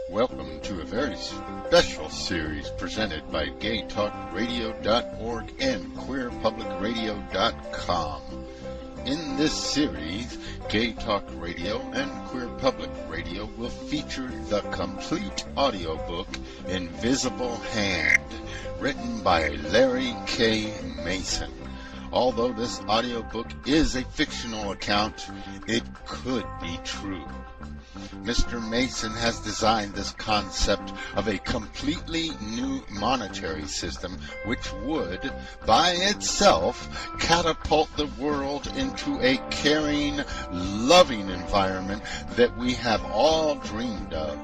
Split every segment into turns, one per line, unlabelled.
Welcome to a very special series presented by GayTalkRadio.org and QueerPublicRadio.com. In this series, Gay Talk Radio and Queer Public Radio will feature the complete audiobook Invisible Hand, written by Larry K. Mason. Although this audiobook is a fictional account, it could be true. Mr. Mason has designed this concept of a completely new monetary system which would, by itself, catapult the world into a caring, loving environment that we have all dreamed of.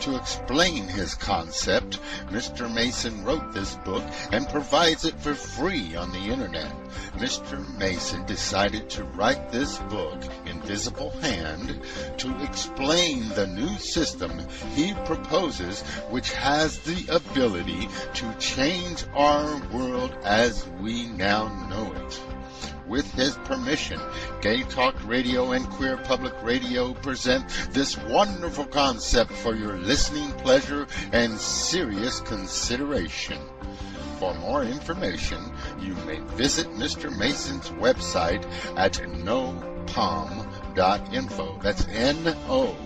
To explain his concept, Mr. Mason wrote this book and provides it for free on the internet. Mr. Mason decided to write this book, Invisible Hand, to explain the new system he proposes, which has the ability to change our world as we now know it. With his permission, Gay Talk Radio and Queer Public Radio present this wonderful concept for your listening pleasure and serious consideration. For more information, you may visit Mr. Mason's website at nopom.info. That's NOPOMINFO.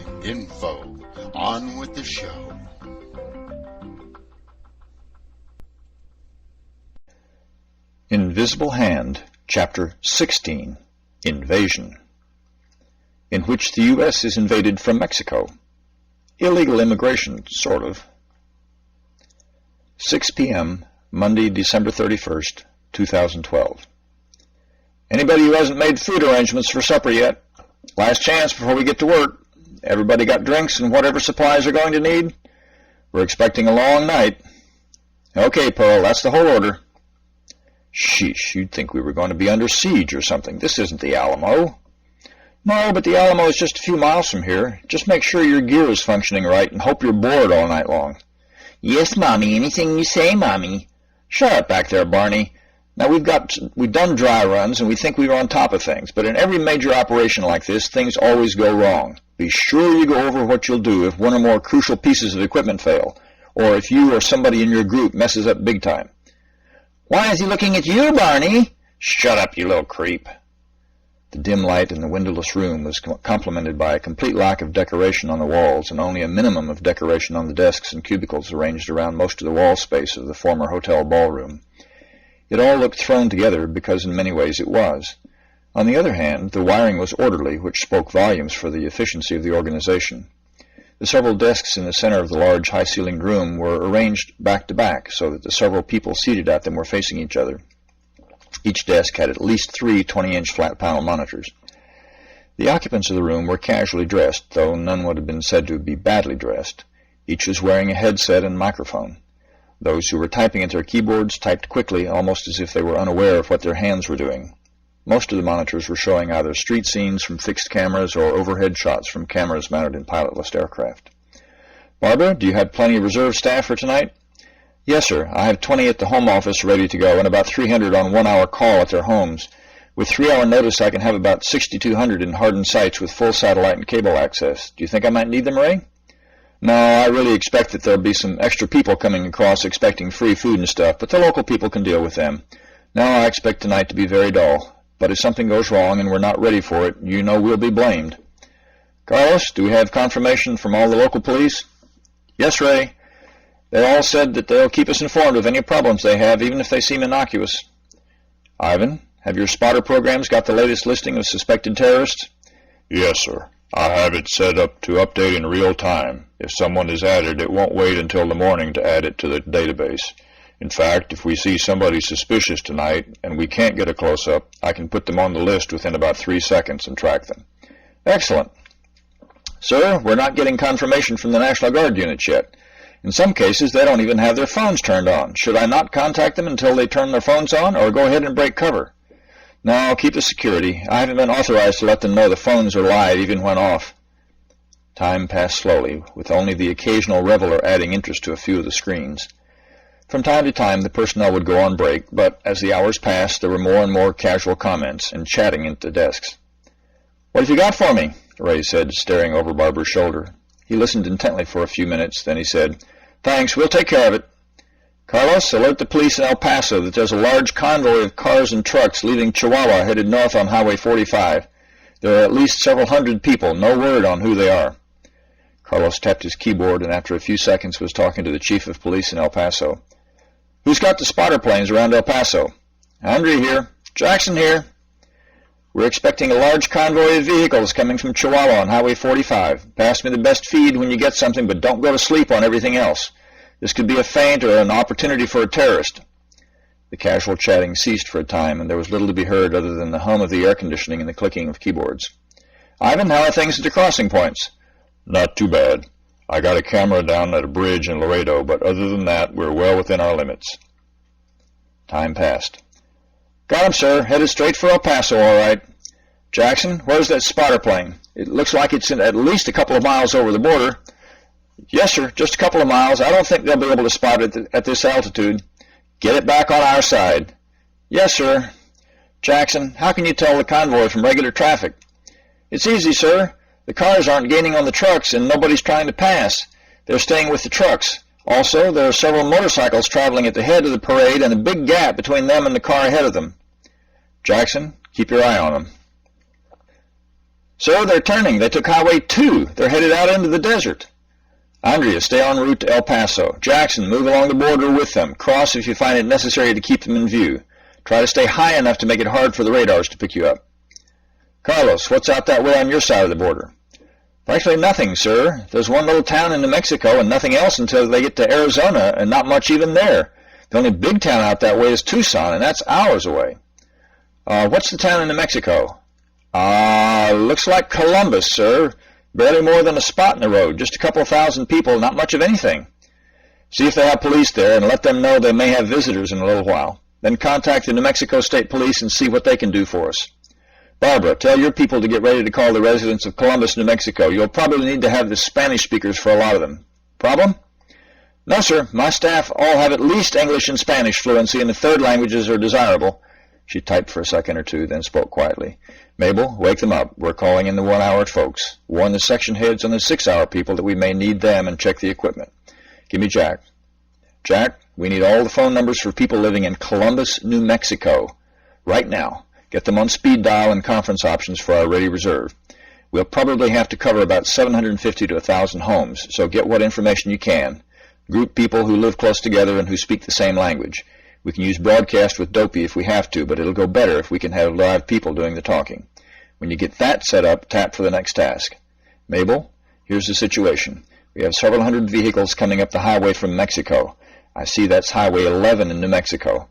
nopom.info. On with the show.
Invisible Hand, Chapter 16, Invasion, in which the U.S. is invaded from Mexico. Illegal immigration, sort of. 6 p.m., Monday, December 31st, 2012. Anybody who hasn't made food arrangements for supper yet? Last chance before we get to work. Everybody got drinks and whatever supplies they're going to need? We're expecting a long night. Okay, Pearl, that's the whole order. Sheesh, you'd think we were going to be under siege or something. This isn't the Alamo. No, but the Alamo is just a few miles from here. Just make sure your gear is functioning right and hope you're bored all night long. Yes, Mommy, anything you say, Mommy. Shut up back there, Barney. Now, we've done dry runs and we think we were on top of things, but in every major operation like this, things always go wrong. Be sure you go over what you'll do if one or more crucial pieces of equipment fail, or if you or somebody in your group messes up big time. Why is he looking at you, Barney? Shut up, you little creep. The dim light in the windowless room was complemented by a complete lack of decoration on the walls and only a minimum of decoration on the desks and cubicles arranged around most of the wall space of the former hotel ballroom. It all looked thrown together because in many ways it was. On the other hand, the wiring was orderly, which spoke volumes for the efficiency of the organization. The several desks in the center of the large, high-ceilinged room were arranged back-to-back so that the several people seated at them were facing each other. Each desk had at least 3 20-inch flat-panel monitors. The occupants of the room were casually dressed, though none would have been said to be badly dressed. Each was wearing a headset and microphone. Those who were typing at their keyboards typed quickly, almost as if they were unaware of what their hands were doing. Most of the monitors were showing either street scenes from fixed cameras or overhead shots from cameras mounted in pilotless aircraft. Barbara, do you have plenty of reserve staff for tonight? Yes, sir. I have 20 at the home office ready to go and about 300 on 1-hour call at their homes. With 3-hour notice, I can have about 6,200 in hardened sites with full satellite and cable access. Do you think I might need them, Ray? No, I really expect that there'll be some extra people coming across expecting free food and stuff, but the local people can deal with them. No, I expect tonight to be very dull. But if something goes wrong and we're not ready for it, you know we'll be blamed. Carlos, do we have confirmation from all the local police? Yes, Ray. They all said that they'll keep us informed of any problems they have, even if they seem innocuous. Ivan, have your spotter programs got the latest listing of suspected terrorists?
Yes, sir. I have it set up to update in real time. If someone is added, it won't wait until the morning to add it to the database. In fact, if we see somebody suspicious tonight and we can't get a close-up, I can put them on the list within about 3 seconds and track them.
Excellent. Sir, we're not getting confirmation from the National Guard units yet. In some cases, they don't even have their phones turned on. Should I not contact them until they turn their phones on, or go ahead and break cover? No, keep the security. I haven't been authorized to let them know the phones are live even when off. Time passed slowly, with only the occasional reveler adding interest to a few of the screens. From time to time, the personnel would go on break, but as the hours passed, there were more and more casual comments and chatting at the desks. "What have you got for me?" Ray said, staring over Barbara's shoulder. He listened intently for a few minutes, then he said, "Thanks, we'll take care of it. Carlos, alert the police in El Paso that there's a large convoy of cars and trucks leaving Chihuahua headed north on Highway 45. There are at least several hundred people, no word on who they are." Carlos tapped his keyboard and after a few seconds was talking to the chief of police in El Paso. "Who's got the spotter planes around El Paso?" "Andre here." "Jackson here." "We're expecting a large convoy of vehicles coming from Chihuahua on Highway 45. Pass me the best feed when you get something, but don't go to sleep on everything else. This could be a feint or an opportunity for a terrorist." The casual chatting ceased for a time, and there was little to be heard other than the hum of the air conditioning and the clicking of keyboards. "Ivan, how are things at the crossing points?"
"Not too bad. I got a camera down at a bridge in Laredo, but other than that, we're well within our limits." Time passed. "Got him, sir. Headed straight for El Paso, all right. Jackson, where's that spotter plane? It looks like it's at least a couple of miles over the border." "Yes, sir, just a couple of miles. I don't think they'll be able to spot it at this altitude." "Get it back on our side." "Yes, sir." "Jackson, how can you tell the convoy from regular traffic?" "It's easy, sir. The cars aren't gaining on the trucks, and nobody's trying to pass. They're staying with the trucks. Also, there are several motorcycles traveling at the head of the parade and a big gap between them and the car ahead of them." "Jackson, keep your eye on them." "Sir, they're turning. They took Highway 2. They're headed out into the desert." "Andrea, stay en route to El Paso. Jackson, move along the border with them. Cross if you find it necessary to keep them in view. Try to stay high enough to make it hard for the radars to pick you up." "Carlos, what's out that way on your side of the border?" "Frankly, nothing, sir. There's one little town in New Mexico and nothing else until they get to Arizona, and not much even there. The only big town out that way is Tucson, and that's hours away." What's the town in New Mexico?" Looks like Columbus, sir. Barely more than a spot in the road. Just a couple of thousand people, not much of anything." "See if they have police there, and let them know they may have visitors in a little while. Then contact the New Mexico State Police and see what they can do for us. Barbara, tell your people to get ready to call the residents of Columbus, New Mexico. You'll probably need to have the Spanish speakers for a lot of them. Problem?" "No, sir. My staff all have at least English and Spanish fluency, and the third languages are desirable." She typed for a second or two, then spoke quietly. "Mabel, wake them up. We're calling in the 1-hour folks. Warn the section heads on the 6-hour people that we may need them and check the equipment. Give me Jack. Jack, we need all the phone numbers for people living in Columbus, New Mexico. Right now. Get them on speed dial and conference options for our ready reserve. We'll probably have to cover about 750 to 1,000 homes, so get what information you can. Group people who live close together and who speak the same language. We can use broadcast with Dopey if we have to, but it'll go better if we can have live people doing the talking. When you get that set up, tap for the next task. Mabel, here's the situation. We have several hundred vehicles coming up the highway from Mexico. I see that's Highway 11 in New Mexico.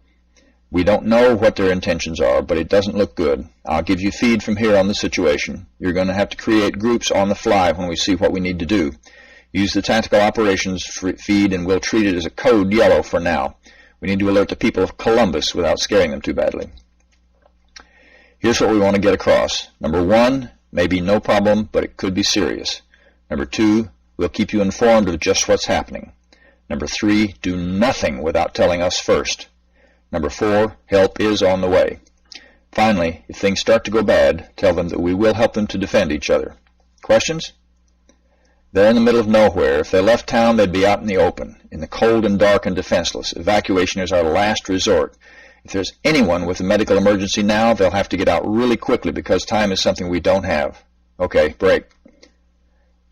We don't know what their intentions are, but it doesn't look good. I'll give you feed from here on the situation. You're going to have to create groups on the fly when we see what we need to do. Use the tactical operations feed, and we'll treat it as a code yellow for now. We need to alert the people of Columbus without scaring them too badly. Here's what we want to get across. Number 1, maybe no problem, but it could be serious. Number 2, we'll keep you informed of just what's happening. Number 3, do nothing without telling us first. Number 4, help is on the way. Finally, if things start to go bad, tell them that we will help them to defend each other. Questions? They're in the middle of nowhere. If they left town, they'd be out in the open, in the cold and dark and defenseless. Evacuation is our last resort. If there's anyone with a medical emergency now, they'll have to get out really quickly because time is something we don't have. Okay, break.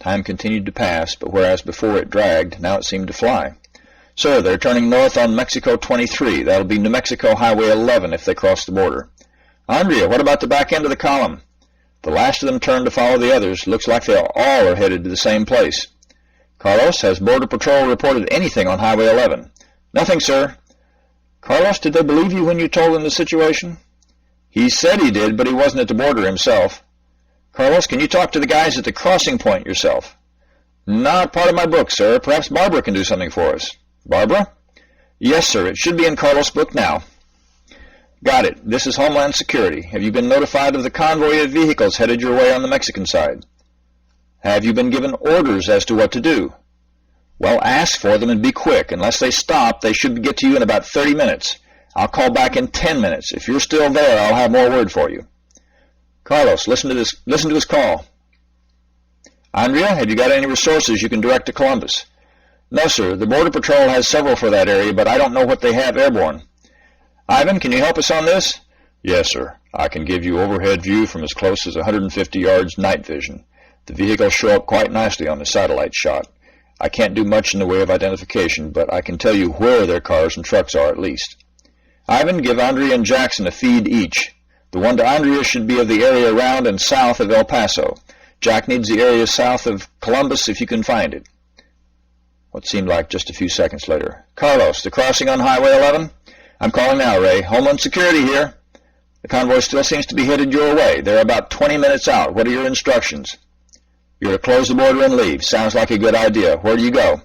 Time continued to pass, but whereas before it dragged, now it seemed to fly. Sir, they're turning north on Mexico 23. That'll be New Mexico Highway 11 if they cross the border. Andrea, what about the back end of the column? The last of them turned to follow the others. Looks like they all are headed to the same place. Carlos, has Border Patrol reported anything on Highway 11? Nothing, sir. Carlos, did they believe you when you told them the situation? He said he did, but he wasn't at the border himself. Carlos, can you talk to the guys at the crossing point yourself? Not part of my book, sir. Perhaps Barbara can do something for us. Barbara? Yes, sir. It should be in Carlos' book now. Got it. This is Homeland Security. Have you been notified of the convoy of vehicles headed your way on the Mexican side?
Have you been given orders as to what to do? Well, ask for them and be quick. Unless they stop, they should get to you in about 30 minutes. I'll call back in 10 minutes. If you're still there, I'll have more word for you. Carlos, listen to this call. Andrea, have you got any resources you can direct to Columbus? No, sir. The Border Patrol has several for that area, but I don't know what they have airborne. Ivan, can you help us on this?
Yes, sir. I can give you overhead view from as close as 150 yards night vision. The vehicles show up quite nicely on the satellite shot. I can't do much in the way of identification, but I can tell you where their cars and trucks are at least. Ivan, give Andrea and Jackson a feed each. The one to Andrea should be of the area around and south of El Paso. Jack needs the area south of Columbus if you can find it. What seemed like just a few seconds later. Carlos, the crossing on Highway 11? I'm calling now, Ray. Homeland Security here. The convoy still seems to be headed your way. They're about 20 minutes out. What are your instructions? You're to close the border and leave. Sounds like a good idea. Where do you go?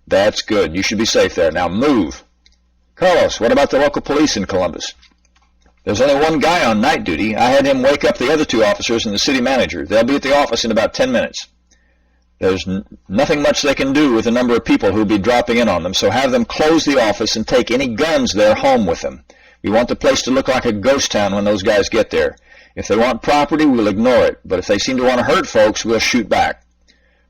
That's good. You should be safe there. Now move. Carlos, what about the local police in Columbus? There's only one guy on night duty. I had him wake up the other two officers and the city manager. They'll be at the office in about 10 minutes. There's nothing much they can do with the number of people who'll be dropping in on them, so have them close the office and take any guns there home with them. We want the place to look like a ghost town when those guys get there. If they want property, we'll ignore it, but if they seem to want to hurt folks, we'll shoot back.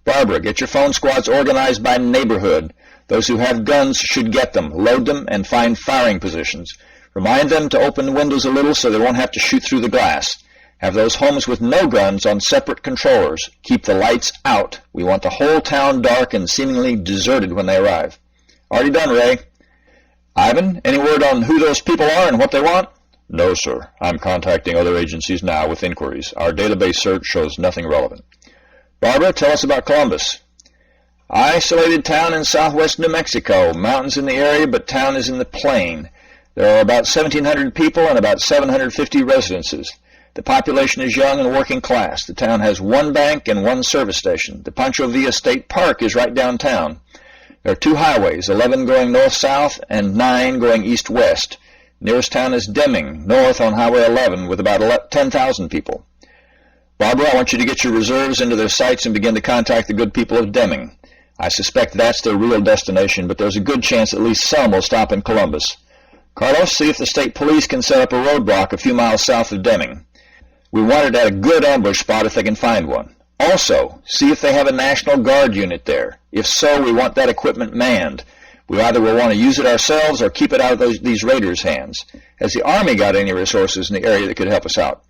Barbara, get your phone squads organized by neighborhood. Those who have guns should get them, load them, and find firing positions. Remind them to open the windows a little so they won't have to shoot through the glass. Have those homes with no guns on separate controllers. Keep the lights out. We want the whole town dark and seemingly deserted when they arrive. Already done, Ray. Ivan, any word on who those people are and what they want? No, sir. I'm contacting other agencies now with inquiries. Our database search shows nothing relevant.
Barbara, tell us about Columbus. Isolated town in southwest New Mexico. Mountains in the area, but town is in the plain. There are about 1,700 people and about 750 residences. The population is young and working class. The town has one bank and one service station. The Pancho Villa State Park is right downtown. There are two highways, 11 going north-south and 9 going east-west. Nearest town is Deming, north on Highway 11, with about 10,000 people. Barbara, I want you to get your reserves into their sites and begin to contact the good people of Deming. I suspect that's their real destination, but there's a good chance at least some will stop in Columbus. Carlos, see if the state police can set up a roadblock a few miles south of Deming. We want it at a good ambush spot if they can find one. Also, see if they have a National Guard unit there. If so, we want that equipment manned. We either will want to use it ourselves or keep it out of these raiders' hands. Has the Army got any resources in the area that could help us out?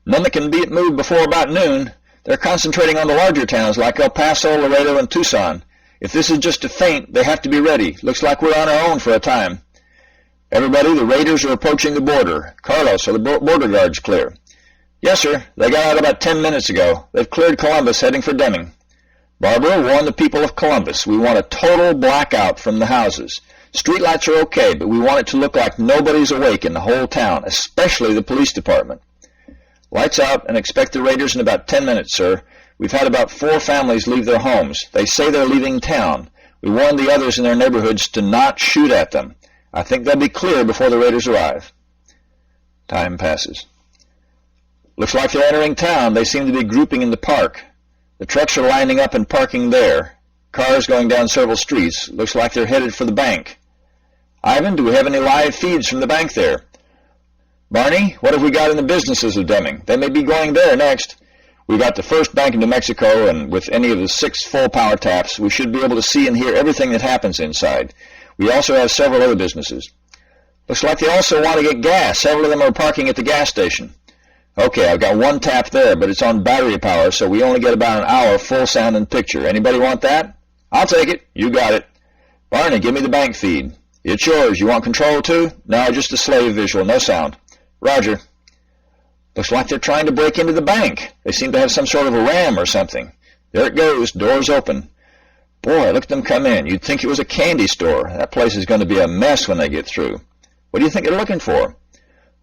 None that can be moved before about noon. They're concentrating on the larger towns like El Paso, Laredo, and Tucson. If this is just a feint, they have to be ready. Looks like we're on our own for a time. Everybody, the raiders are approaching the border. Carlos, are the border guards clear? Yes, sir. They got out about 10 minutes ago. They've cleared Columbus, heading for Deming. Barbara, warn the people of Columbus. We want a total blackout from the houses. Streetlights are okay, but we want it to look like nobody's awake in the whole town, especially the police department. Lights out, and expect the raiders in about 10 minutes, sir. We've had about 4 families leave their homes. They say they're leaving town. We warned the others in their neighborhoods to not shoot at them. I think they'll be clear before the raiders arrive. Time passes. Looks like they're entering town. They seem to be grouping in the park. The trucks are lining up and parking there. Cars going down several streets. Looks like they're headed for the bank. Ivan, do we have any live feeds from the bank there? Barney, what have we got in the businesses of Deming? They may be going there next. We got the first bank in New Mexico, and with any of the 6 full power taps, we should be able to see and hear everything that happens inside. We also have several other businesses. Looks like they also want to get gas. Several of them are parking at the gas station. Okay, I've got 1 tap there, but it's on battery power, so we only get about an hour full sound and picture. Anybody want that? I'll take it. You got it. Barney, give me the bank feed. It's yours. You want control too? No, just a slave visual, no sound. Roger. Looks like they're trying to break into the bank. They seem to have some sort of a ram or something. There it goes. Doors open. Boy, look at them come in. You'd think it was a candy store. That place is going to be a mess when they get through. What do you think they're looking for?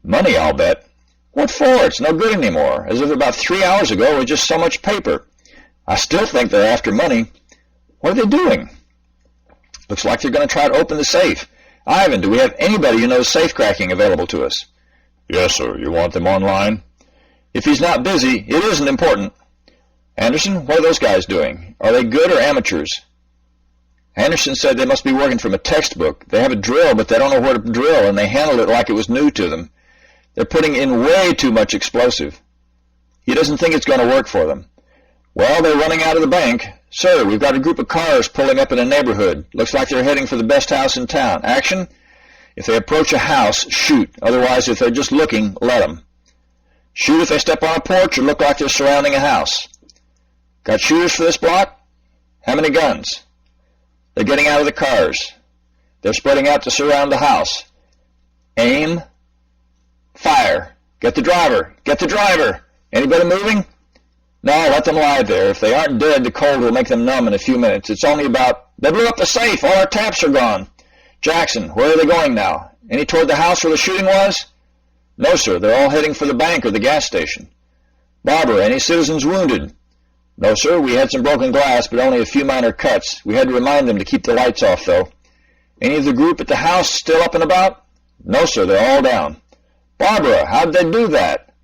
Money, I'll bet. What for? It's no good anymore. As if about 3 hours ago it was just so much paper. I still think they're after money. What are they doing? Looks like they're going to try to open the safe. Ivan, do we have anybody who knows safe cracking available to us?
Yes, sir. You want them online?
If he's not busy, it isn't important. Anderson, what are those guys doing? Are they good or amateurs? Anderson said they must be working from a textbook. They have a drill, but they don't know where to drill, and they handled it like it was new to them. They're putting in way too much explosive. He doesn't think it's going to work for them. Well, they're running out of the bank. Sir, we've got a group of cars pulling up in a neighborhood. Looks like they're heading for the best house in town. Action? If they approach a house, shoot. Otherwise, if they're just looking, let them. Shoot if they step on a porch or look like they're surrounding a house. Got shooters for this block? How many guns? They're getting out of the cars. They're spreading out to surround the house. Aim. Fire. Get the driver. Get the driver. Anybody moving? No, let them lie there. If they aren't dead, the cold will make them numb in a few minutes. It's only about... They blew up the safe. All our taps are gone. Jackson, where are they going now? Any toward the house where the shooting was? No, sir. They're all heading for the bank or the gas station. Barbara, any citizens wounded? No, sir. We had some broken glass, but only a few minor cuts. We had to remind them to keep the lights off, though. Any of the group at the house still up and about? No, sir. They're all down. Barbara, how'd they do that?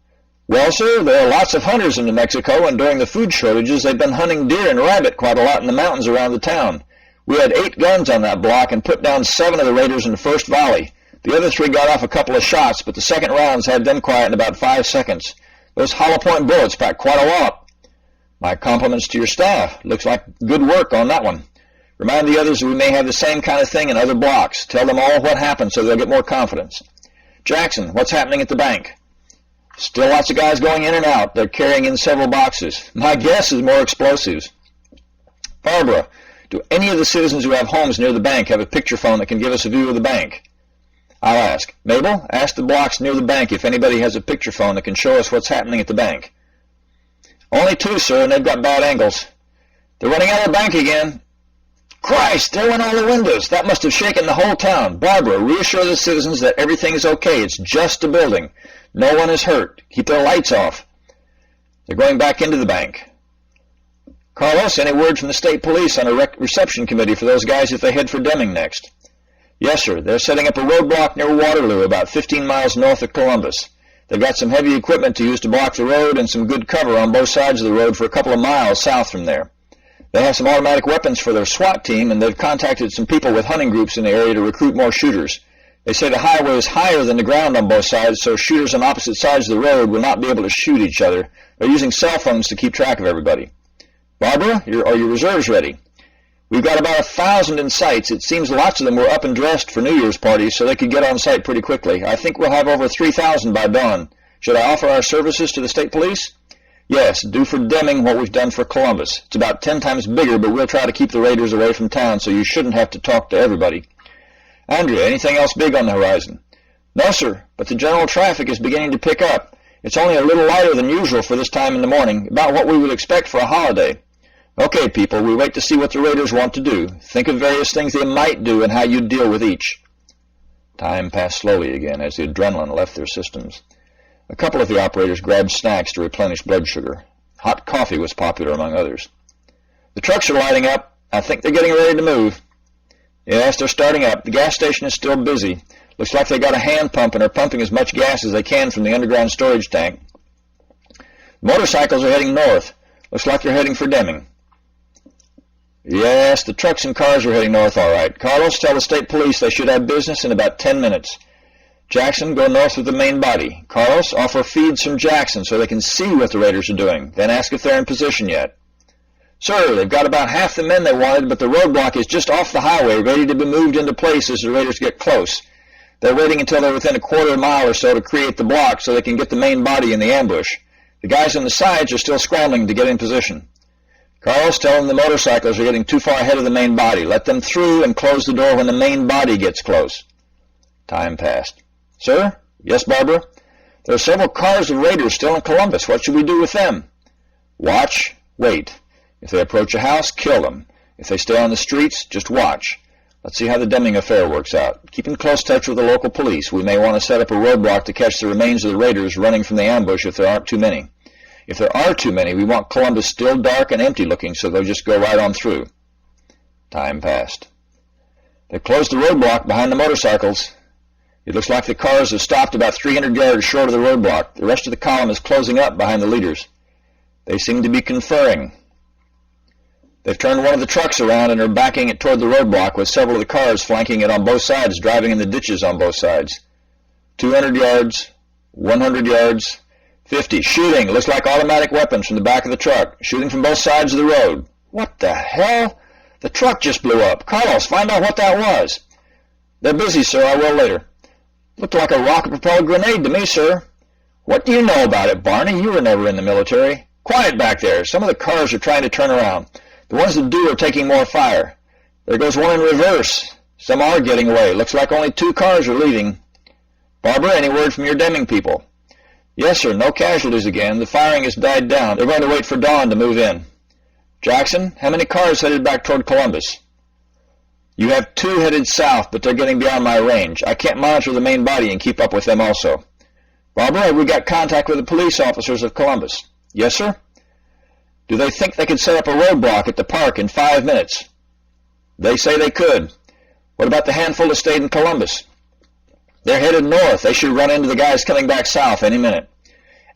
Well, sir, there are lots of hunters in New Mexico, and during the food shortages, they've been hunting deer and rabbit quite a lot in the mountains around the town. We had 8 guns on that block and put down 7 of the raiders in the first volley. The other 3 got off a couple of shots, but the second rounds had them quiet in about 5 seconds. Those hollow point bullets packed quite a wallop. My compliments to your staff. Looks like good work on that one. Remind the others that we may have the same kind of thing in other blocks. Tell them all what happened so they'll get more confidence. Jackson, what's happening at the bank? Still lots of guys going in and out. They're carrying in several boxes. My guess is more explosives. Barbara, do any of the citizens who have homes near the bank have a picture phone that can give us a view of the bank? I'll ask. Mabel, ask the blocks near the bank if anybody has a picture phone that can show us what's happening at the bank. Only 2, sir, and they've got bad angles. They're running out of the bank again. Christ, there went all the windows. That must have shaken the whole town. Barbara, reassure the citizens that everything is okay. It's just a building. No one is hurt. Keep their lights off. They're going back into the bank. Carlos, any word from the state police on a reception committee for those guys if they head for Deming next? Yes, sir. They're setting up a roadblock near Waterloo, about 15 miles north of Columbus. They've got some heavy equipment to use to block the road and some good cover on both sides of the road for a couple of miles south from there. They have some automatic weapons for their SWAT team, and they've contacted some people with hunting groups in the area to recruit more shooters. They say the highway is higher than the ground on both sides, so shooters on opposite sides of the road will not be able to shoot each other. They're using cell phones to keep track of everybody. Barbara, are your reserves ready? We've got about 1,000 in sights. It seems lots of them were up and dressed for New Year's parties, so they could get on site pretty quickly. I think we'll have over 3,000 by dawn. Should I offer our services to the state police? Yes, do for Deming what we've done for Columbus. It's about 10 times bigger, but we'll try to keep the raiders away from town, so you shouldn't have to talk to everybody. Andrea, anything else big on the horizon? No, sir, but the general traffic is beginning to pick up. It's only a little lighter than usual for this time in the morning, about what we would expect for a holiday. Okay, people, we wait to see what the raiders want to do. Think of various things they might do and how you'd deal with each. Time passed slowly again as the adrenaline left their systems. A couple of the operators grabbed snacks to replenish blood sugar. Hot coffee was popular among others. The trucks are lighting up. I think they're getting ready to move. Yes, they're starting up. The gas station is still busy. Looks like they got a hand pump and are pumping as much gas as they can from the underground storage tank. Motorcycles are heading north. Looks like they're heading for Deming. Yes, the trucks and cars are heading north all right. Carlos, tell the state police they should have business in about 10 minutes. Jackson, go north with the main body. Carlos, offer feeds from Jackson so they can see what the raiders are doing. Then ask if they're in position yet. Sir, they've got about half the men they wanted, but the roadblock is just off the highway, ready to be moved into place as the raiders get close. They're waiting until they're within a quarter mile or so to create the block so they can get the main body in the ambush. The guys on the sides are still scrambling to get in position. Carlos, tell them the motorcycles are getting too far ahead of the main body. Let them through and close the door when the main body gets close. Time passed. Sir? Yes, Barbara? There are several cars of raiders still in Columbus. What should we do with them? Watch. Wait. If they approach a house, kill them. If they stay on the streets, just watch. Let's see how the Deming affair works out. Keep in close touch with the local police. We may want to set up a roadblock to catch the remains of the raiders running from the ambush if there aren't too many. If there are too many, we want Columbus still dark and empty looking so they'll just go right on through. Time passed. They closed the roadblock behind the motorcycles. It looks like the cars have stopped about 300 yards short of the roadblock. The rest of the column is closing up behind the leaders. They seem to be conferring. They've turned one of the trucks around and are backing it toward the roadblock with several of the cars flanking it on both sides, driving in the ditches on both sides. 200 yards, 100 yards, 50. Shooting. Looks like automatic weapons from the back of the truck. Shooting from both sides of the road. What the hell? The truck just blew up. Carlos, find out what that was. They're busy, sir. I will later. Looked like a rocket-propelled grenade to me, sir. What do you know about it, Barney? You were never in the military. Quiet back there. Some of the cars are trying to turn around. The ones that do are taking more fire. There goes one in reverse. Some are getting away. Looks like only 2 cars are leaving. Barbara, any word from your Deming people? Yes, sir. No casualties again. The firing has died down. They're going to wait for dawn to move in. Jackson, how many cars headed back toward Columbus? You have 2 headed south, but they're getting beyond my range. I can't monitor the main body and keep up with them also. Barbara, have we got contact with the police officers of Columbus? Yes, sir. Do they think they could set up a roadblock at the park in 5 minutes? They say they could. What about the handful that stayed in Columbus? They're headed north. They should run into the guys coming back south any minute.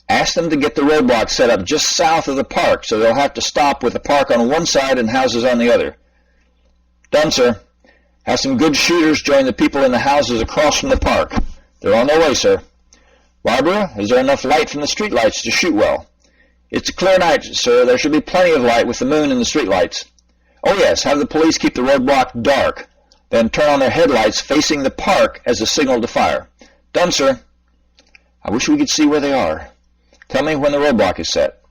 Ask them to get the roadblock set up just south of the park, so they'll have to stop with the park on one side and houses on the other. Done, sir. Have some good shooters join the people in the houses across from the park. They're on their way, sir. Barbara, is there enough light from the streetlights to shoot well? It's a clear night, sir. There should be plenty of light with the moon and the streetlights. Oh, yes, have the police keep the roadblock dark, then turn on their headlights facing the park as a signal to fire. Done, sir. I wish we could see where they are. Tell me when the roadblock is set.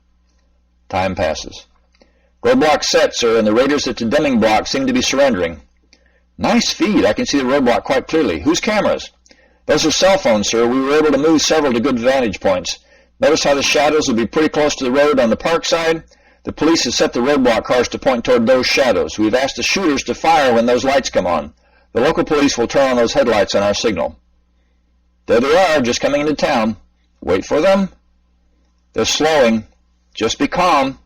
Time passes. Roadblock set, sir, and the raiders at the Deming block seem to be surrendering. Nice feed. I can see the roadblock quite clearly. Whose cameras? Those are cell phones, sir. We were able to move several to good vantage points. Notice how the shadows will be pretty close to the road on the park side? The police have set the roadblock cars to point toward those shadows. We've asked the shooters to fire when those lights come on. The local police will turn on those headlights on our signal. There they are, just coming into town. Wait for them. They're slowing. Just be calm.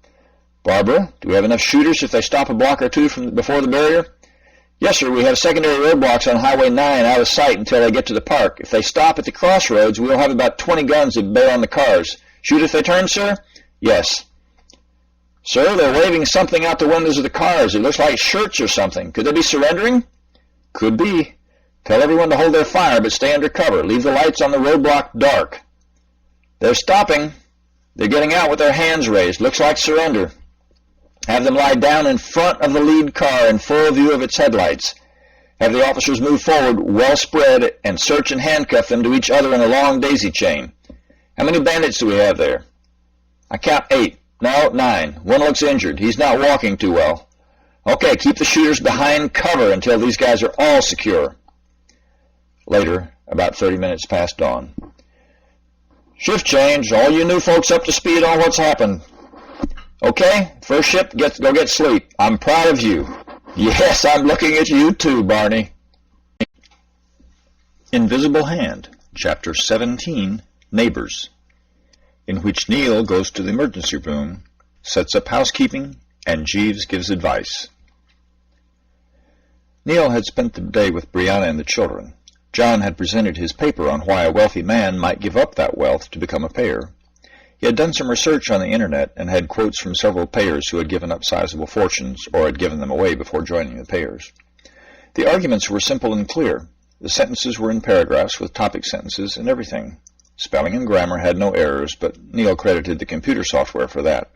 Barbara, do we have enough shooters if they stop a block or two from before the barrier? Yes, sir. We have secondary roadblocks on Highway 9 out of sight until they get to the park. If they stop at the crossroads, we'll have about 20 guns that bear on the cars. Shoot if they turn, sir? Yes. Sir, they're waving something out the windows of the cars. It looks like shirts or something. Could they be surrendering? Could be. Tell everyone to hold their fire, but stay under cover. Leave the lights on the roadblock dark. They're stopping. They're getting out with their hands raised. Looks like surrender. Have them lie down in front of the lead car in full view of its headlights. Have the officers move forward, well spread, and search and handcuff them to each other in a long daisy chain. How many bandits do we have there? I count 8. No, 9. One looks injured. He's not walking too well. Okay, keep the shooters behind cover until these guys are all secure. Later, about 30 minutes past dawn. Shift change. All you new folks up to speed on what's happened. Okay, first shift, go get sleep. I'm proud of you. Yes, I'm looking at you too, Barney. Invisible Hand, Chapter 17, Neighbors, in which Neil goes to the emergency room, sets up housekeeping, and Jeeves gives advice. Neil had spent the day with Brianna and the children. John had presented his paper on why a wealthy man might give up that wealth to become a payer. He had done some research on the internet and had quotes from several payers who had given up sizable fortunes or had given them away before joining the payers. The arguments were simple and clear. The sentences were in paragraphs with topic sentences and everything. Spelling and grammar had no errors, but Neil credited the computer software for that.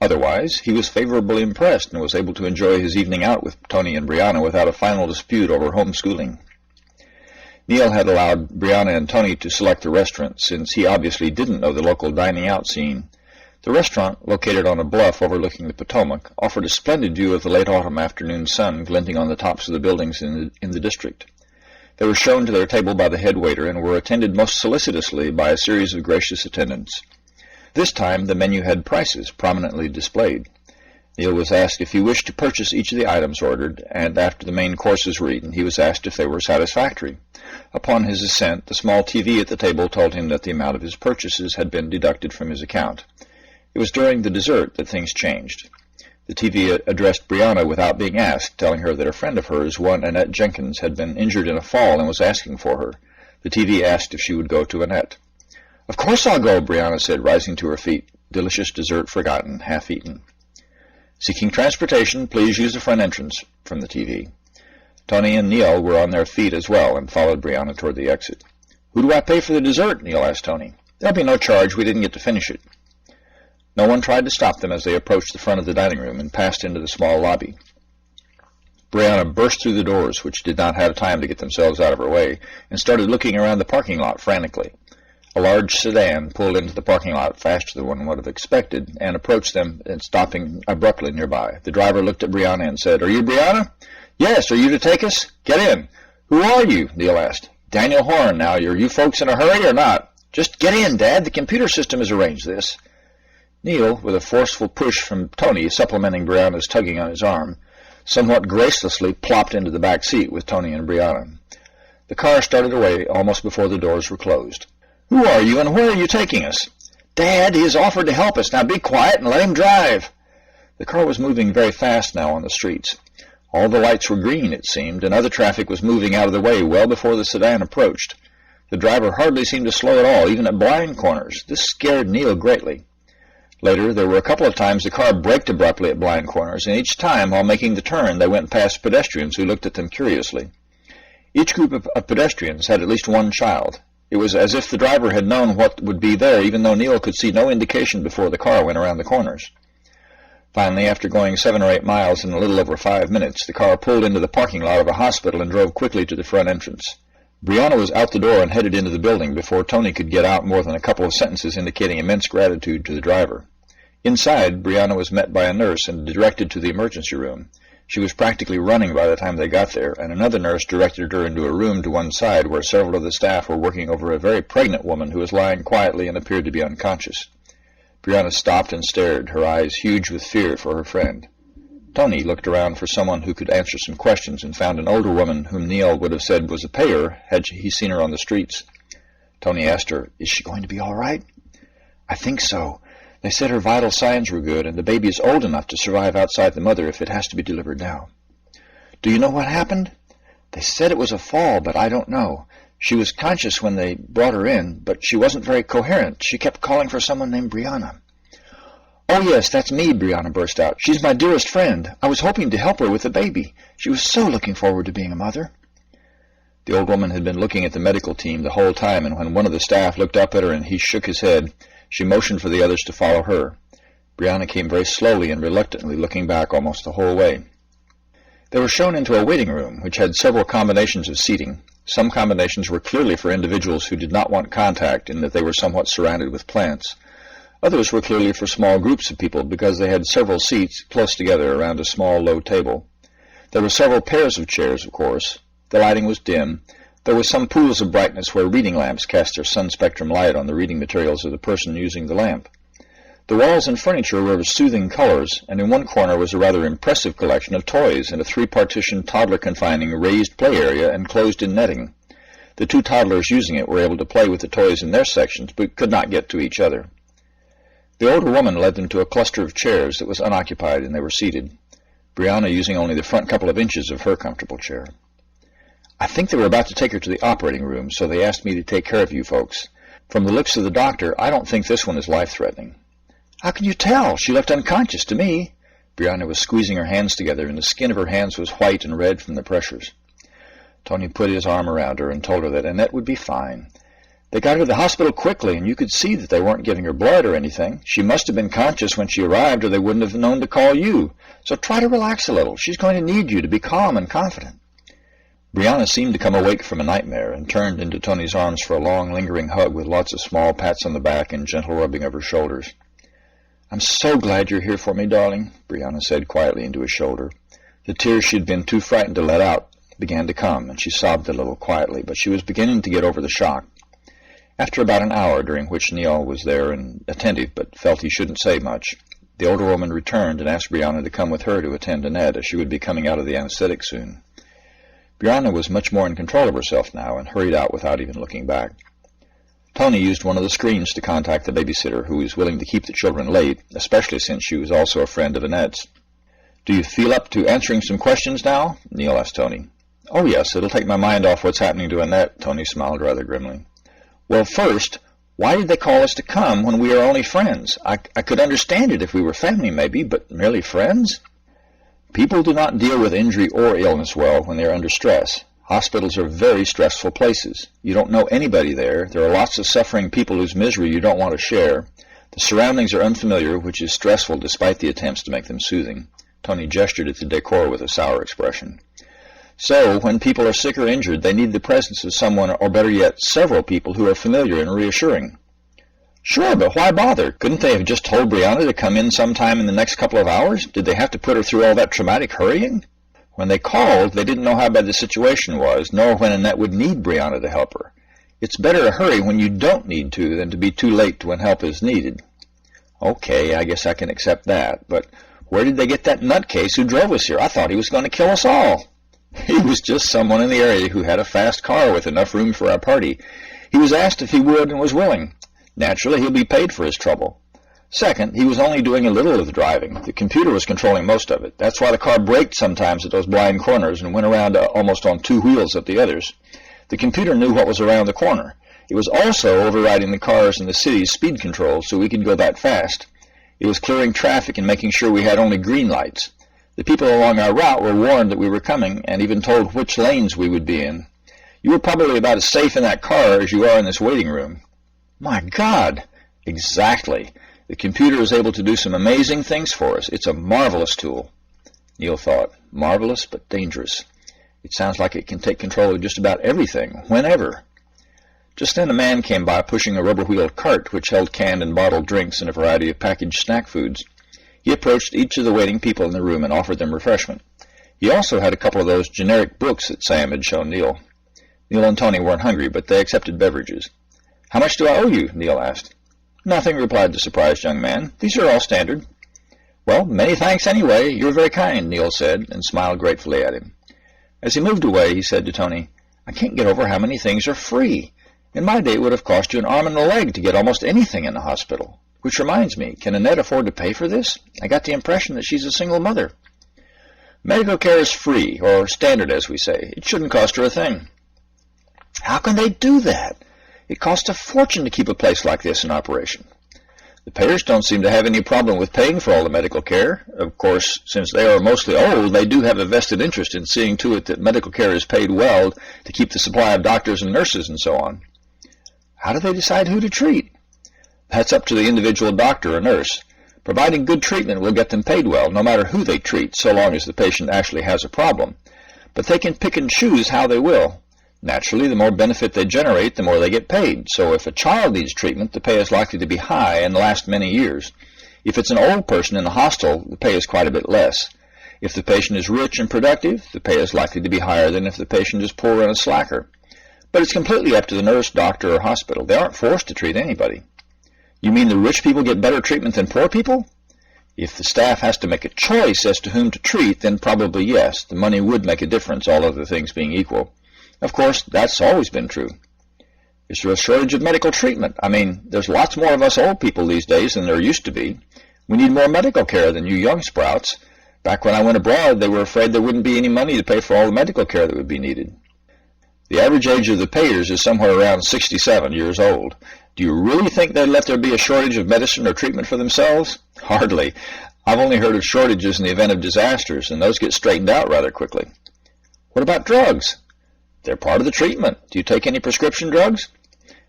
Otherwise, he was favorably impressed and was able to enjoy his evening out with Tony and Brianna without a final dispute over homeschooling. Neil had allowed Brianna and Tony to select the restaurant, since he obviously didn't know the local dining-out scene. The restaurant, located on a bluff overlooking the Potomac, offered a splendid view of the late autumn afternoon sun glinting on the tops of the buildings in the district. They were shown to their table by the head waiter and were attended most solicitously by a series of gracious attendants. This time the menu had prices prominently displayed. Neil was asked if he wished to purchase each of the items ordered, and after the main courses were eaten, he was asked if they were satisfactory. Upon his assent, the small TV at the table told him that the amount of his purchases had been deducted from his account. It was during the dessert that things changed. The TV addressed Brianna without being asked, telling her that a friend of hers, one Annette Jenkins, had been injured in a fall and was asking for her. The TV asked if she would go to Annette. "Of course I'll go," Brianna said, rising to her feet. delicious dessert forgotten, half eaten. "Seeking transportation, please use the front entrance," from the TV. Tony and Neil were on their feet as well and followed Brianna toward the exit. "Who do I pay for the dessert?" Neil asked Tony. "There'll be no charge. We didn't get to finish it." No one tried to stop them as they approached the front of the dining room and passed into the small lobby. Brianna burst through the doors, which did not have time to get themselves out of her way, and started looking around the parking lot frantically. A large sedan pulled into the parking lot faster than one would have expected and approached them, and stopping abruptly nearby. The driver looked at Brianna and said, "Are you Brianna?" "Yes. Are you to take us?" "Get in." "Who are you?" Neil asked. "Daniel Horn. Now, are you folks in a hurry or not?" "Just get in, Dad. The computer system has arranged this." Neil, with a forceful push from Tony supplementing Brianna's tugging on his arm, somewhat gracelessly plopped into the back seat with Tony and Brianna. The car started away almost before the doors were closed. "Who are you and where are you taking us?" "Dad, he has offered to help us. Now be quiet and let him drive." The car was moving very fast now on the streets. All the lights were green, it seemed, and other traffic was moving out of the way well before the sedan approached. The driver hardly seemed to slow at all, even at blind corners. This scared Neil greatly. Later, there were a couple of times the car braked abruptly at blind corners, and each time, while making the turn, they went past pedestrians who looked at them curiously. Each group of pedestrians had at least one child. It was as if the driver had known what would be there, even though Neil could see no indication before the car went around the corners. Finally, after going 7 or 8 miles in a little over 5 minutes, the car pulled into the parking lot of a hospital and drove quickly to the front entrance. Brianna was out the door and headed into the building before Tony could get out more than a couple of sentences indicating immense gratitude to the driver. Inside, Brianna was met by a nurse and directed to the emergency room. She was practically running by the time they got there, and another nurse directed her into a room to one side where several of the staff were working over a very pregnant woman who was lying quietly and appeared to be unconscious. Brianna stopped and stared, her eyes huge with fear for her friend. Tony looked around for someone who could answer some questions and found an older woman whom Neil would have said was a payer had he seen her on the streets. Tony asked her, "Is she going to be all right?" "I think so. They said her vital signs were good, and the baby is old enough to survive outside the mother if it has to be delivered now." "Do you know what happened?" "They said it was a fall, but I don't know. She was conscious when they brought her in, but she wasn't very coherent. She kept calling for someone named Brianna." "Oh, yes, that's me," Brianna burst out. "She's my dearest friend. I was hoping to help her with the baby. She was so looking forward to being a mother." The old woman had been looking at the medical team the whole time, and when one of the staff looked up at her and he shook his head, she motioned for the others to follow her. Brianna came very slowly and reluctantly, looking back almost the whole way. They were shown into a waiting room, which had several combinations of seating. Some combinations were clearly for individuals who did not want contact in that they were somewhat surrounded with plants. Others were clearly for small groups of people because they had several seats close together around a small, low table. There were several pairs of chairs, of course. The lighting was dim. There were some pools of brightness where reading lamps cast their sun-spectrum light on the reading materials of the person using the lamp. The walls and furniture were of soothing colors, and in one corner was a rather impressive collection of toys and a 3-partition toddler-confining raised play area enclosed in netting. The 2 toddlers using it were able to play with the toys in their sections, but could not get to each other. The older woman led them to a cluster of chairs that was unoccupied, and they were seated, Brianna using only the front couple of inches of her comfortable chair. "I think they were about to take her to the operating room, so they asked me to take care of you folks. From the looks of the doctor, I don't think this one is life-threatening." "How can you tell? She looked unconscious to me." Brianna was squeezing her hands together, and the skin of her hands was white and red from the pressures. Tony put his arm around her and told her that Annette would be fine. "They got her to the hospital quickly, and you could see that they weren't giving her blood or anything. She must have been conscious when she arrived, or they wouldn't have known to call you. So try to relax a little. She's going to need you to be calm and confident." Brianna seemed to come awake from a nightmare and turned into Tony's arms for a long, lingering hug with lots of small pats on the back and gentle rubbing of her shoulders. "I'm so glad you're here for me, darling," Brianna said quietly into his shoulder. The tears she had been too frightened to let out began to come, and she sobbed a little quietly, but she was beginning to get over the shock. After about an hour, during which Neil was there and attentive but felt he shouldn't say much, the older woman returned and asked Brianna to come with her to attend Annette, as she would be coming out of the anesthetic soon. Brianna was much more in control of herself now and hurried out without even looking back. Tony used one of the screens to contact the babysitter, who was willing to keep the children late, especially since she was also a friend of Annette's. "Do you feel up to answering some questions now?" Neil asked Tony. "Oh, yes, it'll take my mind off what's happening to Annette," Tony smiled rather grimly. "Well, first, Why did they call us to come when we are only friends? I could understand it if we were family maybe, but merely friends? People do not deal with injury or illness well when they are under stress. Hospitals are very stressful places. You don't know anybody there. There are lots of suffering people whose misery you don't want to share. The surroundings are unfamiliar, which is stressful despite the attempts to make them soothing. Tony gestured at the decor with a sour expression. So, when people are sick or injured, they need the presence of someone, or better yet, several people who are familiar and reassuring. Sure, but why bother? Couldn't they have just told Brianna to come in sometime in the next couple of hours? Did they have to put her through all that traumatic hurrying? When they called, they didn't know how bad the situation was, nor when Annette would need Brianna to help her. It's better to hurry when you don't need to than to be too late when help is needed. Okay, I guess I can accept that, but where did they get that nutcase who drove us here? I thought he was going to kill us all. He was just someone in the area who had a fast car with enough room for our party. He was asked if he would and was willing. Naturally, he'll be paid for his trouble. Second, he was only doing a little of the driving. The computer was controlling most of it. That's why the car braked sometimes at those blind corners and went around almost on two wheels at the others. The computer knew what was around the corner. It was also overriding the cars in the city's speed control so we could go that fast. It was clearing traffic and making sure we had only green lights. The people along our route were warned that we were coming and even told which lanes we would be in. You were probably about as safe in that car as you are in this waiting room. My God! Exactly. The computer is able to do some amazing things for us. It's a marvelous tool. Neil thought, marvelous but dangerous. It sounds like it can take control of just about everything, whenever. Just then a man came by pushing a rubber-wheeled cart which held canned and bottled drinks and a variety of packaged snack foods. He approached each of the waiting people in the room and offered them refreshment. He also had a couple of those generic books that Sam had shown Neil. Neil and Tony weren't hungry, but they accepted beverages. How much do I owe you? Neil asked. Nothing, replied the surprised young man. These are all standard. Well, many thanks anyway. You're very kind, Neil said, and smiled gratefully at him. As he moved away, he said to Tony, I can't get over how many things are free. In my day, it would have cost you an arm and a leg to get almost anything in the hospital. Which reminds me, can Annette afford to pay for this? I got the impression that she's a single mother. Medical care is free, or standard as we say. It shouldn't cost her a thing. How can they do that? It costs a fortune to keep a place like this in operation. The payers don't seem to have any problem with paying for all the medical care. Of course, since they are mostly old, they do have a vested interest in seeing to it that medical care is paid well to keep the supply of doctors and nurses and so on. How do they decide who to treat? That's up to the individual doctor or nurse. Providing good treatment will get them paid well, no matter who they treat, so long as the patient actually has a problem. But they can pick and choose how they will. Naturally, the more benefit they generate, the more they get paid. So if a child needs treatment, the pay is likely to be high and last many years. If it's an old person in the hospital, the pay is quite a bit less. If the patient is rich and productive, the pay is likely to be higher than if the patient is poor and a slacker. But it's completely up to the nurse, doctor, or hospital. They aren't forced to treat anybody. You mean the rich people get better treatment than poor people? If the staff has to make a choice as to whom to treat, then probably yes. The money would make a difference, all other things being equal. Of course, that's always been true. Is there a shortage of medical treatment? I mean, there's lots more of us old people these days than there used to be. We need more medical care than you young sprouts. Back when I went abroad, they were afraid there wouldn't be any money to pay for all the medical care that would be needed. The average age of the payers is somewhere around 67 years old. Do you really think they'd let there be a shortage of medicine or treatment for themselves? Hardly. I've only heard of shortages in the event of disasters, and those get straightened out rather quickly. What about drugs? They're part of the treatment. Do you take any prescription drugs?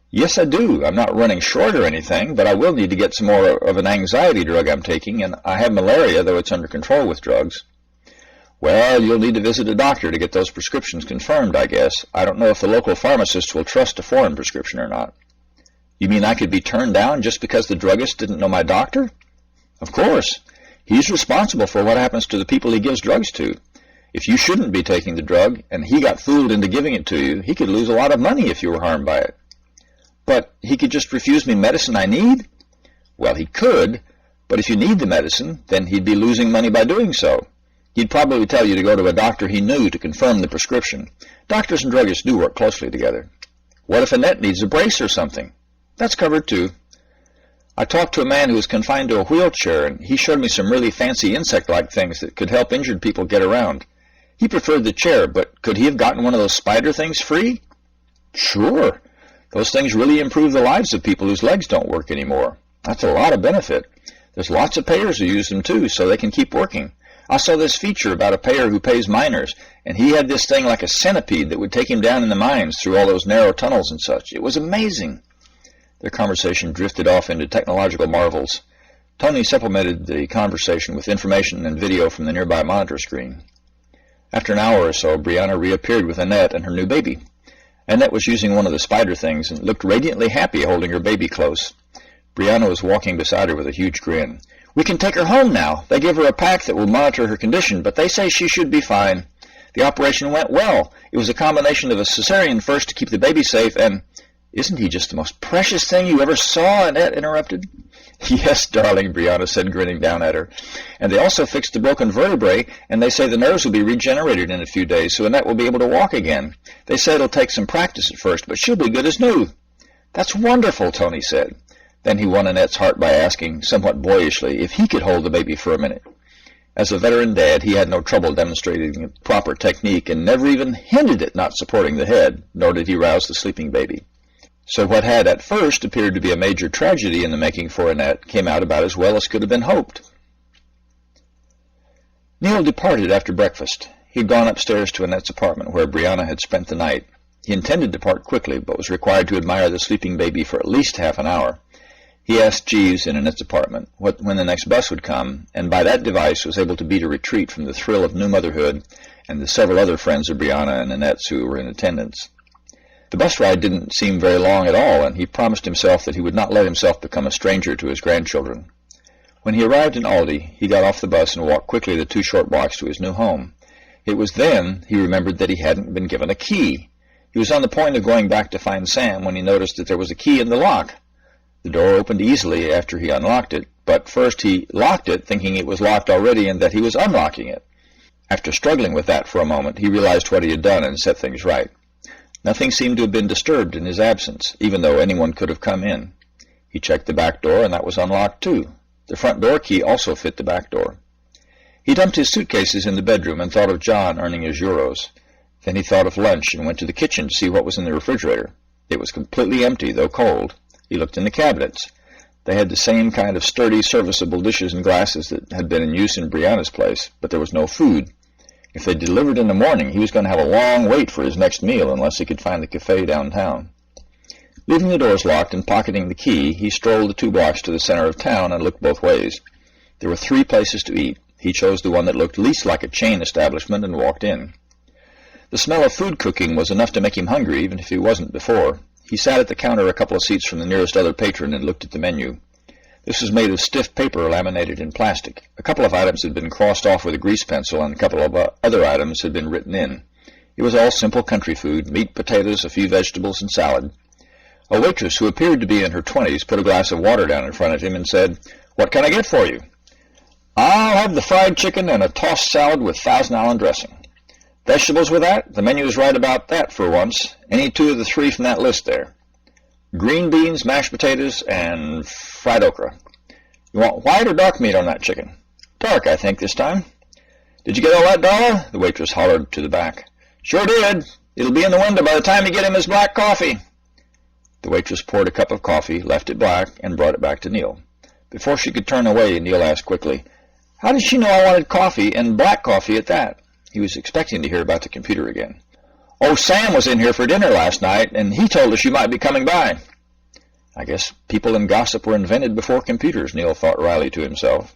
Yes, I do. I'm not running short or anything, but I will need to get some more of an anxiety drug I'm taking, and I have malaria, though it's under control with drugs. Well, you'll need to visit a doctor to get those prescriptions confirmed, I guess. I don't know if the local pharmacist will trust a foreign prescription or not. You mean I could be turned down just because the druggist didn't know my doctor? Of course. He's responsible for what happens to the people he gives drugs to. If you shouldn't be taking the drug, and he got fooled into giving it to you, he could lose a lot of money if you were harmed by it. But he could just refuse me medicine I need? Well, he could, but if you need the medicine, then he'd be losing money by doing so. He'd probably tell you to go to a doctor he knew to confirm the prescription. Doctors and druggists do work closely together. What if Annette needs a brace or something? That's covered too. I talked to a man who was confined to a wheelchair, and he showed me some really fancy insect-like things that could help injured people get around. He preferred the chair, but could he have gotten one of those spider things free? Sure. Those things really improve the lives of people whose legs don't work anymore. That's a lot of benefit. There's lots of payers who use them too, so they can keep working. I saw this feature about a payer who pays miners, and he had this thing like a centipede that would take him down in the mines through all those narrow tunnels and such. It was amazing. Their conversation drifted off into technological marvels. Tony supplemented the conversation with information and video from the nearby monitor screen. After an hour or so, Brianna reappeared with Annette and her new baby. Annette was using one of the spider things and looked radiantly happy holding her baby close. Brianna was walking beside her with a huge grin. "We can take her home now. They give her a pack that will monitor her condition, but they say she should be fine. The operation went well. It was a combination of a cesarean first to keep the baby safe and—" "Isn't he just the most precious thing you ever saw?" Annette interrupted. "Yes, darling," Brianna said, grinning down at her. "And they also fixed the broken vertebrae, and they say the nerves will be regenerated in a few days, so Annette will be able to walk again. They say it'll take some practice at first, but she'll be good as new." "That's wonderful," Tony said. Then he won Annette's heart by asking, somewhat boyishly, if he could hold the baby for a minute. As a veteran dad, he had no trouble demonstrating proper technique and never even hinted at not supporting the head, nor did he rouse the sleeping baby. So what had at first appeared to be a major tragedy in the making for Annette came out about as well as could have been hoped. Neil departed after breakfast. He had gone upstairs to Annette's apartment where Brianna had spent the night. He intended to depart quickly, but was required to admire the sleeping baby for at least half an hour. He asked Jeeves in Annette's apartment when the next bus would come, and by that device was able to beat a retreat from the thrill of new motherhood and the several other friends of Brianna and Annette's who were in attendance. The bus ride didn't seem very long at all, and he promised himself that he would not let himself become a stranger to his grandchildren. When he arrived in Aldi, he got off the bus and walked quickly the 2 short blocks to his new home. It was then he remembered that he hadn't been given a key. He was on the point of going back to find Sam when he noticed that there was a key in the lock. The door opened easily after he unlocked it, but first he locked it, thinking it was locked already and that he was unlocking it. After struggling with that for a moment, he realized what he had done and set things right. Nothing seemed to have been disturbed in his absence, even though anyone could have come in. He checked the back door, and that was unlocked too. The front door key also fit the back door. He dumped his suitcases in the bedroom and thought of John earning his euros. Then he thought of lunch and went to the kitchen to see what was in the refrigerator. It was completely empty, though cold. He looked in the cabinets. They had the same kind of sturdy, serviceable dishes and glasses that had been in use in Brianna's place, but there was no food. If they delivered in the morning, he was going to have a long wait for his next meal unless he could find the cafe downtown. Leaving the doors locked and pocketing the key, he strolled the 2 blocks to the center of town and looked both ways. There were 3 places to eat. He chose the one that looked least like a chain establishment and walked in. The smell of food cooking was enough to make him hungry, even if he wasn't before. He sat at the counter a couple of seats from the nearest other patron and looked at the menu. This was made of stiff paper laminated in plastic. A couple of items had been crossed off with a grease pencil, and a couple of other items had been written in. It was all simple country food, meat, potatoes, a few vegetables, and salad. A waitress who appeared to be in her 20s put a glass of water down in front of him and said, "What can I get for you?" "I'll have the fried chicken and a tossed salad with Thousand Island dressing." "Vegetables with that? The menu is right about that for once. Any 2 of the 3 from that list there." "Green beans, mashed potatoes, and fried okra." "You want white or dark meat on that chicken?" "Dark, I think, this time." "Did you get all that, Dollar?" the waitress hollered to the back. "Sure did. It'll be in the window by the time you get him his black coffee." The waitress poured a cup of coffee, left it black, and brought it back to Neil. Before she could turn away, Neil asked quickly, "How did she know I wanted coffee, and black coffee at that?" He was expecting to hear about the computer again. "Oh, Sam was in here for dinner last night, and he told us you might be coming by." I guess people and gossip were invented before computers, Neil thought wryly to himself.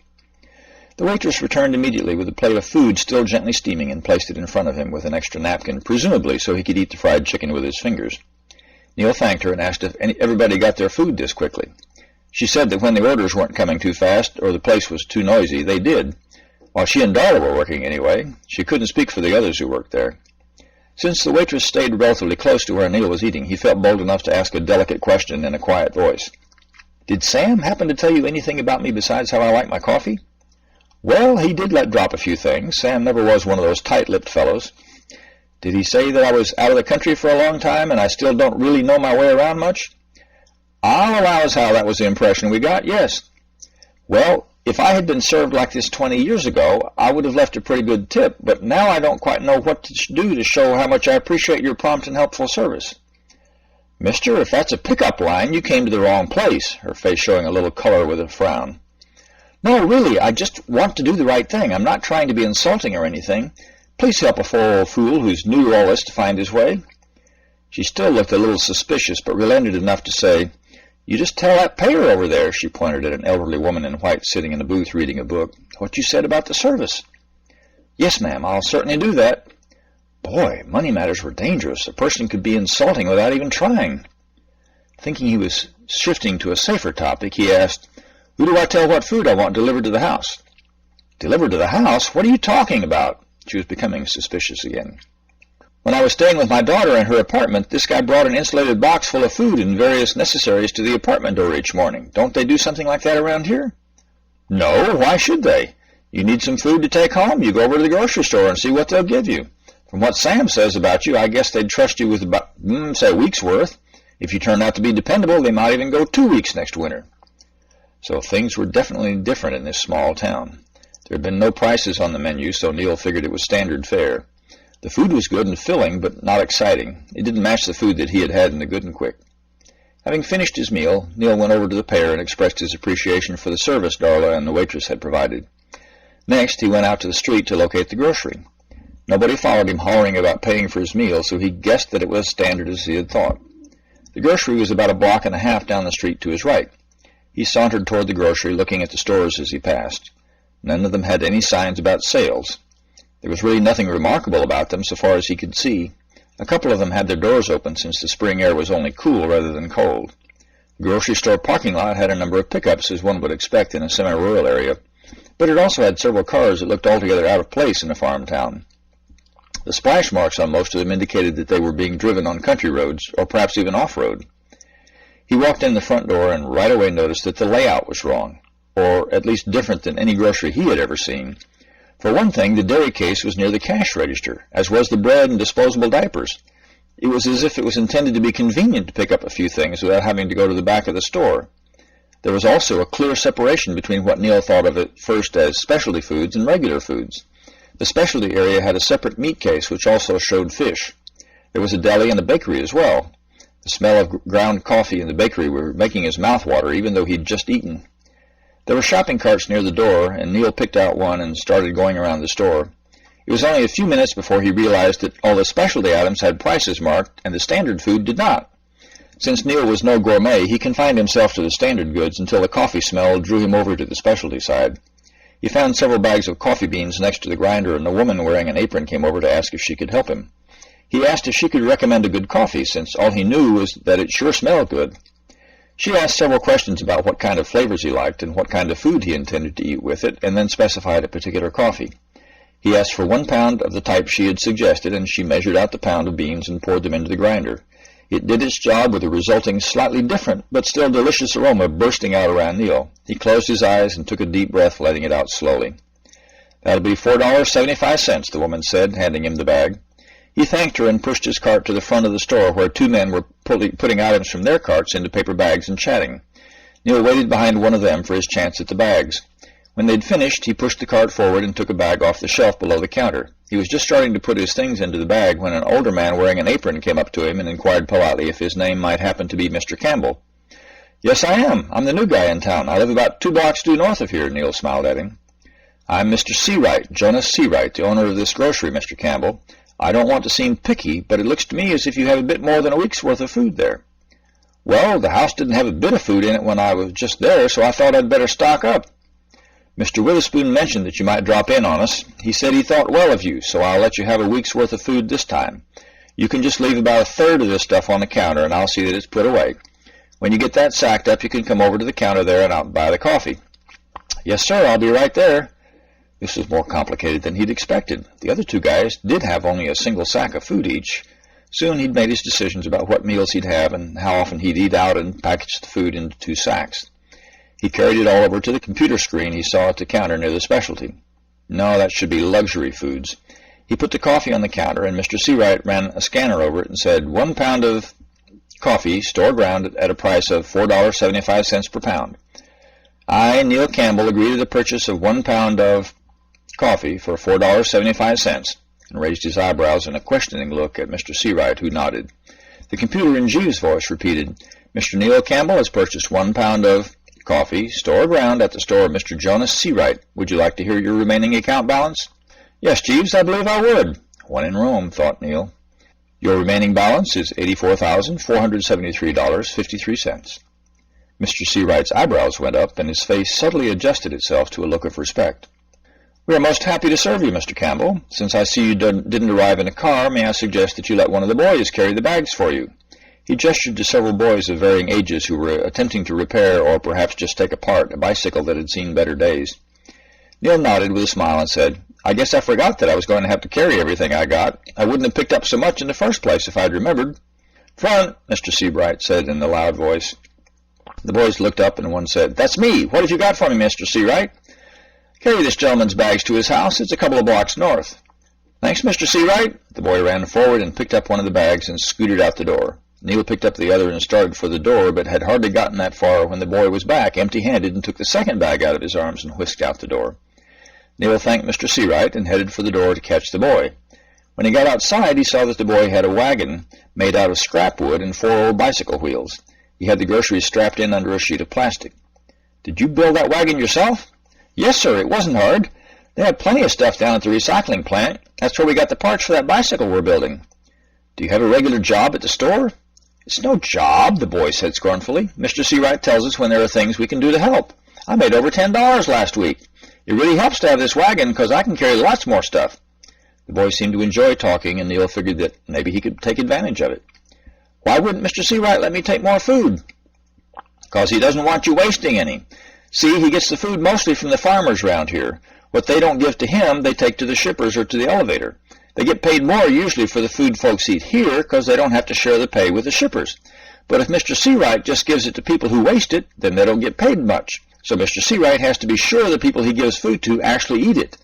The waitress returned immediately with a plate of food still gently steaming and placed it in front of him with an extra napkin, presumably so he could eat the fried chicken with his fingers. Neil thanked her and asked if everybody got their food this quickly. She said that when the orders weren't coming too fast or the place was too noisy, they did. While she and Darla were working anyway, she couldn't speak for the others who worked there. Since the waitress stayed relatively close to where Neil was eating, he felt bold enough to ask a delicate question in a quiet voice. "Did Sam happen to tell you anything about me besides how I like my coffee?" "Well, he did let drop a few things. Sam never was one of those tight-lipped fellows." "Did he say that I was out of the country for a long time and I still don't really know my way around much?" "I'll allow as how that was the impression we got, yes." "Well, if I had been served like this 20 years ago, I would have left a pretty good tip, but now I don't quite know what to do to show how much I appreciate your prompt and helpful service." "Mister, if that's a pickup line, you came to the wrong place," her face showing a little color with a frown. "No, really, I just want to do the right thing. I'm not trying to be insulting or anything. Please help a poor old fool who's new to all this to find his way." She still looked a little suspicious, but relented enough to say, "You just tell that payer over there," she pointed at an elderly woman in white sitting in a booth reading a book, "what you said about the service." "Yes, ma'am, I'll certainly do that." Boy, money matters were dangerous. A person could be insulting without even trying. Thinking he was shifting to a safer topic, he asked, "Who do I tell what food I want delivered to the house?" "Delivered to the house? What are you talking about?" She was becoming suspicious again. "When I was staying with my daughter in her apartment, this guy brought an insulated box full of food and various necessaries to the apartment door each morning. Don't they do something like that around here?" "No, why should they? You need some food to take home, you go over to the grocery store and see what they'll give you. From what Sam says about you, I guess they'd trust you with about, say, a week's worth. If you turn out to be dependable, they might even go 2 weeks next winter." So things were definitely different in this small town. There had been no prices on the menu, so Neil figured it was standard fare. The food was good and filling, but not exciting. It didn't match the food that he had had in the Good and Quick. Having finished his meal, Neil went over to the pair and expressed his appreciation for the service Darla and the waitress had provided. Next, he went out to the street to locate the grocery. Nobody followed him hollering about paying for his meal, so he guessed that it was standard as he had thought. The grocery was about a block and a half down the street to his right. He sauntered toward the grocery, looking at the stores as he passed. None of them had any signs about sales. There was really nothing remarkable about them so far as he could see. A couple of them had their doors open since the spring air was only cool rather than cold. The grocery store parking lot had a number of pickups, as one would expect in a semi-rural area, but it also had several cars that looked altogether out of place in a farm town. The splash marks on most of them indicated that they were being driven on country roads, or perhaps even off-road. He walked in the front door and right away noticed that the layout was wrong, or at least different than any grocery he had ever seen. For one thing, the dairy case was near the cash register, as was the bread and disposable diapers. It was as if it was intended to be convenient to pick up a few things without having to go to the back of the store. There was also a clear separation between what Neil thought of at first as specialty foods and regular foods. The specialty area had a separate meat case which also showed fish. There was a deli and a bakery as well. The smell of ground coffee in the bakery were making his mouth water even though he'd just eaten. There were shopping carts near the door, and Neil picked out one and started going around the store. It was only a few minutes before he realized that all the specialty items had prices marked and the standard food did not. Since Neil was no gourmet, he confined himself to the standard goods until the coffee smell drew him over to the specialty side. He found several bags of coffee beans next to the grinder, and a woman wearing an apron came over to ask if she could help him. He asked if she could recommend a good coffee, since all he knew was that it sure smelled good. She asked several questions about what kind of flavors he liked and what kind of food he intended to eat with it, and then specified a particular coffee. He asked for 1 pound of the type she had suggested, and she measured out the pound of beans and poured them into the grinder. It did its job with a resulting slightly different but still delicious aroma bursting out around Neil. He closed his eyes and took a deep breath, letting it out slowly. "That'll be $4.75, the woman said, handing him the bag. He thanked her and pushed his cart to the front of the store where 2 men were putting items from their carts into paper bags and chatting. Neil waited behind one of them for his chance at the bags. When they'd finished, he pushed the cart forward and took a bag off the shelf below the counter. He was just starting to put his things into the bag when an older man wearing an apron came up to him and inquired politely if his name might happen to be Mr. Campbell. "Yes, I am. I'm the new guy in town. I live about 2 blocks due north of here," Neil smiled at him. "I'm Mr. Seawright, Jonas Seawright, the owner of this grocery, Mr. Campbell. I don't want to seem picky, but it looks to me as if you have a bit more than a week's worth of food there." "Well, the house didn't have a bit of food in it when I was just there, so I thought I'd better stock up. Mr. Witherspoon mentioned that you might drop in on us. He said he thought well of you, so I'll let you have a week's worth of food this time. You can just leave about 1/3 of this stuff on the counter, and I'll see that it's put away. When you get that sacked up, you can come over to the counter there and I'll buy the coffee." "Yes, sir, I'll be right there." This was more complicated than he'd expected. The other 2 guys did have only a single sack of food each. Soon he'd made his decisions about what meals he'd have and how often he'd eat out and packaged the food into 2 sacks. He carried it all over to the computer screen he saw at the counter near the specialty. No, that should be luxury foods. He put the coffee on the counter, and Mr. Seawright ran a scanner over it and said, 1 pound of coffee, store ground, at a price of $4.75 per pound. I, Neil Campbell, agree to the purchase of 1 pound of coffee for $4.75, and raised his eyebrows in a questioning look at Mr. Seawright, who nodded. The computer in Jeeves' voice repeated, Mr. Neil Campbell has purchased 1 pound of coffee, store ground at the store of Mr. Jonas Seawright. Would you like to hear your remaining account balance? Yes, Jeeves, I believe I would. One in Rome, thought Neil. Your remaining balance is $84,473.53. Mr. Seawright's eyebrows went up, and his face subtly adjusted itself to a look of respect. We are most happy to serve you, Mr. Campbell. Since I see you didn't arrive in a car, may I suggest that you let one of the boys carry the bags for you? He gestured to several boys of varying ages who were attempting to repair or perhaps just take apart a bicycle that had seen better days. Neil nodded with a smile and said, I guess I forgot that I was going to have to carry everything I got. I wouldn't have picked up so much in the first place if I'd remembered. Front, Mr. Seawright said in a loud voice. The boys looked up and one said, That's me. What have you got for me, Mr. Seawright? Carry this gentleman's bags to his house. It's a couple of blocks north. Thanks, Mr. Seawright. The boy ran forward and picked up one of the bags and scooted out the door. Neil picked up the other and started for the door, but had hardly gotten that far when the boy was back, empty-handed, and took the second bag out of his arms and whisked out the door. Neil thanked Mr. Seawright and headed for the door to catch the boy. When he got outside, he saw that the boy had a wagon made out of scrap wood and 4 old bicycle wheels. He had the groceries strapped in under a sheet of plastic. Did you build that wagon yourself? Yes, sir. It wasn't hard. They had plenty of stuff down at the recycling plant. That's where we got the parts for that bicycle we're building. Do you have a regular job at the store? It's no job, the boy said scornfully. Mr. Seawright tells us when there are things we can do to help. I made over $10 last week. It really helps to have this wagon because I can carry lots more stuff. The boy seemed to enjoy talking, and Neil figured that maybe he could take advantage of it. Why wouldn't Mr. Seawright let me take more food? Because he doesn't want you wasting any. See, he gets the food mostly from the farmers around here. What they don't give to him, they take to the shippers or to the elevator. They get paid more usually for the food folks eat here because they don't have to share the pay with the shippers. But if Mr. Seawright just gives it to people who waste it, then they don't get paid much. So Mr. Seawright has to be sure the people he gives food to actually eat it.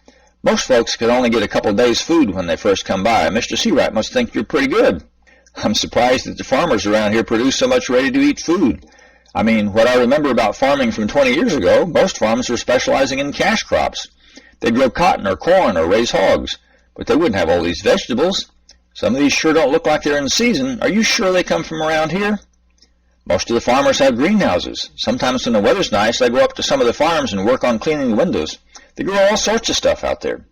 Most folks can only get a couple days' food when they first come by. Mr. Seawright must think you're pretty good. I'm surprised that the farmers around here produce so much ready-to-eat food. I mean, what I remember about farming from 20 years ago, most farms were specializing in cash crops. They'd grow cotton or corn or raise hogs, but they wouldn't have all these vegetables. Some of these sure don't look like they're in season. Are you sure they come from around here? Most of the farmers have greenhouses. Sometimes when the weather's nice, they go up to some of the farms and work on cleaning the windows. They grow all sorts of stuff out there.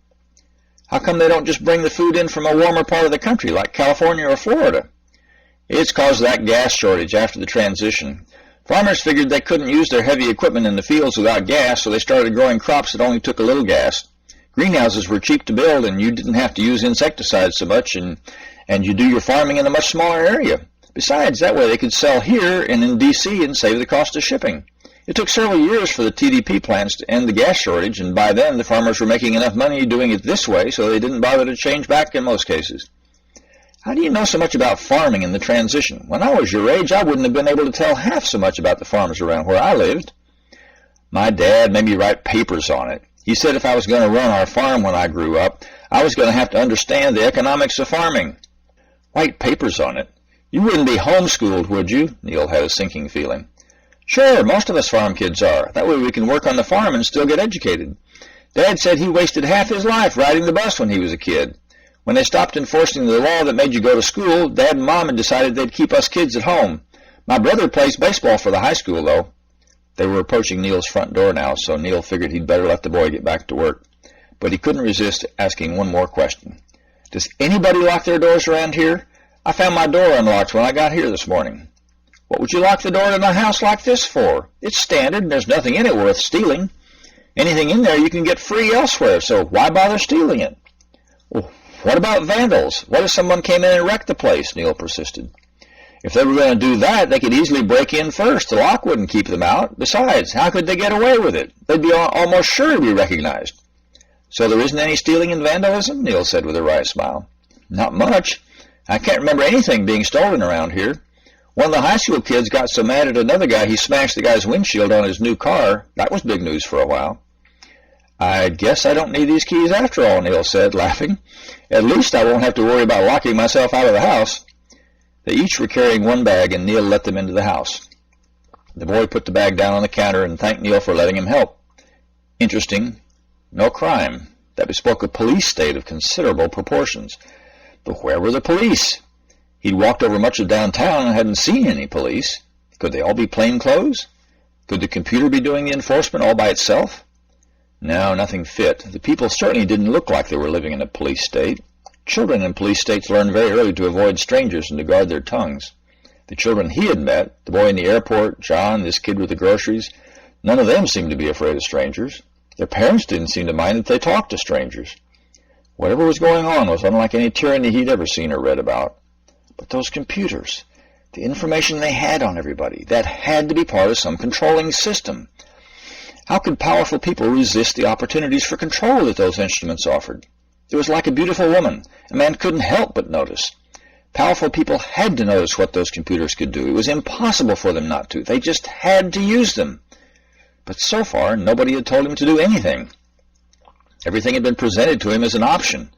How come they don't just bring the food in from a warmer part of the country, like California or Florida? It's caused of that gas shortage after the transition. Farmers figured they couldn't use their heavy equipment in the fields without gas, so they started growing crops that only took a little gas. Greenhouses were cheap to build, and you didn't have to use insecticides so much, and you do your farming in a much smaller area. Besides, that way they could sell here and in D.C. and save the cost of shipping. It took several years for the TDP plants to end the gas shortage, and by then the farmers were making enough money doing it this way, so they didn't bother to change back in most cases. How do you know so much about farming in the transition? When I was your age, I wouldn't have been able to tell half so much about the farms around where I lived. My dad made me write papers on it. He said if I was going to run our farm when I grew up, I was going to have to understand the economics of farming. Write papers on it? You wouldn't be homeschooled, would you? Neil had a sinking feeling. Sure, most of us farm kids are. That way we can work on the farm and still get educated. Dad said he wasted half his life riding the bus when he was a kid. When they stopped enforcing the law that made you go to school, Dad and Mom had decided they'd keep us kids at home. My brother plays baseball for the high school, though. They were approaching Neil's front door now, so Neil figured he'd better let the boy get back to work. But he couldn't resist asking one more question. Does anybody lock their doors around here? I found my door unlocked when I got here this morning. What would you lock the door in a house like this for? It's standard, and there's nothing in it worth stealing. Anything in there you can get free elsewhere, so why bother stealing it? Well, what about vandals? What if someone came in and wrecked the place? Neil persisted. If they were going to do that, they could easily break in first. The lock wouldn't keep them out. Besides, how could they get away with it? They'd be almost sure to be recognized. So there isn't any stealing and vandalism? Neil said with a wry smile. Not much. I can't remember anything being stolen around here. One of the high school kids got so mad at another guy he smashed the guy's windshield on his new car. That was big news for a while. I guess I don't need these keys after all, Neil said, laughing. At least I won't have to worry about locking myself out of the house. They each were carrying one bag, and Neil let them into the house. The boy put the bag down on the counter and thanked Neil for letting him help. Interesting. No crime. That bespoke a police state of considerable proportions. But where were the police? He'd walked over much of downtown and hadn't seen any police. Could they all be plainclothes? Could the computer be doing the enforcement all by itself? No, nothing fit. The people certainly didn't look like they were living in a police state. Children in police states learn very early to avoid strangers and to guard their tongues. The children he had met, the boy in the airport, John, this kid with the groceries, none of them seemed to be afraid of strangers. Their parents didn't seem to mind that they talked to strangers. Whatever was going on was unlike any tyranny he'd ever seen or read about. But those computers, the information they had on everybody, that had to be part of some controlling system. How could powerful people resist the opportunities for control that those instruments offered? It was like a beautiful woman. A man couldn't help but notice. Powerful people had to notice what those computers could do. It was impossible for them not to. They just had to use them. But so far, nobody had told him to do anything. Everything had been presented to him as an option.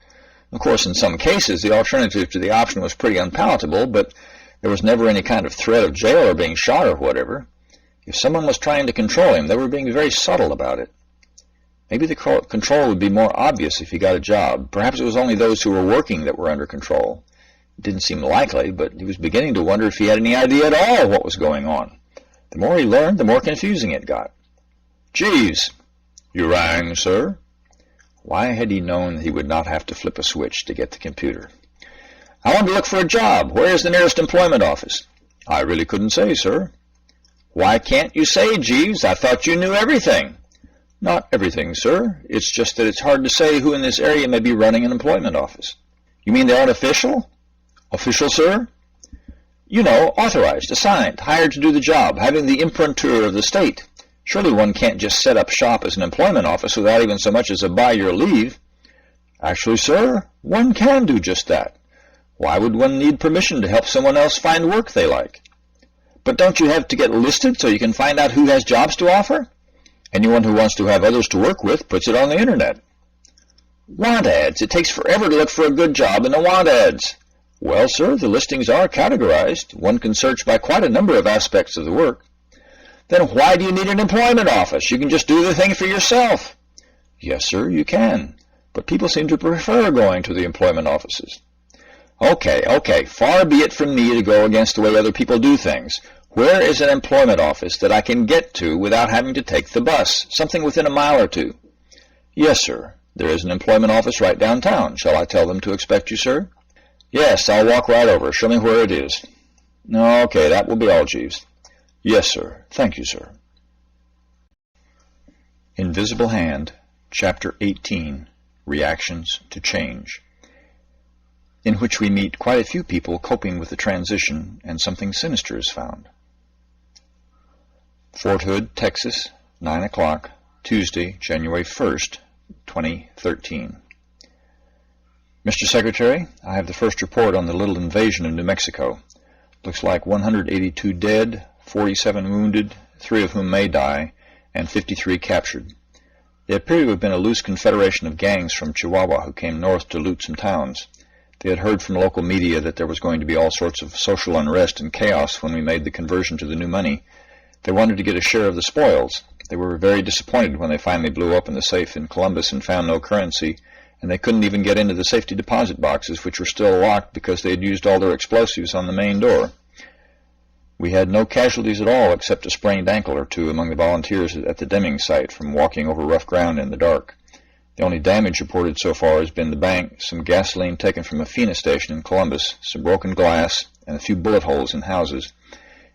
Of course, in some cases, the alternative to the option was pretty unpalatable, but there was never any kind of threat of jail or being shot or whatever. If someone was trying to control him, they were being very subtle about it. Maybe the control would be more obvious if he got a job. Perhaps it was only those who were working that were under control. It didn't seem likely, but he was beginning to wonder if he had any idea at all what was going on. The more he learned, the more confusing it got. Jeeves!
You rang, sir?
Why had he known he would not have to flip a switch to get the computer? I want to look for a job. Where is the nearest employment office?
I really couldn't say, sir.
Why can't you say, Jeeves? I thought you knew everything.
Not everything, sir. It's just that it's hard to say who in this area may be running an employment office.
You mean they aren't official?
Official, sir?
You know, authorized, assigned, hired to do the job, having the imprimatur of the state. Surely one can't just set up shop as an employment office without even so much as a by your leave.
Actually, sir, one can do just that.
Why would one need permission to help someone else find work they like? But don't you have to get listed so you can find out who has jobs to offer?
Anyone who wants to have others to work with puts it on the internet.
Want ads. It takes forever to look for a good job in the want ads.
Well, sir, the listings are categorized. One can search by quite a number of aspects of the work.
Then why do you need an employment office? You can just do the thing for yourself.
Yes, sir, you can. But people seem to prefer going to the employment offices.
Okay. Far be it from me to go against the way other people do things. Where is an employment office that I can get to without having to take the bus? Something within a mile or two.
Yes, sir. There is an employment office right downtown. Shall I tell them to expect you, sir?
Yes, I'll walk right over. Show me where it is.
Okay, that will be all, Jeeves. Yes, sir. Thank you, sir.
Invisible Hand, Chapter 18, Reactions to Change, in which we meet quite a few people coping with the transition, and something sinister is found. Fort Hood, Texas, 9 o'clock, Tuesday, January 1st, 2013. Mr. Secretary, I have the first report on the little invasion of New Mexico. Looks like 182 dead, 47 wounded, 3 of whom may die, and 53 captured. They appear to have been a loose confederation of gangs from Chihuahua who came north to loot some towns. They had heard from local media that there was going to be all sorts of social unrest and chaos when we made the conversion to the new money. They wanted to get a share of the spoils. They were very disappointed when they finally blew open the safe in Columbus and found no currency, and they couldn't even get into the safety deposit boxes, which were still locked because they had used all their explosives on the main door. We had no casualties at all except a sprained ankle or two among the volunteers at the Deming site from walking over rough ground in the dark. The only damage reported so far has been the bank, some gasoline taken from a FINA station in Columbus, some broken glass, and a few bullet holes in houses.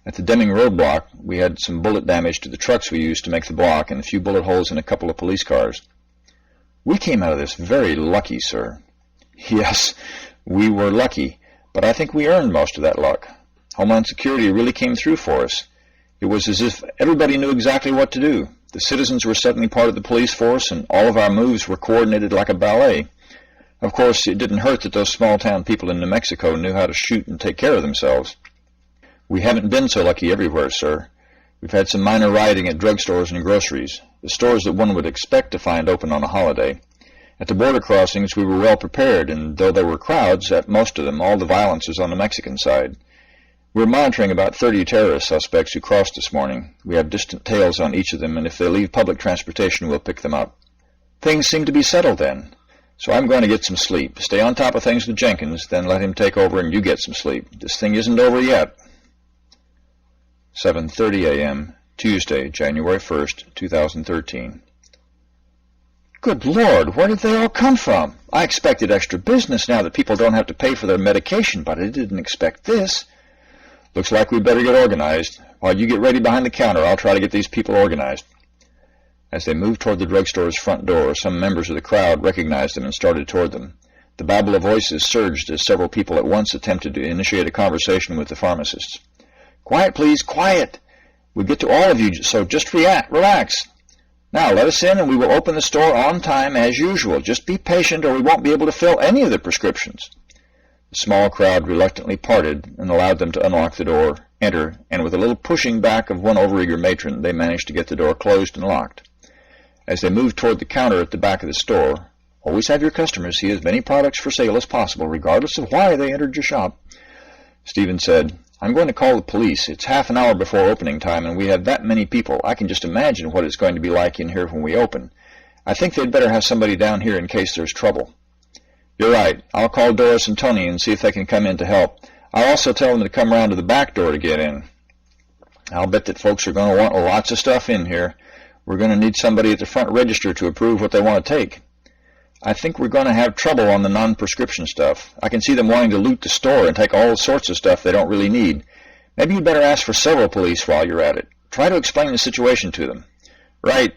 At the Deming roadblock, we had some bullet damage to the trucks we used to make the block and a few bullet holes in a couple of police cars. We came out of this very lucky, sir.
Yes, we were lucky, but I think we earned most of that luck. Homeland Security really came through for us. It was as if everybody knew exactly what to do. The citizens were suddenly part of the police force, and all of our moves were coordinated like a ballet. Of course, it didn't hurt that those small-town people in New Mexico knew how to shoot and take care of themselves. We haven't been so lucky everywhere, sir. We've had some minor rioting at drugstores and groceries, the stores that one would expect to find open on a holiday. At the border crossings, we were well prepared, and though there were crowds, at most of them, all the violence is on the Mexican side. We're monitoring about 30 terrorist suspects who crossed this morning. We have distant tails on each of them, and if they leave public transportation, we'll pick them up. Things seem to be settled then.
So I'm going to get some sleep. Stay on top of things with Jenkins, then let him take over and you get some sleep. This thing isn't over yet. 7:30 a.m., Tuesday, January 1st, 2013. Good Lord, where did they all come from? I expected extra business now that people don't have to pay for their medication, but I didn't expect this. Looks like we better get organized. While you get ready behind the counter, I'll try to get these people organized. As they moved toward the drugstore's front door, some members of the crowd recognized them and started toward them. The babble of voices surged as several people at once attempted to initiate a conversation with the pharmacists. Quiet, please, quiet. We'll get to all of you, so just relax. Now, let us in and we will open the store on time as usual. Just be patient or we won't be able to fill any of the prescriptions. The small crowd reluctantly parted and allowed them to unlock the door, enter, and with a little pushing back of one overeager matron, they managed to get the door closed and locked. As they moved toward the counter at the back of the store, always have your customers see as many products for sale as possible, regardless of why they entered your shop. Stephen said, I'm going to call the police. It's half an hour before opening time, and we have that many people. I can just imagine what it's going to be like in here when we open. I think they'd better have somebody down here in case there's trouble. You're right. I'll call Doris and Tony and see if they can come in to help. I'll also tell them to come around to the back door to get in. I'll bet that folks are going to want lots of stuff in here. We're going to need somebody at the front register to approve what they want to take. I think we're going to have trouble on the non-prescription stuff. I can see them wanting to loot the store and take all sorts of stuff they don't really need. Maybe you'd better ask for several police while you're at it. Try to explain the situation to them. Right.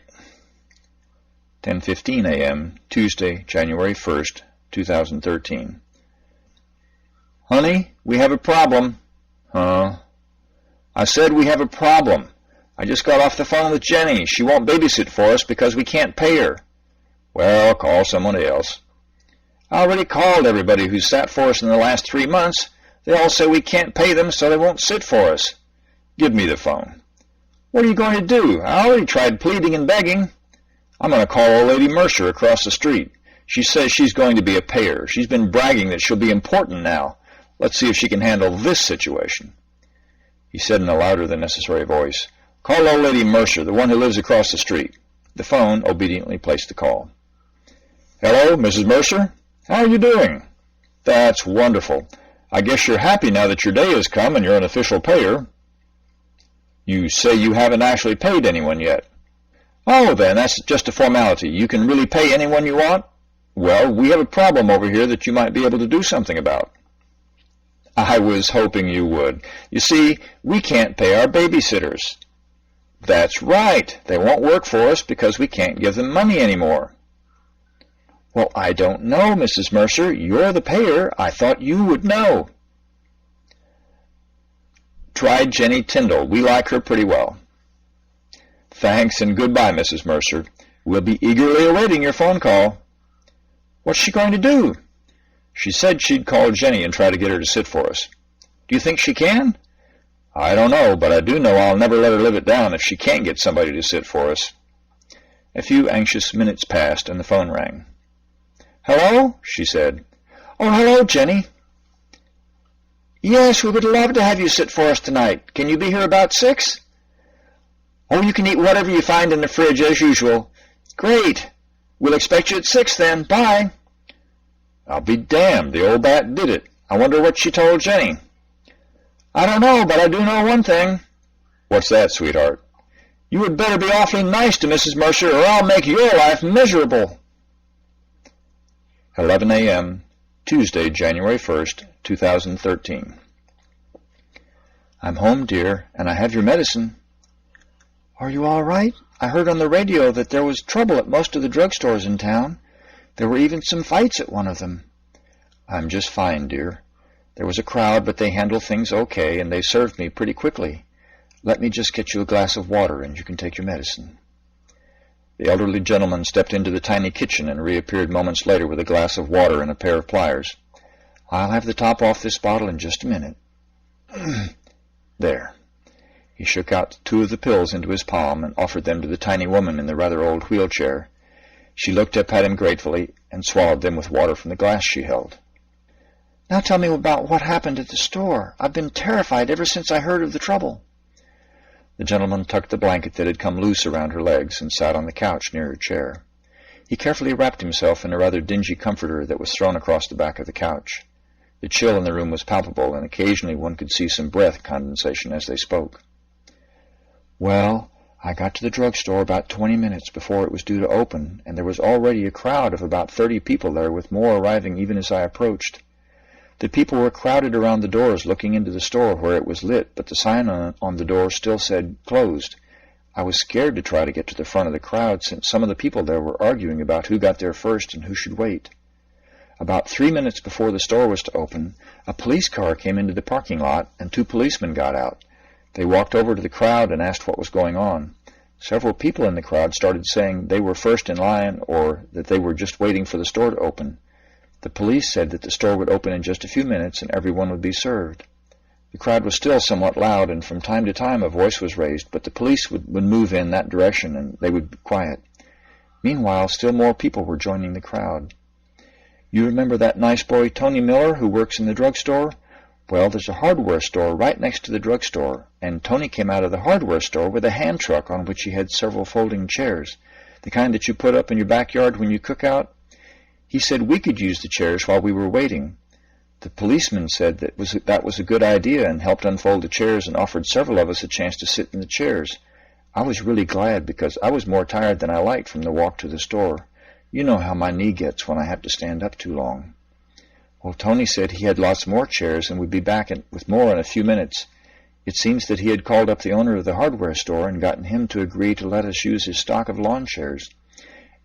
10:15 a.m., Tuesday, January 1st, 2013. Honey, we have a problem. Huh? I said we have a problem. I just got off the phone with Jenny. She won't babysit for us because we can't pay her. Well, call someone else. I already called everybody who's sat for us in the last 3 months. They all say we can't pay them, so they won't sit for us. Give me the phone. What are you going to do? I already tried pleading and begging. I'm going to call old lady Mercer across the street. She says she's going to be a payer. She's been bragging that she'll be important now. Let's see if she can handle this situation. He said in a louder than necessary voice, Call old lady Mercer, the one who lives across the street. The phone obediently placed the call. Hello, Mrs. Mercer? How are you doing? That's wonderful. I guess you're happy now that your day has come and you're an official payer. You say you haven't actually paid anyone yet. Oh, then, that's just a formality. You can really pay anyone you want? Well, we have a problem over here that you might be able to do something about. I was hoping you would. You see, we can't pay our babysitters. That's right. They won't work for us because we can't give them money anymore. Well, I don't know, Mrs. Mercer. You're the payer. I thought you would know. Try Jenny Tyndall. We like her pretty well. Thanks and goodbye, Mrs. Mercer. We'll be eagerly awaiting your phone call. What's she going to do? She said she'd call Jenny and try to get her to sit for us. Do you think she can? I don't know, but I do know I'll never let her live it down if she can't get somebody to sit for us. A few anxious minutes passed and the phone rang. Hello? She said. Oh, hello, Jenny. Yes, we would love to have you sit for us tonight. Can you be here about 6? Oh, you can eat whatever you find in the fridge as usual. Great. We'll expect you at 6 then. Bye. I'll be damned. The old bat did it. I wonder what she told Jenny. I don't know, but I do know one thing. What's that, sweetheart? You had better be awfully nice to Mrs. Mercer or I'll make your life miserable. 11 a.m., Tuesday, January 1st, 2013. I'm home, dear, and I have your medicine. Are you all right? I heard on the radio that there was trouble at most of the drugstores in town. There were even some fights at one of them. I'm just fine, dear. There was a crowd, but they handled things okay, and they served me pretty quickly. Let me just get you a glass of water, and you can take your medicine. The elderly gentleman stepped into the tiny kitchen and reappeared moments later with a glass of water and a pair of pliers. I'll have the top off this bottle in just a minute. There. He shook out 2 of the pills into his palm and offered them to the tiny woman in the rather old wheelchair. She looked up at him gratefully and swallowed them with water from the glass she held. Now tell me about what happened at the store. I've been terrified ever since I heard of the trouble. The gentleman tucked the blanket that had come loose around her legs and sat on the couch near her chair. He carefully wrapped himself in a rather dingy comforter that was thrown across the back of the couch. The chill in the room was palpable, and occasionally one could see some breath condensation as they spoke. "Well, I got to the drugstore about 20 minutes before it was due to open, and there was already a crowd of about 30 people there, with more arriving even as I approached. The people were crowded around the doors looking into the store where it was lit, but the sign on the door still said closed. I was scared to try to get to the front of the crowd, since some of the people there were arguing about who got there first and who should wait. About 3 minutes before the store was to open, a police car came into the parking lot, and 2 policemen got out. They walked over to the crowd and asked what was going on. Several people in the crowd started saying they were first in line, or that they were just waiting for the store to open. The police said that the store would open in just a few minutes and everyone would be served. The crowd was still somewhat loud, and from time to time a voice was raised, but the police would move in that direction and they would be quiet. Meanwhile, still more people were joining the crowd. You remember that nice boy Tony Miller who works in the drugstore? Well, there's a hardware store right next to the drugstore, and Tony came out of the hardware store with a hand truck on which he had several folding chairs, the kind that you put up in your backyard when you cook out. He said we could use the chairs while we were waiting. The policeman said that was a good idea and helped unfold the chairs and offered several of us a chance to sit in the chairs. I was really glad because I was more tired than I liked from the walk to the store. You know how my knee gets when I have to stand up too long. Well, Tony said he had lots more chairs and would be back with more in a few minutes. It seems that he had called up the owner of the hardware store and gotten him to agree to let us use his stock of lawn chairs.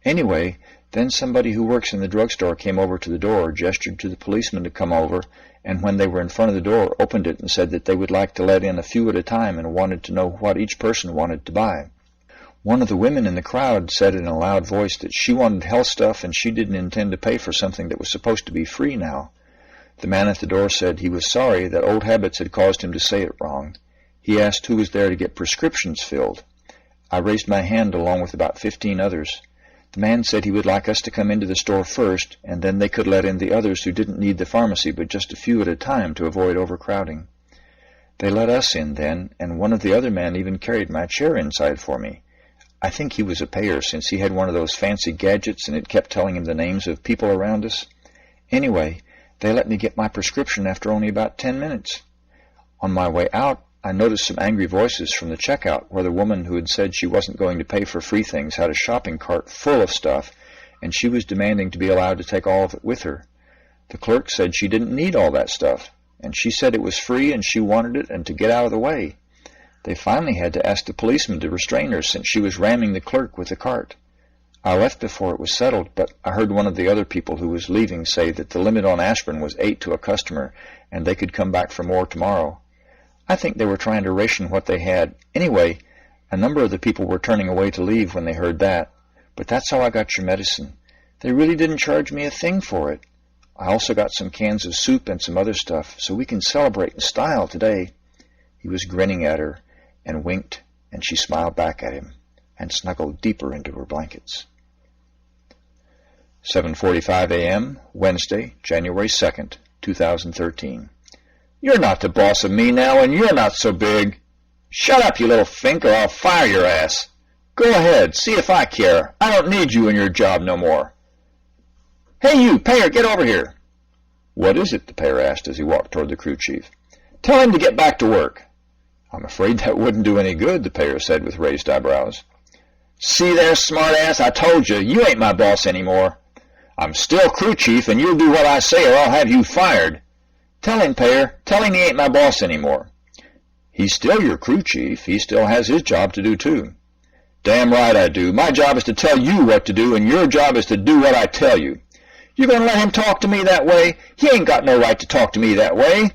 Anyway, then somebody who works in the drugstore came over to the door, gestured to the policeman to come over, and when they were in front of the door, opened it and said that they would like to let in a few at a time and wanted to know what each person wanted to buy. One of the women in the crowd said in a loud voice that she wanted health stuff and she didn't intend to pay for something that was supposed to be free now. The man at the door said he was sorry that old habits had caused him to say it wrong. He asked who was there to get prescriptions filled. I raised my hand along with about 15 others. The man said he would like us to come into the store first, and then they could let in the others who didn't need the pharmacy but just a few at a time to avoid overcrowding. They let us in then, and one of the other men even carried my chair inside for me. I think he was a payer, since he had one of those fancy gadgets and it kept telling him the names of people around us. Anyway, they let me get my prescription after only about 10 minutes. On my way out, I noticed some angry voices from the checkout, where the woman who had said she wasn't going to pay for free things had a shopping cart full of stuff, and she was demanding to be allowed to take all of it with her. The clerk said she didn't need all that stuff, and she said it was free and she wanted it and to get out of the way. They finally had to ask the policeman to restrain her, since she was ramming the clerk with the cart. I left before it was settled, but I heard one of the other people who was leaving say that the limit on aspirin was 8 to a customer, and they could come back for more tomorrow. I think they were trying to ration what they had. Anyway, a number of the people were turning away to leave when they heard that. But that's how I got your medicine. They really didn't charge me a thing for it. I also got some cans of soup and some other stuff, so we can celebrate in style today." He was grinning at her and winked, and she smiled back at him and snuggled deeper into her blankets. 7:45 a.m., Wednesday, January 2nd, 2013. "You're not the boss of me now, and you're not so big. Shut up, you little fink, or I'll fire your ass. Go ahead, see if I care. I don't need you in your job no more." "Hey, you, payer, get over here." "What is it?" the payer asked as he walked toward the crew chief. "Tell him to get back to work." "I'm afraid that wouldn't do any good," the payer said with raised eyebrows. "See there, smart-ass, I told you, you ain't my boss anymore. I'm still crew chief, and you'll do what I say or I'll have you fired. Tell him, payer, tell him he ain't my boss anymore." "He's still your crew chief. He still has his job to do, too." "Damn right I do. My job is to tell you what to do, and your job is to do what I tell you. You gonna let him talk to me that way? He ain't got no right to talk to me that way."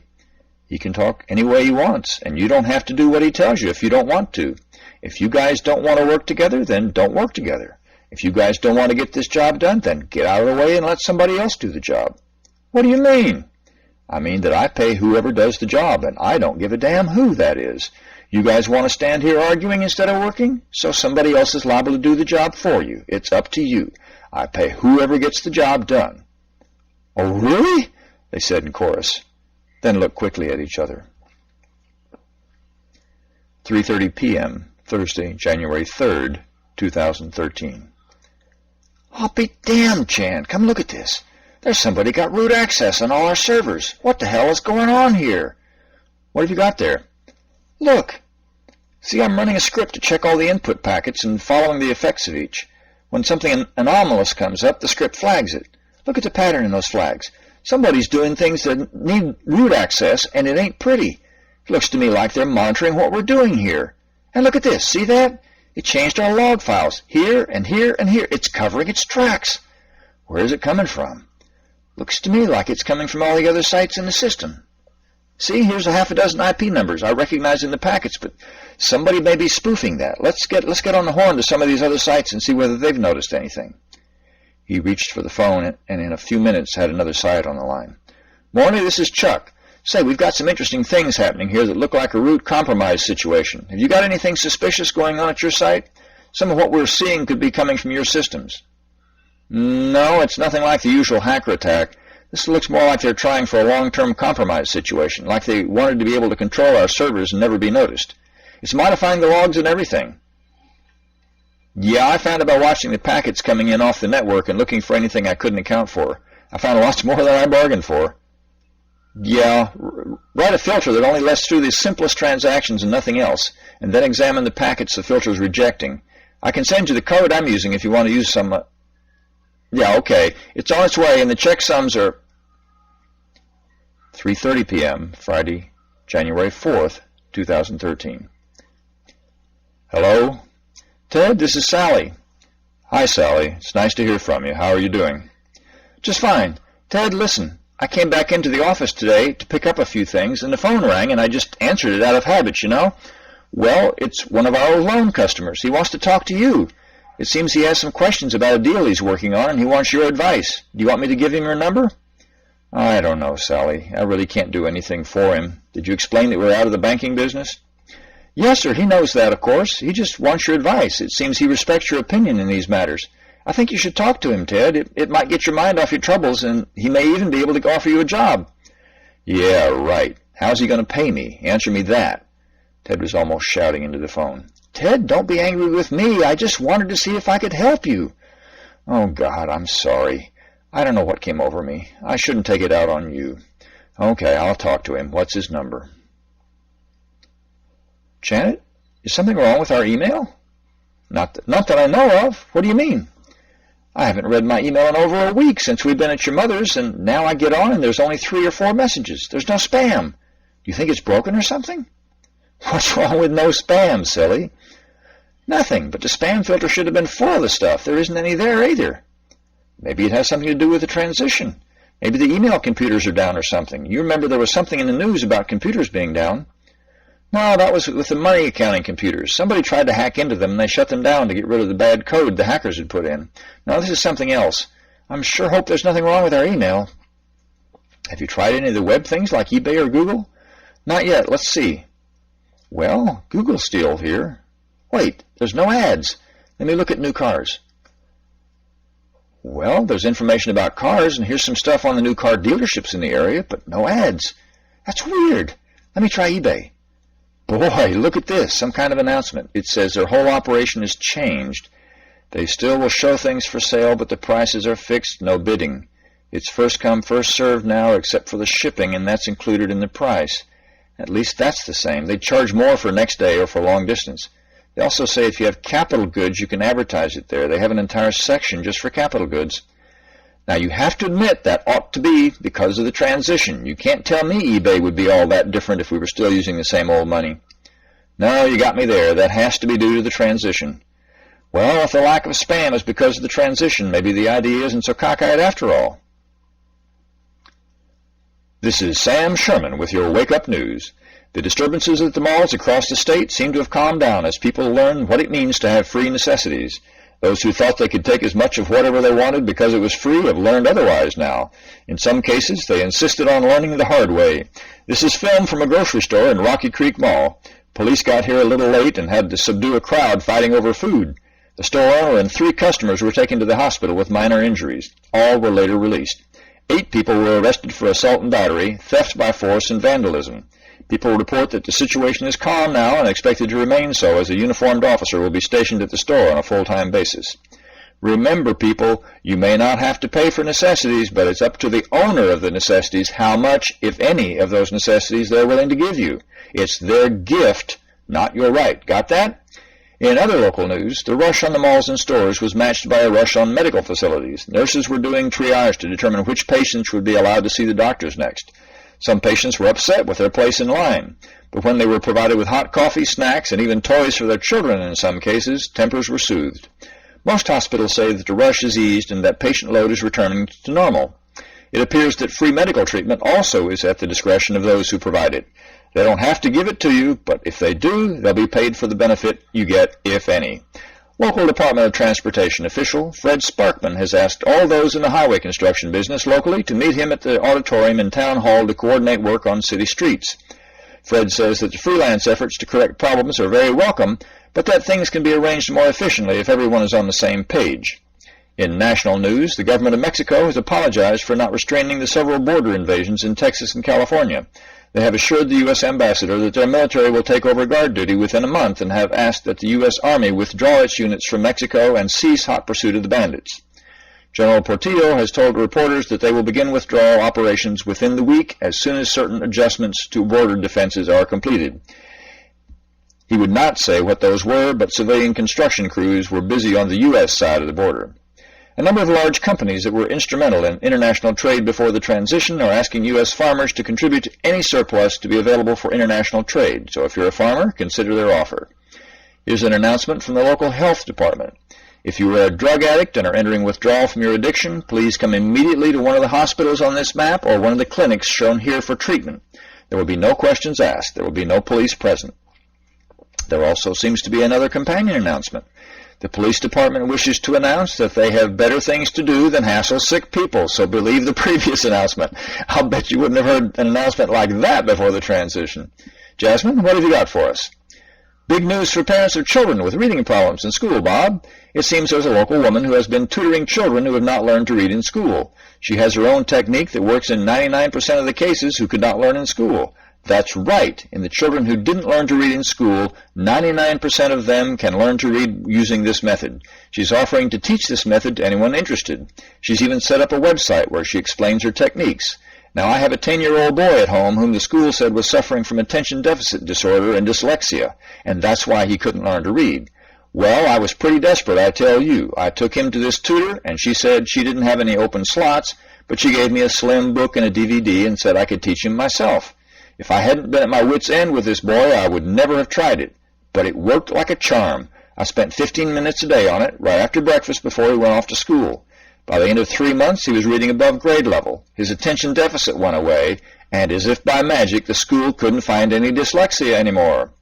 "He can talk any way he wants, and you don't have to do what he tells you if you don't want to. If you guys don't want to work together, then don't work together. If you guys don't want to get this job done, then get out of the way and let somebody else do the job." "What do you mean?" "I mean that I pay whoever does the job, and I don't give a damn who that is. You guys want to stand here arguing instead of working? So somebody else is liable to do the job for you. It's up to you. I pay whoever gets the job done." "Oh, really?" they said in chorus, then looked quickly at each other. 3:30 p.m., Thursday, January 3rd, 2013. I'll be damned, Chan. Come look at this. There's somebody got root access on all our servers. What the hell is going on here? What have you got there? Look. See, I'm running a script to check all the input packets and following the effects of each. When something anomalous comes up, the script flags it. Look at the pattern in those flags. Somebody's doing things that need root access, and it ain't pretty. It looks to me like they're monitoring what we're doing here. And look at this. See that? It changed our log files. Here and here and here. It's covering its tracks. Where is it coming from? Looks to me like it's coming from all the other sites in the system. See, here's a half a dozen IP numbers I recognize in the packets, but somebody may be spoofing that. Let's get on the horn to some of these other sites and see whether they've noticed anything. He reached for the phone and in a few minutes had another site on the line. Morning, this is Chuck. Say, we've got some interesting things happening here that look like a root compromise situation. Have you got anything suspicious going on at your site? Some of what we're seeing could be coming from your systems. No, it's nothing like the usual hacker attack. This looks more like they're trying for a long-term compromise situation, like they wanted to be able to control our servers and never be noticed. It's modifying the logs and everything. Yeah, I found it by watching the packets coming in off the network and looking for anything I couldn't account for. I found lots more than I bargained for. Yeah, write a filter that only lets through the simplest transactions and nothing else, and then examine the packets the filter is rejecting. I can send you the code I'm using if you want to use some... Yeah, okay. It's on its way, and the checksums are 3:30 p.m., Friday, January 4th, 2013. Hello? Ted, this is Sally. Hi, Sally. It's nice to hear from you. How are you doing? Just fine. Ted, listen. I came back into the office today to pick up a few things, and the phone rang, and I just answered it out of habit, you know. Well, it's one of our loan customers. He wants to talk to you. It seems he has some questions about a deal he's working on, and he wants your advice. Do you want me to give him your number? I don't know, Sally. I really can't do anything for him. Did you explain that we're out of the banking business? Yes, sir. He knows that, of course. He just wants your advice. It seems he respects your opinion in these matters. I think you should talk to him, Ted. It might get your mind off your troubles, and he may even be able to offer you a job. Yeah, right. How's he going to pay me? Answer me that. Ted was almost shouting into the phone. Ted, don't be angry with me. I just wanted to see if I could help you. Oh, God, I'm sorry. I don't know what came over me. I shouldn't take it out on you. Okay, I'll talk to him. What's his number? Janet, is something wrong with our email? Not that I know of. What do you mean? I haven't read my email in over a week since we've been at your mother's, and now I get on and there's only 3 or 4 messages. There's no spam. Do you think it's broken or something? What's wrong with no spam, silly? Nothing, but the spam filter should have been full of the stuff. There isn't any there either. Maybe it has something to do with the transition. Maybe the email computers are down or something. You remember there was something in the news about computers being down. No, that was with the money accounting computers. Somebody tried to hack into them, and they shut them down to get rid of the bad code the hackers had put in. Now, this is something else. I'm sure hope there's nothing wrong with our email. Have you tried any of the web things like eBay or Google? Not yet. Let's see. Well, Google's still here. Wait, there's no ads. Let me look at new cars. Well, there's information about cars, and here's some stuff on the new car dealerships in the area, but no ads. That's weird. Let me try eBay. Boy, look at this, some kind of announcement. It says their whole operation has changed. They still will show things for sale, but the prices are fixed, no bidding. It's first come, first served now, except for the shipping, and that's included in the price. At least that's the same. They charge more for next day or for long distance. They also say if you have capital goods, you can advertise it there. They have an entire section just for capital goods. Now, you have to admit that ought to be because of the transition. You can't tell me eBay would be all that different if we were still using the same old money. No, you got me there. That has to be due to the transition. Well, if the lack of spam is because of the transition, maybe the idea isn't so cockeyed after all. This is Sam Sherman with your Wake Up News. The disturbances at the malls across the state seem to have calmed down as people learn what it means to have free necessities. Those who thought they could take as much of whatever they wanted because it was free have learned otherwise now. In some cases, they insisted on learning the hard way. This is filmed from a grocery store in Rocky Creek Mall. Police got here a little late and had to subdue a crowd fighting over food. The store owner and 3 customers were taken to the hospital with minor injuries. All were later released. 8 people were arrested for assault and battery, theft by force, and vandalism. People report that the situation is calm now and expected to remain so, as a uniformed officer will be stationed at the store on a full-time basis. Remember, people, you may not have to pay for necessities, but it's up to the owner of the necessities how much, if any, of those necessities they're willing to give you. It's their gift, not your right. Got that? In other local news, the rush on the malls and stores was matched by a rush on medical facilities. Nurses were doing triage to determine which patients would be allowed to see the doctors next. Some patients were upset with their place in line, but when they were provided with hot coffee, snacks, and even toys for their children in some cases, tempers were soothed. Most hospitals say that the rush is eased and that patient load is returning to normal. It appears that free medical treatment also is at the discretion of those who provide it. They don't have to give it to you, but if they do, they'll be paid for the benefit you get, if any. Local Department of Transportation official Fred Sparkman has asked all those in the highway construction business locally to meet him at the auditorium in Town Hall to coordinate work on city streets. Fred says that the freelance efforts to correct problems are very welcome, but that things can be arranged more efficiently if everyone is on the same page. In national news, the government of Mexico has apologized for not restraining the several border invasions in Texas and California. They have assured the U.S. ambassador that their military will take over guard duty within a month and have asked that the U.S. Army withdraw its units from Mexico and cease hot pursuit of the bandits. General Portillo has told reporters that they will begin withdrawal operations within the week as soon as certain adjustments to border defenses are completed. He would not say what those were, but civilian construction crews were busy on the U.S. side of the border. A number of large companies that were instrumental in international trade before the transition are asking U.S. farmers to contribute any surplus to be available for international trade. So if you're a farmer, consider their offer. Here's an announcement from the local health department. If you are a drug addict and are entering withdrawal from your addiction, please come immediately to one of the hospitals on this map or one of the clinics shown here for treatment. There will be no questions asked. There will be no police present. There also seems to be another companion announcement. The police department wishes to announce that they have better things to do than hassle sick people, so believe the previous announcement. I'll bet you wouldn't have heard an announcement like that before the transition. Jasmine, what have you got for us? Big news for parents of children with reading problems in school, Bob. It seems there's a local woman who has been tutoring children who have not learned to read in school. She has her own technique that works in 99% of the cases who could not learn in school. That's right. In the children who didn't learn to read in school, 99% of them can learn to read using this method. She's offering to teach this method to anyone interested. She's even set up a website where she explains her techniques. Now, I have a 10-year-old boy at home whom the school said was suffering from attention deficit disorder and dyslexia, and that's why he couldn't learn to read. Well, I was pretty desperate, I tell you. I took him to this tutor, and she said she didn't have any open slots, but she gave me a slim book and a DVD and said I could teach him myself. If I hadn't been at my wit's end with this boy, I would never have tried it. But it worked like a charm. I spent 15 minutes a day on it, right after breakfast before he went off to school. By the end of 3 months, he was reading above grade level. His attention deficit went away, and as if by magic, the school couldn't find any dyslexia anymore.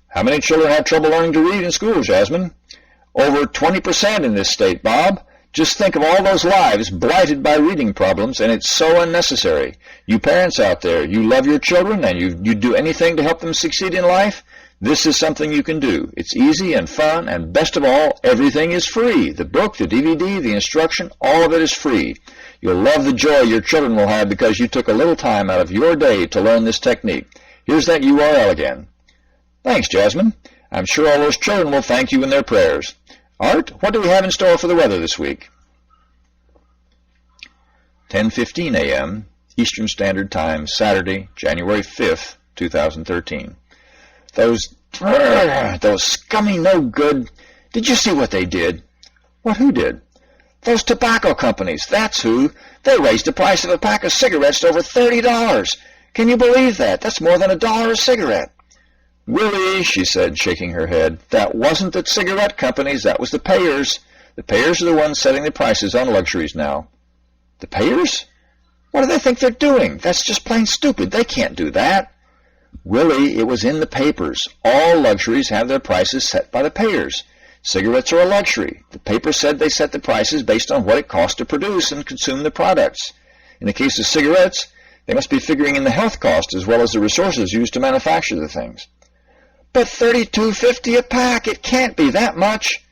How many children have trouble learning to read in school, Jasmine? Over 20% in this state, Bob. Just think of all those lives blighted by reading problems, and it's so unnecessary. You parents out there, you love your children, and you do anything to help them succeed in life? This is something you can do. It's easy and fun, and best of all, everything is free. The book, the DVD, the instruction, all of it is free. You'll love the joy your children will have because you took a little time out of your day to learn this technique. Here's that URL again. Thanks, Jasmine. I'm sure all those children will thank you in their prayers. Art, what do we have in store for the weather this week? 10:15 a.m. Eastern Standard Time, Saturday, January 5th, 2013. Those scummy no-good... Did you see what they did? What, who did? Those tobacco companies, that's who. They raised the price of a pack of cigarettes to over $30. Can you believe that? That's more than $1 a cigarette. Willie, she said, shaking her head, that wasn't the cigarette companies, that was the payers. The payers are the ones setting the prices on luxuries now. The payers? What do they think they're doing? That's just plain stupid. They can't do that. Willie, it was in the papers. All luxuries have their prices set by the payers. Cigarettes are a luxury. The paper said they set the prices based on what it costs to produce and consume the products. In the case of cigarettes, they must be figuring in the health cost as well as the resources used to manufacture the things. But $32.50 a pack, it can't be that much.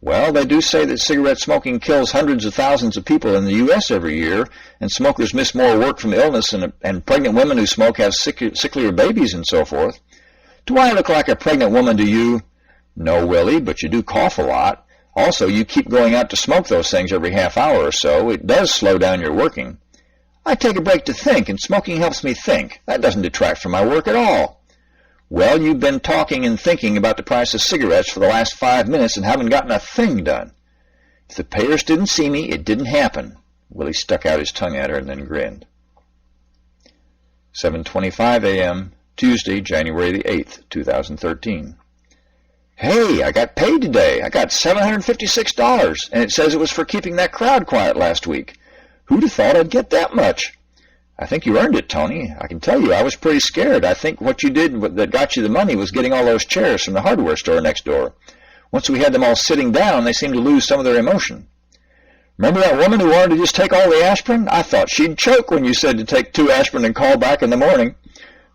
Well, they do say that cigarette smoking kills hundreds of thousands of people in the U.S. every year, and smokers miss more work from illness, and pregnant women who smoke have sicklier babies and so forth. Do I look like a pregnant woman to you? No, Willie, but you do cough a lot. Also, you keep going out to smoke those things every half hour or so. It does slow down your working. I take a break to think, and smoking helps me think. That doesn't detract from my work at all. Well, you've been talking and thinking about the price of cigarettes for the last 5 minutes and haven't gotten a thing done. If the payers didn't see me, it didn't happen. Willie stuck out his tongue at her and then grinned. 7:25 a.m., Tuesday, January the 8th, 2013. Hey, I got paid today. I got $756, and it says it was for keeping that crowd quiet last week. Who'd have thought I'd get that much? I think you earned it, Tony. I can tell you, I was pretty scared. I think what you did that got you the money was getting all those chairs from the hardware store next door. Once we had them all sitting down, they seemed to lose some of their emotion. Remember that woman who wanted to just take all the aspirin? I thought she'd choke when you said to take 2 aspirin and call back in the morning.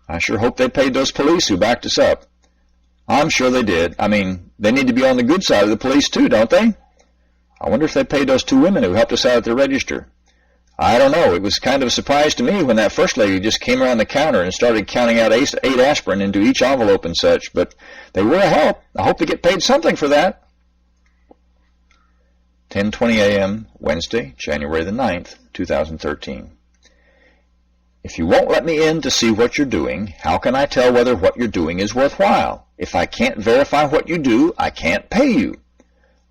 I sure hope they paid those police who backed us up. I'm sure they did. I mean, they need to be on the good side of the police too, don't they? I wonder if they paid those 2 women who helped us out at the register. I don't know. It was kind of a surprise to me when that first lady just came around the counter and started counting out 8 aspirin into each envelope and such, but they were a help. I hope they get paid something for that. 10:20 a.m., Wednesday, January the 9th, 2013. If you won't let me in to see what you're doing, how can I tell whether what you're doing is worthwhile? If I can't verify what you do, I can't pay you.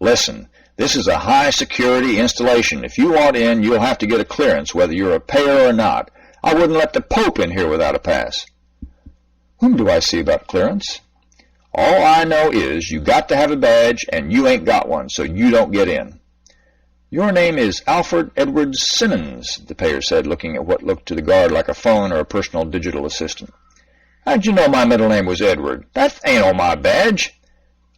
Listen, this is a high-security installation. If you want in, you'll have to get a clearance, whether you're a payer or not. I wouldn't let the Pope in here without a pass. Whom do I see about clearance? All I know is you got to have a badge, and you ain't got one, so you don't get in. Your name is Alfred Edward Simmons, the payer said, looking at what looked to the guard like a phone or a personal digital assistant. How'd you know my middle name was Edward? That ain't on my badge.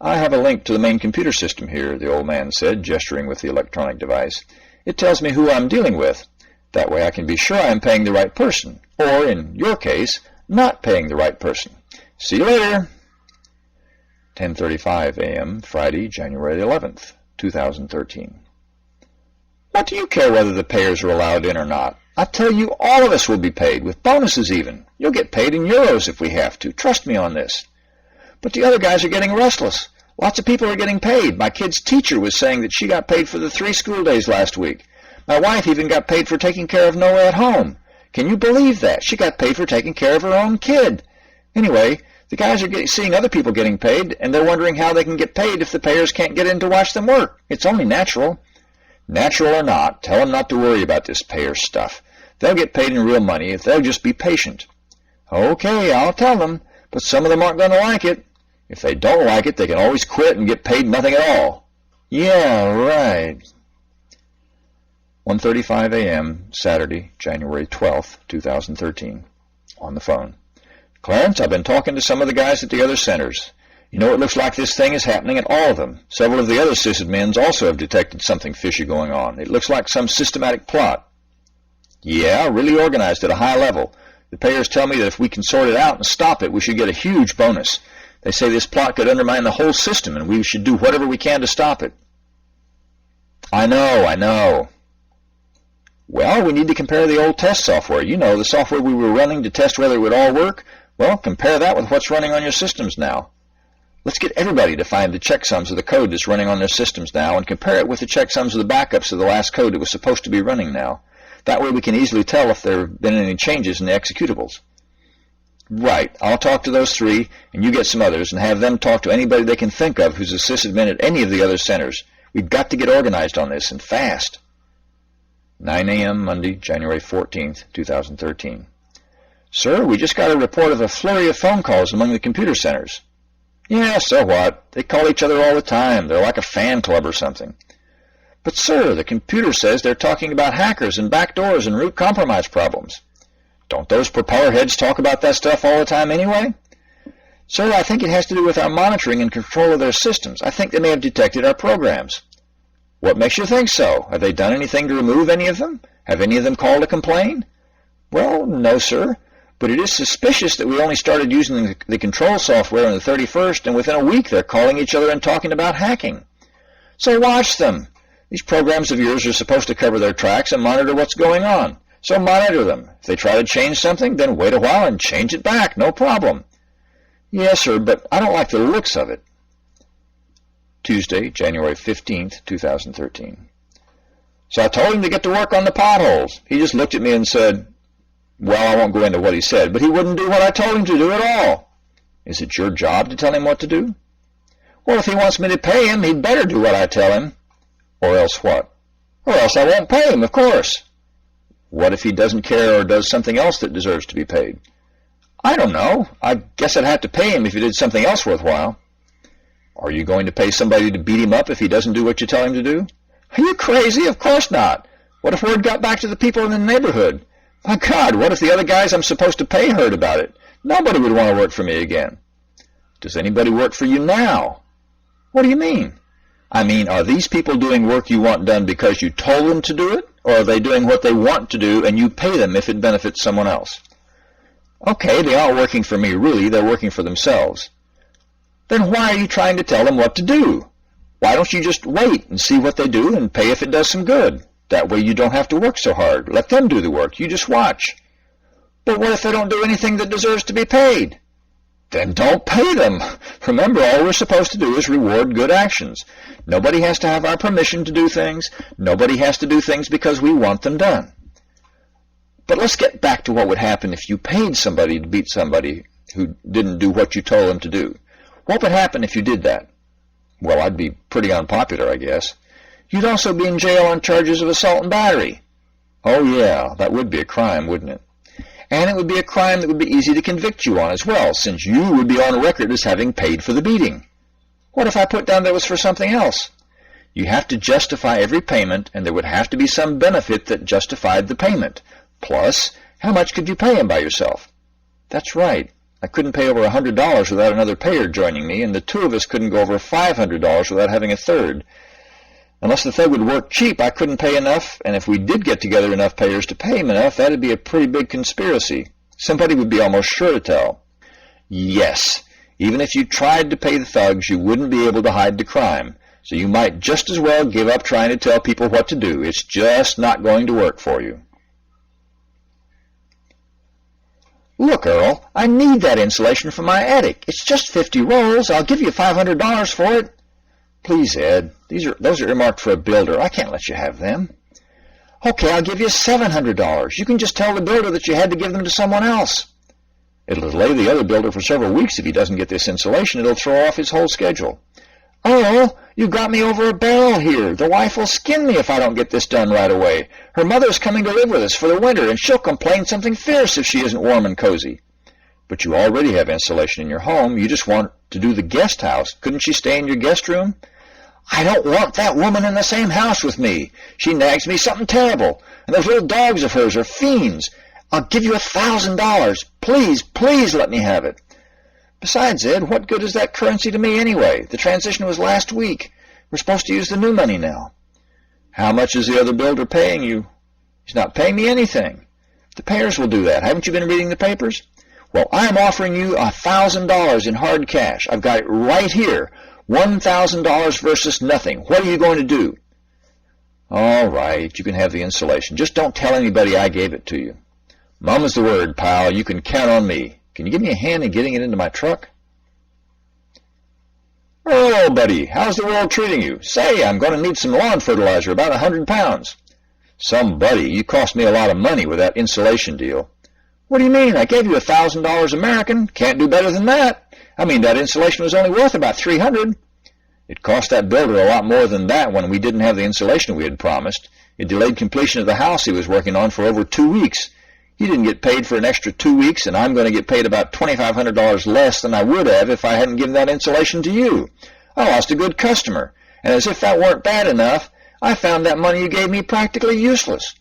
I have a link to the main computer system here, the old man said, gesturing with the electronic device. It tells me who I'm dealing with. That way I can be sure I'm paying the right person, or, in your case, not paying the right person. See you later. 10:35 a.m., Friday, January 11th, 2013. What do you care whether the payers are allowed in or not? I tell you, all of us will be paid, with bonuses even. You'll get paid in euros if we have to. Trust me on this. But the other guys are getting restless. Lots of people are getting paid. My kid's teacher was saying that she got paid for the 3 school days last week. My wife even got paid for taking care of Noah at home. Can you believe that? She got paid for taking care of her own kid. Anyway, the guys are seeing other people getting paid, and they're wondering how they can get paid if the payers can't get in to watch them work. It's only natural. Natural or not, tell them not to worry about this payer stuff. They'll get paid in real money if they'll just be patient. Okay, I'll tell them, but some of them aren't going to like it. If they don't like it, they can always quit and get paid nothing at all. Yeah, right. 1:35 a.m., Saturday, January 12th, 2013. On the phone. Clarence, I've been talking to some of the guys at the other centers. You know, it looks like this thing is happening at all of them. Several of the other sysadmins also have detected something fishy going on. It looks like some systematic plot. Yeah, really organized at a high level. The payers tell me that if we can sort it out and stop it, we should get a huge bonus. They say this plot could undermine the whole system, and we should do whatever we can to stop it. I know. Well, we need to compare the old test software. You know, the software we were running to test whether it would all work. Well, compare that with what's running on your systems now. Let's get everybody to find the checksums of the code that's running on their systems now and compare it with the checksums of the backups of the last code that was supposed to be running now. That way we can easily tell if there have been any changes in the executables. Right. I'll talk to those 3, and you get some others, and have them talk to anybody they can think of who's a sysadmin at any of the other centers. We've got to get organized on this, and fast. 9 a.m., Monday, January 14th, 2013. Sir, we just got a report of a flurry of phone calls among the computer centers. Yeah, so what? They call each other all the time. They're like a fan club or something. But, sir, the computer says they're talking about hackers and backdoors and root compromise problems. Don't those propeller heads talk about that stuff all the time anyway? Sir, I think it has to do with our monitoring and control of their systems. I think they may have detected our programs. What makes you think so? Have they done anything to remove any of them? Have any of them called to complain? Well, no, sir. But it is suspicious that we only started using the control software on the 31st, and within a week they're calling each other and talking about hacking. So watch them. These programs of yours are supposed to cover their tracks and monitor what's going on. So monitor them. If they try to change something, then wait a while and change it back. No problem. Yes, sir, but I don't like the looks of it. Tuesday, January 15th, 2013. So I told him to get to work on the potholes. He just looked at me and said, well, I won't go into what he said, but he wouldn't do what I told him to do at all. Is it your job to tell him what to do? Well, if he wants me to pay him, he'd better do what I tell him. Or else what? Or else I won't pay him, of course. What if he doesn't care or does something else that deserves to be paid? I don't know. I guess I'd have to pay him if he did something else worthwhile. Are you going to pay somebody to beat him up if he doesn't do what you tell him to do? Are you crazy? Of course not. What if word got back to the people in the neighborhood? My God, what if the other guys I'm supposed to pay heard about it? Nobody would want to work for me again. Does anybody work for you now? What do you mean? I mean, are these people doing work you want done because you told them to do it, or are they doing what they want to do and you pay them if it benefits someone else? Okay, they aren't working for me really, they're working for themselves. Then why are you trying to tell them what to do? Why don't you just wait and see what they do and pay if it does some good? That way you don't have to work so hard. Let them do the work. You just watch. But what if they don't do anything that deserves to be paid? Then don't pay them. Remember, all we're supposed to do is reward good actions. Nobody has to have our permission to do things. Nobody has to do things because we want them done. But let's get back to what would happen if you paid somebody to beat somebody who didn't do what you told them to do. What would happen if you did that? Well, I'd be pretty unpopular, I guess. You'd also be in jail on charges of assault and battery. Oh, yeah, that would be a crime, wouldn't it? And it would be a crime that would be easy to convict you on as well, since you would be on record as having paid for the beating. What if I put down that was for something else? You have to justify every payment, and there would have to be some benefit that justified the payment. Plus, how much could you pay him by yourself? That's right. I couldn't pay over $100 without another payer joining me, and the two of us couldn't go over $500 without having a third. Unless the thing would work cheap, I couldn't pay enough, and if we did get together enough payers to pay him enough, that'd be a pretty big conspiracy. Somebody would be almost sure to tell. Yes, even if you tried to pay the thugs, you wouldn't be able to hide the crime, so you might just as well give up trying to tell people what to do. It's just not going to work for you. Look, Earl, I need that insulation for my attic. It's just 50 rolls. I'll give you $500 for it. Please, Ed, those are earmarked for a builder. I can't let you have them. Okay, I'll give you $700. You can just tell the builder that you had to give them to someone else. It'll delay the other builder for several weeks if he doesn't get this insulation. It'll throw off his whole schedule. Earl, you got me over a barrel here. The wife will skin me if I don't get this done right away. Her mother's coming to live with us for the winter, and she'll complain something fierce if she isn't warm and cozy. But you already have insulation in your home. You just want to do the guest house. Couldn't she stay in your guest room? I don't want that woman in the same house with me. She nags me something terrible, and those little dogs of hers are fiends. I'll give you $1,000. Please, please let me have it. Besides, Ed, what good is that currency to me anyway? The transition was last week. We're supposed to use the new money now. How much is the other builder paying you? He's not paying me anything. The payers will do that. Haven't you been reading the papers? Well, I'm offering you $1,000 in hard cash. I've got it right here. $1,000 versus nothing. What are you going to do? All right, you can have the insulation. Just don't tell anybody I gave it to you. Mama's the word, pal. You can count on me. Can you give me a hand in getting it into my truck? Oh, buddy, how's the world treating you? Say, I'm going to need some lawn fertilizer, about 100 pounds. Somebody, you cost me a lot of money with that insulation deal. What do you mean? I gave you $1,000 American. Can't do better than that. I mean, that insulation was only worth about $300. It cost that builder a lot more than that when we didn't have the insulation we had promised. It delayed completion of the house he was working on for over 2 weeks. He didn't get paid for an extra 2 weeks, and I'm going to get paid about $2,500 less than I would have if I hadn't given that insulation to you. I lost a good customer, and as if that weren't bad enough, I found that money you gave me practically useless.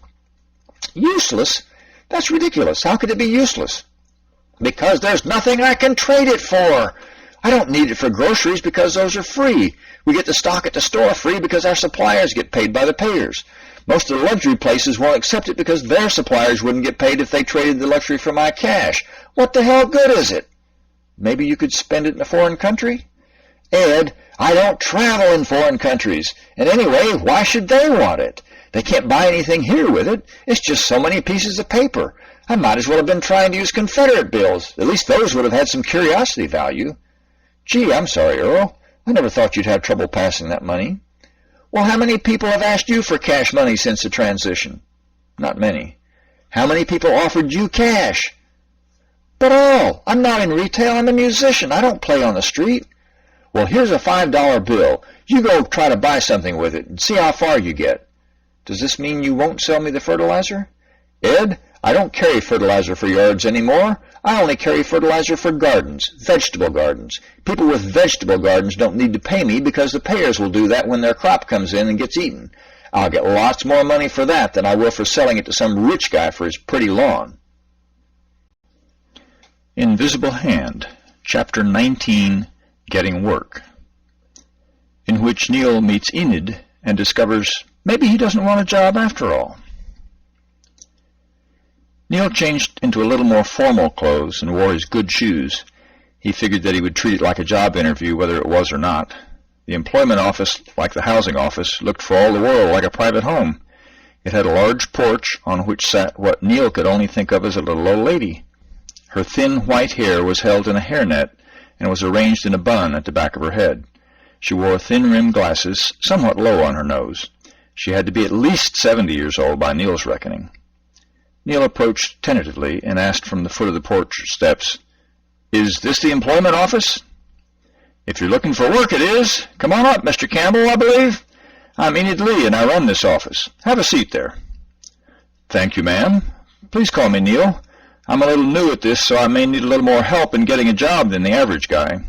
Useless? That's ridiculous. How could it be useless? Because there's nothing I can trade it for. I don't need it for groceries because those are free. We get the stock at the store free because our suppliers get paid by the payers. Most of the luxury places won't accept it because their suppliers wouldn't get paid if they traded the luxury for my cash. What the hell good is it? Maybe you could spend it in a foreign country? Ed, I don't travel in foreign countries. And anyway, why should they want it? They can't buy anything here with it. It's just so many pieces of paper. I might as well have been trying to use Confederate bills. At least those would have had some curiosity value. Gee, I'm sorry, Earl. I never thought you'd have trouble passing that money. Well, how many people have asked you for cash money since the transition? Not many. How many people offered you cash? But all. I'm not in retail. I'm a musician. I don't play on the street. Well, here's a $5 bill. You go try to buy something with it and see how far you get. Does this mean you won't sell me the fertilizer? Ed, I don't carry fertilizer for yards anymore. I only carry fertilizer for gardens, vegetable gardens. People with vegetable gardens don't need to pay me because the payers will do that when their crop comes in and gets eaten. I'll get lots more money for that than I will for selling it to some rich guy for his pretty lawn.
Invisible Hand, Chapter 19, Getting Work, in which Neil meets Enid and discovers maybe he doesn't want a job after all. Neil changed into a little more formal clothes and wore his good shoes. He figured that he would treat it like a job interview whether it was or not. The employment office, like the housing office, looked for all the world like a private home. It had a large porch on which sat what Neil could only think of as a little old lady. Her thin white hair was held in a hairnet and was arranged in a bun at the back of her head. She wore thin-rimmed glasses, somewhat low on her nose. She had to be at least 70 years old by Neil's reckoning. Neil approached tentatively and asked from the foot of the porch steps, "Is this the employment office?" "If you're looking for work, it is. Come on up, Mr. Campbell, I believe. I'm Enid Lee, and I run this office. Have a seat there." "Thank you, ma'am. Please call me Neil. I'm a little new at this, so I may need a little more help in getting a job than the average guy."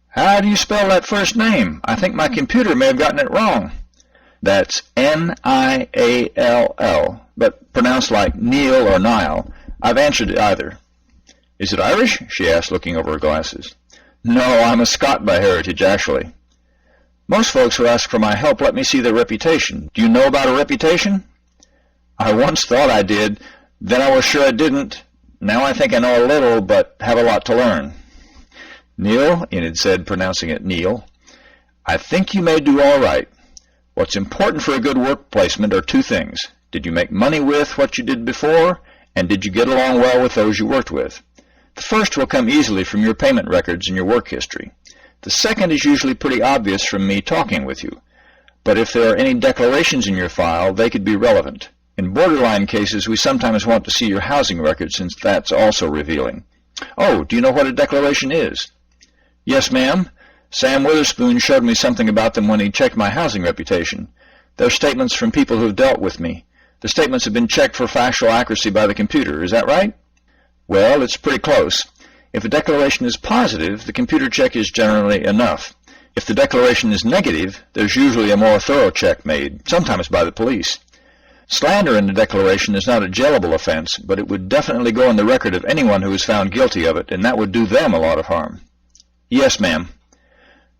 "How do you spell that first name? I think my computer may have gotten it wrong." "That's Niall, but pronounced like Neil or Nile. I've answered it either." "Is it Irish?" she asked, looking over her glasses. "No, I'm a Scot by heritage, actually." "Most folks who ask for my help let me see their reputation. Do you know about a reputation?" "I once thought I did. Then I was sure I didn't. Now I think I know a little, but have a lot to learn." "Neil," Enid said, pronouncing it Neil, "I think you may do all right. What's important for a good work placement are two things. Did you make money with what you did before, and did you get along well with those you worked with? The first will come easily from your payment records and your work history. The second is usually pretty obvious from me talking with you. But if there are any declarations in your file, they could be relevant. In borderline cases, we sometimes want to see your housing record since that's also revealing." "Oh, do you know what a declaration is?" "Yes, ma'am. Sam Witherspoon showed me something about them when he checked my housing reputation. They're statements from people who've dealt with me. The statements have been checked for factual accuracy by the computer. Is that right?" "Well, it's pretty close. If a declaration is positive, the computer check is generally enough. If the declaration is negative, there's usually a more thorough check made, sometimes by the police. Slander in the declaration is not a jailable offense, but it would definitely go on the record of anyone who is found guilty of it, and that would do them a lot of harm." "Yes, ma'am."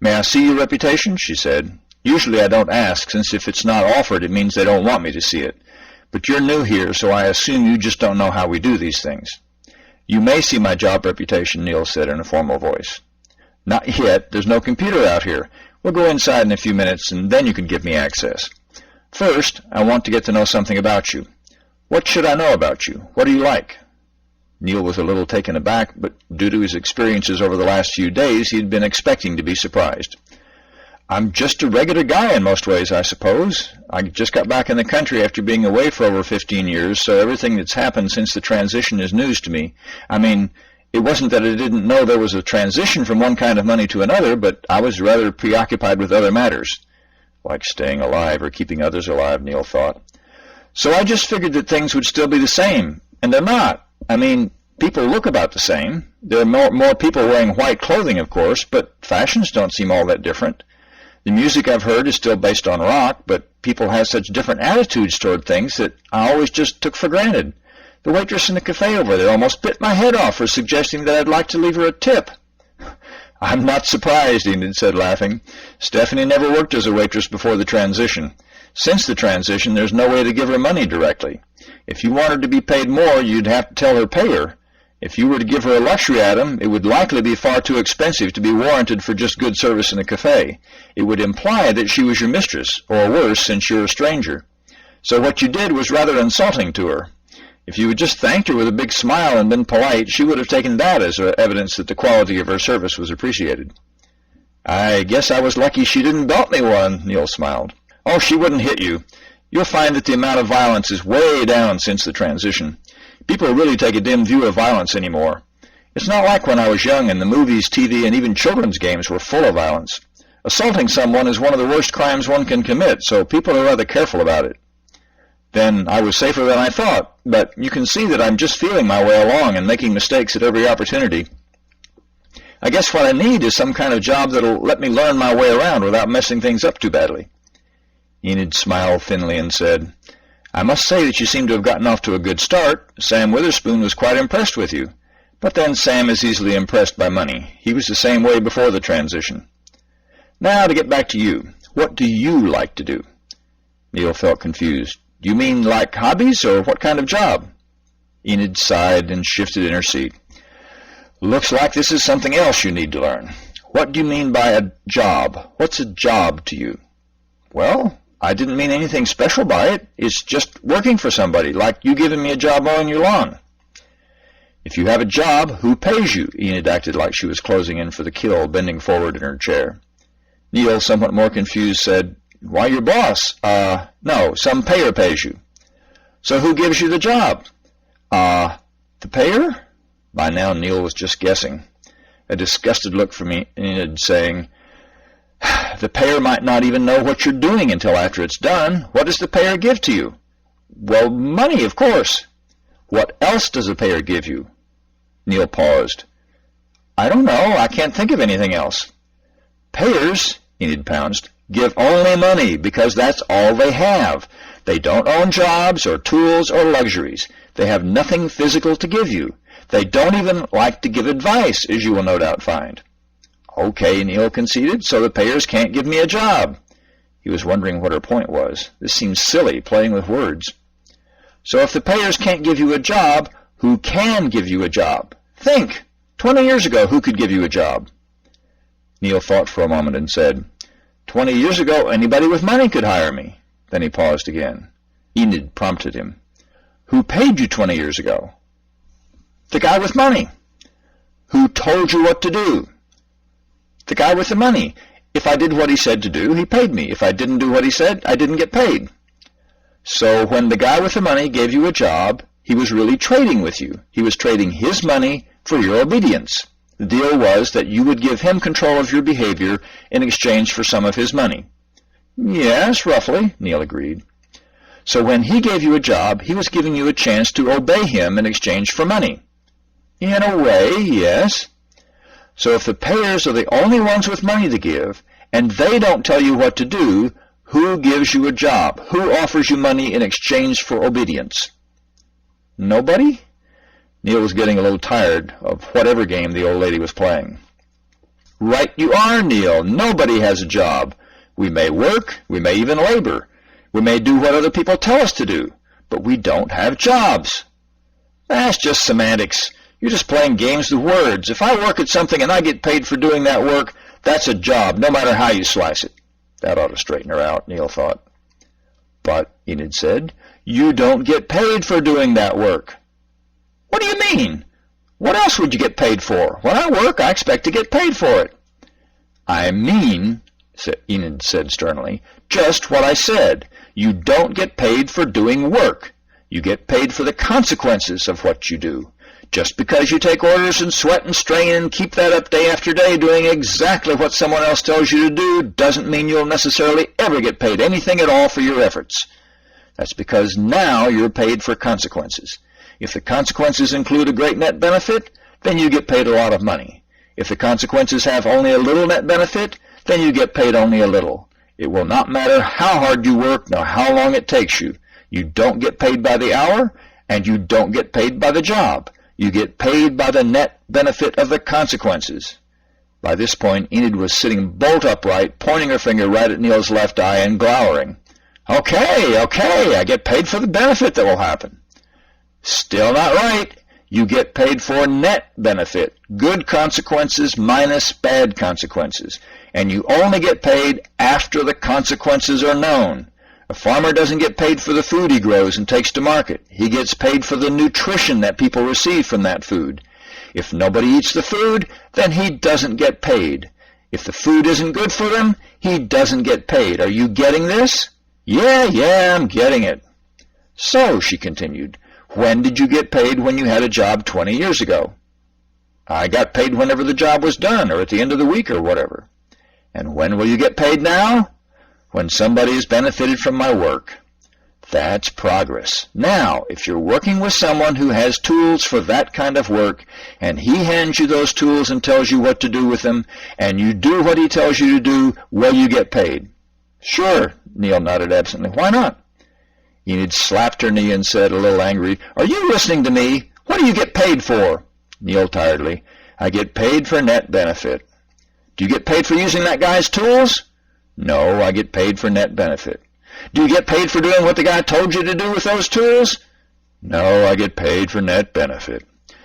"May I see your reputation?" she said. "Usually I don't ask, since if it's not offered, it means they don't want me to see it. But you're new here, so I assume you just don't know how we do these things." "You may see my job reputation," Neil said in a formal voice. "Not yet. There's no computer out here. We'll go inside in a few minutes, and then you can give me access. First, I want to get to know something about you. What should I know about you? What are you like?" Neil was a little taken aback, but due to his experiences over the last few days, he'd been expecting to be surprised. "I'm just a regular guy in most ways, I suppose. I just got back in the country after being away for over 15 years, so everything that's happened since the transition is news to me. I mean, it wasn't that I didn't know there was a transition from one kind of money to another, but I was rather preoccupied with other matters." Like staying alive or keeping others alive, Neil thought. "So I just figured that things would still be the same, and they're not. I mean, people look about the same. There are more people wearing white clothing, of course, but fashions don't seem all that different. The music I've heard is still based on rock, but people have such different attitudes toward things that I always just took for granted. The waitress in the cafe over there almost bit my head off for suggesting that I'd like to leave her a tip." "I'm not surprised," Enid said, laughing. "Stephanie never worked as a waitress before the transition. Since the transition, there's no way to give her money directly. If you wanted to be paid more, you'd have to tell her pay her. If you were to give her a luxury item, it would likely be far too expensive to be warranted for just good service in a cafe. It would imply that she was your mistress, or worse, since you're a stranger. So what you did was rather insulting to her. If you had just thanked her with a big smile and been polite, she would have taken that as evidence that the quality of her service was appreciated."
I guess I was lucky she didn't belt me one, Neil smiled. Oh, she wouldn't hit you. You'll find that the amount of violence is way down since the transition. People really take a dim view of violence anymore. It's not like when I was young and the movies, TV, and even children's games were full of violence. Assaulting someone is one of the worst crimes one can commit, so people are rather careful about it. Then I was safer than I thought, but you can see that I'm just feeling my way along and making mistakes at every opportunity. I guess what I need is some kind of job that'll let me learn my way around without messing things up too badly. Enid smiled thinly and said, I must say that you seem to have gotten off to a good start. Sam Witherspoon was quite impressed with you. But then Sam is easily impressed by money. He was the same way before the transition. Now to get back to you. What do you like to do? Neil felt confused. Do you mean like hobbies, or what kind of job? Enid sighed and shifted in her seat. Looks like this is something else you need to learn. What do you mean by a job? What's a job to you? Well, I didn't mean anything special by it. It's just working for somebody, like you giving me a job mowing your lawn. If you have a job, who pays you? Enid acted like she was closing in for the kill, bending forward in her chair. Neil, somewhat more confused, said, Why, your boss. No, some payer pays you. So who gives you the job? The payer? By now Neil was just guessing. A disgusted look from Enid, saying, The payer might not even know what you're doing until after it's done. What does the payer give to you? Well, money, of course. What else does a payer give you? Neil paused. I don't know. I can't think of anything else. Payers, Enid pounced, give only money because that's all they have. They don't own jobs or tools or luxuries. They have nothing physical to give you. They don't even like to give advice, as you will no doubt find. Okay, Neil conceded, so the payers can't give me a job. He was wondering what her point was. This seems silly, playing with words. So if the payers can't give you a job, who can give you a job? Think! 20 years ago, who could give you a job? Neil thought for a moment and said, 20 years ago, anybody with money could hire me. Then he paused again. Enid prompted him. Who paid you 20 years ago? The guy with money. Who told you what to do? The guy with the money. If I did what he said to do, he paid me. If I didn't do what he said, I didn't get paid. So when the guy with the money gave you a job, he was really trading with you. He was trading his money for your obedience. The deal was that you would give him control of your behavior in exchange for some of his money. Yes, roughly, Neil agreed. So when he gave you a job, he was giving you a chance to obey him in exchange for money. In a way, yes. So if the payers are the only ones with money to give, and they don't tell you what to do, who gives you a job? Who offers you money in exchange for obedience? Nobody? Neil was getting a little tired of whatever game the old lady was playing. Right you are, Neil. Nobody has a job. We may work, we may even labor. We may do what other people tell us to do, but we don't have jobs. That's just semantics. You're just playing games with words. If I work at something and I get paid for doing that work, that's a job, no matter how you slice it. That ought to straighten her out, Neil thought. But, Enid said, you don't get paid for doing that work. What do you mean? What else would you get paid for? When I work, I expect to get paid for it. I mean, Enid said sternly, just what I said. You don't get paid for doing work. You get paid for the consequences of what you do. Just because you take orders and sweat and strain and keep that up day after day doing exactly what someone else tells you to do doesn't mean you'll necessarily ever get paid anything at all for your efforts. That's because now you're paid for consequences. If the consequences include a great net benefit, then you get paid a lot of money. If the consequences have only a little net benefit, then you get paid only a little. It will not matter how hard you work nor how long it takes you. You don't get paid by the hour, and you don't get paid by the job. You get paid by the net benefit of the consequences. By this point, Enid was sitting bolt upright, pointing her finger right at Neil's left eye and glowering. Okay, I get paid for the benefit that will happen. Still not right. You get paid for net benefit, good consequences minus bad consequences, and you only get paid after the consequences are known. A farmer doesn't get paid for the food he grows and takes to market. He gets paid for the nutrition that people receive from that food. If nobody eats the food, then he doesn't get paid. If the food isn't good for him, he doesn't get paid. Are you getting this? Yeah, I'm getting it. So, she continued, when did you get paid when you had a job 20 years ago? I got paid whenever the job was done, or at the end of the week, or whatever. And when will you get paid now? When somebody has benefited from my work. That's progress. Now, if you're working with someone who has tools for that kind of work, and he hands you those tools and tells you what to do with them, and you do what he tells you to do, will you get paid? Sure, Neil nodded absently. Why not? Enid slapped her knee and said, a little angry, Are you listening to me? What do you get paid for? Neil tiredly, I get paid for net benefit. Do you get paid for using that guy's tools? No, I get paid for net benefit. Do you get paid for doing what the guy told you to do with those tools? No, I get paid for net benefit.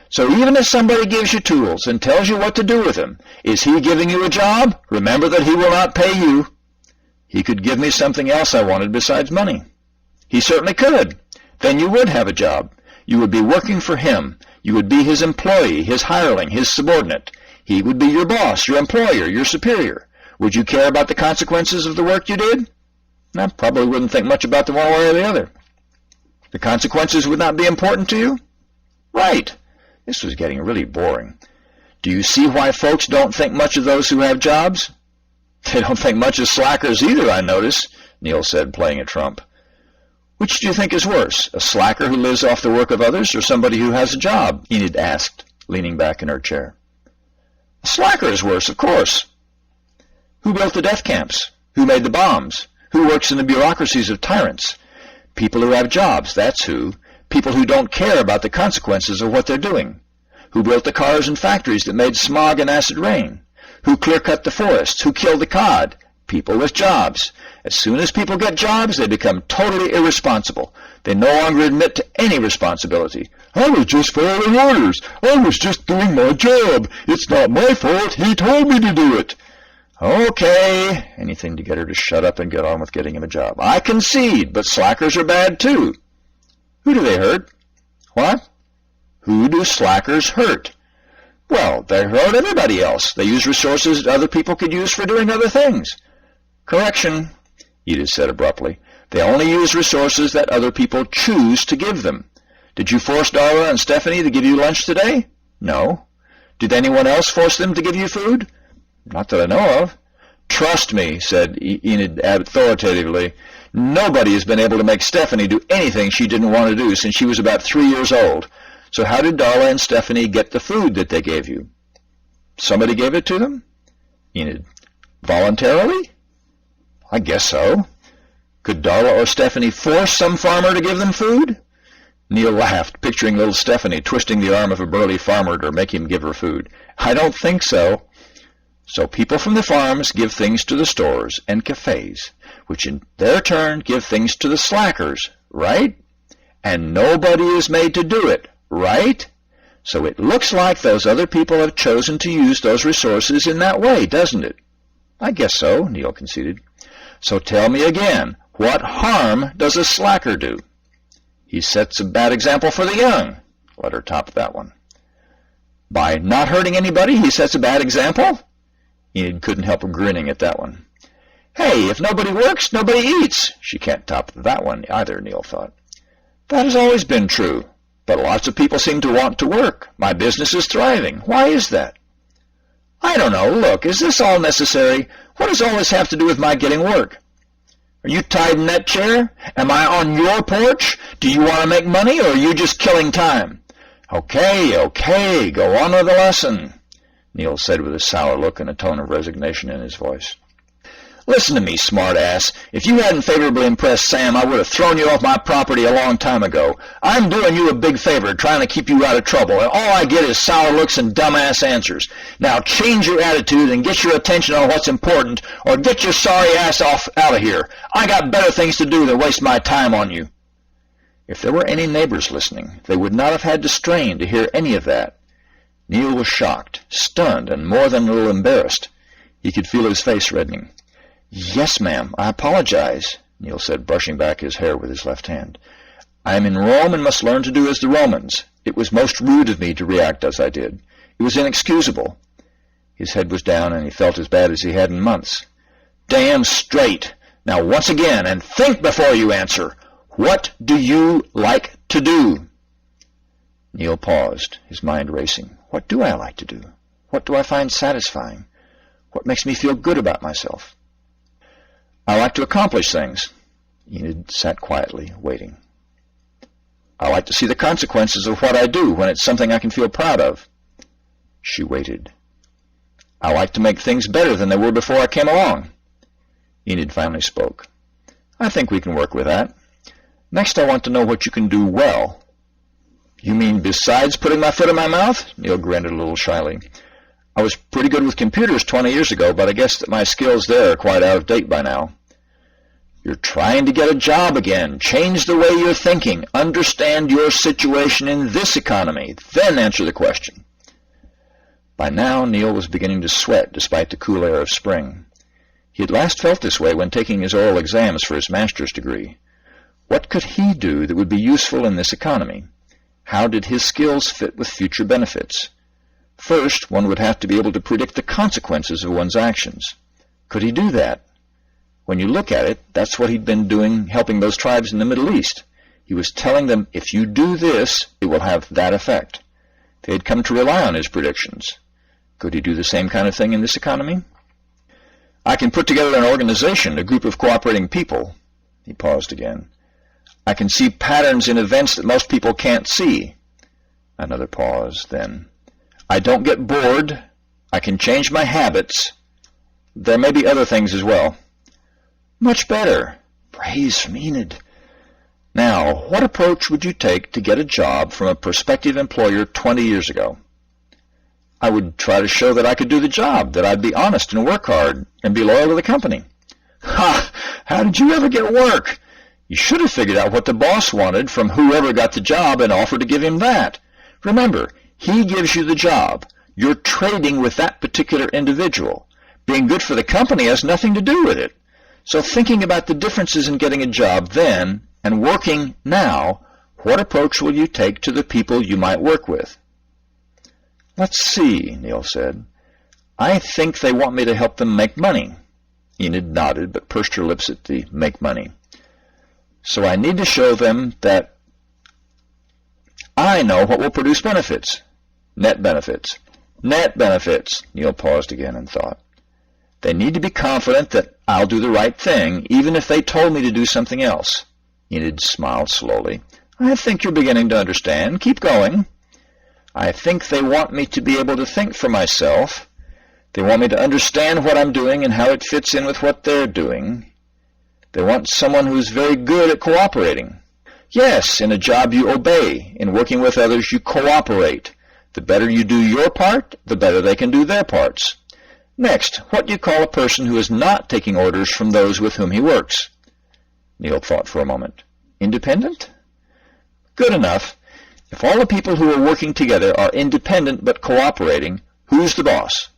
So even if somebody gives you tools and tells you what to do with them, is he giving you a job? Remember that he will not pay you. He could give me something else I wanted besides money. He certainly could. Then you would have a job. You would be working for him. You would be his employee, his hireling, his subordinate. He would be your boss, your employer, your superior. Would you care about the consequences of the work you did? I probably wouldn't think much about them one way or the other. The consequences would not be important to you? Right. This was getting really boring. Do you see why folks don't think much of those who have jobs? They don't think much of slackers either, I notice, Neil said, playing a trump. Which do you think is worse, a slacker who lives off the work of others or somebody who has a job? Enid asked, leaning back in her chair. A slacker is worse, of course. Who built the death camps? Who made the bombs? Who works in the bureaucracies of tyrants? People who have jobs, that's who. People who don't care about the consequences of what they're doing. Who built the cars and factories that made smog and acid rain? Who clear-cut the forests? Who killed the cod? People with jobs. As soon as people get jobs, they become totally irresponsible. They no longer admit to any responsibility. I was just following orders. I was just doing my job. It's not my fault. He told me to do it. Okay, anything to get her to shut up and get on with getting him a job. I concede, but slackers are bad too. Who do they hurt? What? Who do slackers hurt? Well, they hurt everybody else. They use resources that other people could use for doing other things. Correction, Edith said abruptly. They only use resources that other people choose to give them. Did you force Darla and Stephanie to give you lunch today? No. Did anyone else force them to give you food? Not that I know of. Trust me, said Enid authoritatively. Nobody has been able to make Stephanie do anything she didn't want to do since she was about 3 years old. So how did Darla and Stephanie get the food that they gave you? Somebody gave it to them? Enid. Voluntarily? I guess so. Could Darla or Stephanie force some farmer to give them food? Neil laughed, picturing little Stephanie twisting the arm of a burly farmer to make him give her food. I don't think so. So people from the farms give things to the stores and cafes, which in their turn give things to the slackers, right? And nobody is made to do it, right? So it looks like those other people have chosen to use those resources in that way, doesn't it? I guess so, Neil conceded. So tell me again, what harm does a slacker do? He sets a bad example for the young. Let her top that one. By not hurting anybody, he sets a bad example? Enid couldn't help grinning at that one. Hey, if nobody works, nobody eats. She can't top that one either, Neil thought. That has always been true, but lots of people seem to want to work. My business is thriving. Why is that? I don't know. Look, is this all necessary? What does all this have to do with my getting work? Are you tied in that chair? Am I on your porch? Do you want to make money, or are you just killing time? Okay, go on with the lesson, Neil said with a sour look and a tone of resignation in his voice. Listen to me, smart-ass. If you hadn't favorably impressed Sam, I would have thrown you off my property a long time ago. I'm doing you a big favor, trying to keep you out of trouble, and all I get is sour looks and dumbass answers. Now change your attitude and get your attention on what's important, or get your sorry ass out of here. I got better things to do than waste my time on you. If there were any neighbors listening, they would not have had to strain to hear any of that. Neil was shocked, stunned, and more than a little embarrassed. He could feel his face reddening. Yes, ma'am, I apologize, Neil said, brushing back his hair with his left hand. I am in Rome and must learn to do as the Romans. It was most rude of me to react as I did. It was inexcusable. His head was down, and he felt as bad as he had in months. "Damn straight. Now once again, and think before you answer. What do you like to do?" Neil paused, his mind racing. What do I like to do? What do I find satisfying? What makes me feel good about myself? "I like to accomplish things." Enid sat quietly, waiting. "I like to see the consequences of what I do when it's something I can feel proud of." She waited. "I like to make things better than they were before I came along." Enid finally spoke. "I think we can work with that. Next, I want to know what you can do well." "You mean besides putting my foot in my mouth?" Neil grinned a little shyly. "I was pretty good with computers 20 years ago, but I guess that my skills there are quite out of date by now." "You're trying to get a job again. Change the way you're thinking. Understand your situation in this economy. Then answer the question." By now, Neil was beginning to sweat despite the cool air of spring. He had last felt this way when taking his oral exams for his master's degree. What could he do that would be useful in this economy? How did his skills fit with future benefits? First, one would have to be able to predict the consequences of one's actions. Could he do that? When you look at it, that's what he'd been doing helping those tribes in the Middle East. He was telling them, if you do this, it will have that effect. They had come to rely on his predictions. Could he do the same kind of thing in this economy? "I can put together an organization, a group of cooperating people." He paused again. "I can see patterns in events that most people can't see." Another pause, then. "I don't get bored. I can change my habits. There may be other things as well." "Much better." Praise from Enid. "Now, what approach would you take to get a job from a prospective employer 20 years ago?" "I would try to show that I could do the job, that I'd be honest and work hard, and be loyal to the company." "Ha! How did you ever get work? You should have figured out what the boss wanted from whoever got the job and offered to give him that. Remember, he gives you the job. You're trading with that particular individual. Being good for the company has nothing to do with it. So thinking about the differences in getting a job then and working now, what approach will you take to the people you might work with?" "Let's see," Neil said. "I think they want me to help them make money." Enid nodded, but pursed her lips at the make money. "So I need to show them that I know what will produce benefits." "Net benefits." "Net benefits." Neil paused again and thought. "They need to be confident that I'll do the right thing, even if they told me to do something else." Enid smiled slowly. "I think you're beginning to understand. Keep going." "I think they want me to be able to think for myself. They want me to understand what I'm doing and how it fits in with what they're doing. They want someone who's very good at cooperating." "Yes, in a job you obey. In working with others you cooperate. The better you do your part, the better they can do their parts." "Next, what do you call a person who is not taking orders from those with whom he works?" Neil thought for a moment. "Independent?" "Good enough. If all the people who are working together are independent but cooperating, who's the boss?"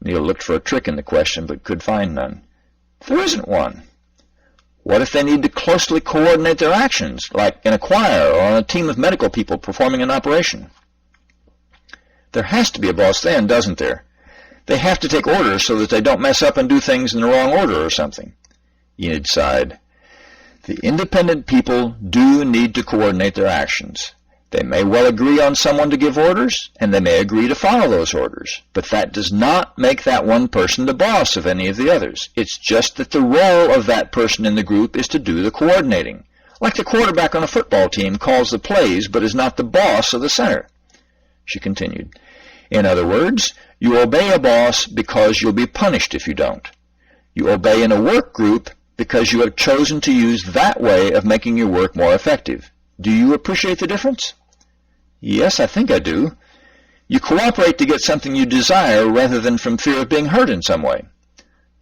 Neil looked for a trick in the question but could find none. "There isn't one." "What if they need to closely coordinate their actions, like in a choir or on a team of medical people performing an operation?" "There has to be a boss then, doesn't there? They have to take orders so that they don't mess up and do things in the wrong order or something." Enid sighed. "The independent people do need to coordinate their actions. They may well agree on someone to give orders, and they may agree to follow those orders, but that does not make that one person the boss of any of the others. It's just that the role of that person in the group is to do the coordinating. Like the quarterback on a football team calls the plays, but is not the boss of the center." She continued. "In other words, you obey a boss because you'll be punished if you don't. You obey in a work group because you have chosen to use that way of making your work more effective. Do you appreciate the difference?" "Yes, I think I do." "You cooperate to get something you desire rather than from fear of being hurt in some way."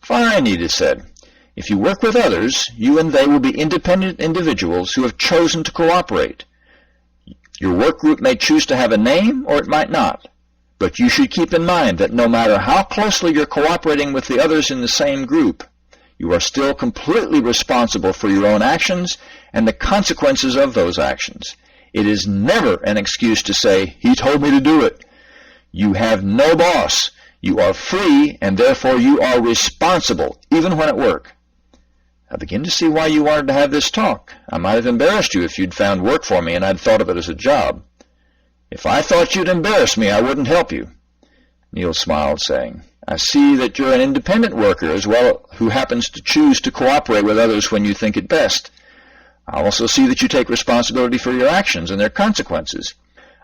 "Fine," Edith said. "If you work with others, you and they will be independent individuals who have chosen to cooperate. Your work group may choose to have a name or it might not. But you should keep in mind that no matter how closely you're cooperating with the others in the same group, you are still completely responsible for your own actions and the consequences of those actions. It is never an excuse to say, 'He told me to do it.' You have no boss. You are free, and therefore you are responsible, even when at work. I begin to see why you wanted to have this talk. I might have embarrassed you if you'd found work for me and I'd thought of it as a job. If I thought you'd embarrass me, I wouldn't help you. Neil smiled, saying, I see that you're an independent worker as well, who happens to choose to cooperate with others when you think it best. I also see that you take responsibility for your actions and their consequences.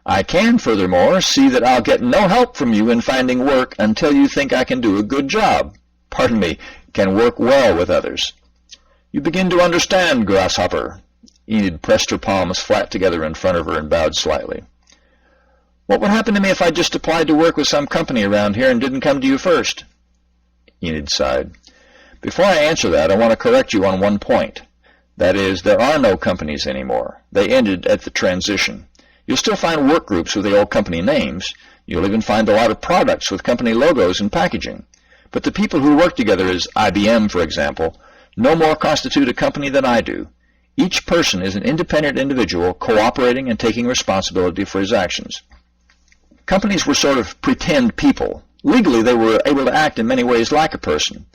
I can, furthermore, see that I'll get no help from you in finding work until you think I can do a good job. Pardon me, can work well with others. You begin to understand, grasshopper. Enid pressed her palms flat together in front of her and bowed slightly. What would happen to me if I just applied to work with some company around here and didn't come to you first? Enid sighed. Before I answer that, I want to correct you on one point. That is, there are no companies anymore. They ended at the transition. You'll still find work groups with the old company names. You'll even find a lot of products with company logos and packaging. But the people who work together as IBM, for example, no more constitute a company than I do. Each person is an independent individual cooperating and taking responsibility for his actions. Companies were sort of pretend people. Legally, they were able to act in many ways like a person.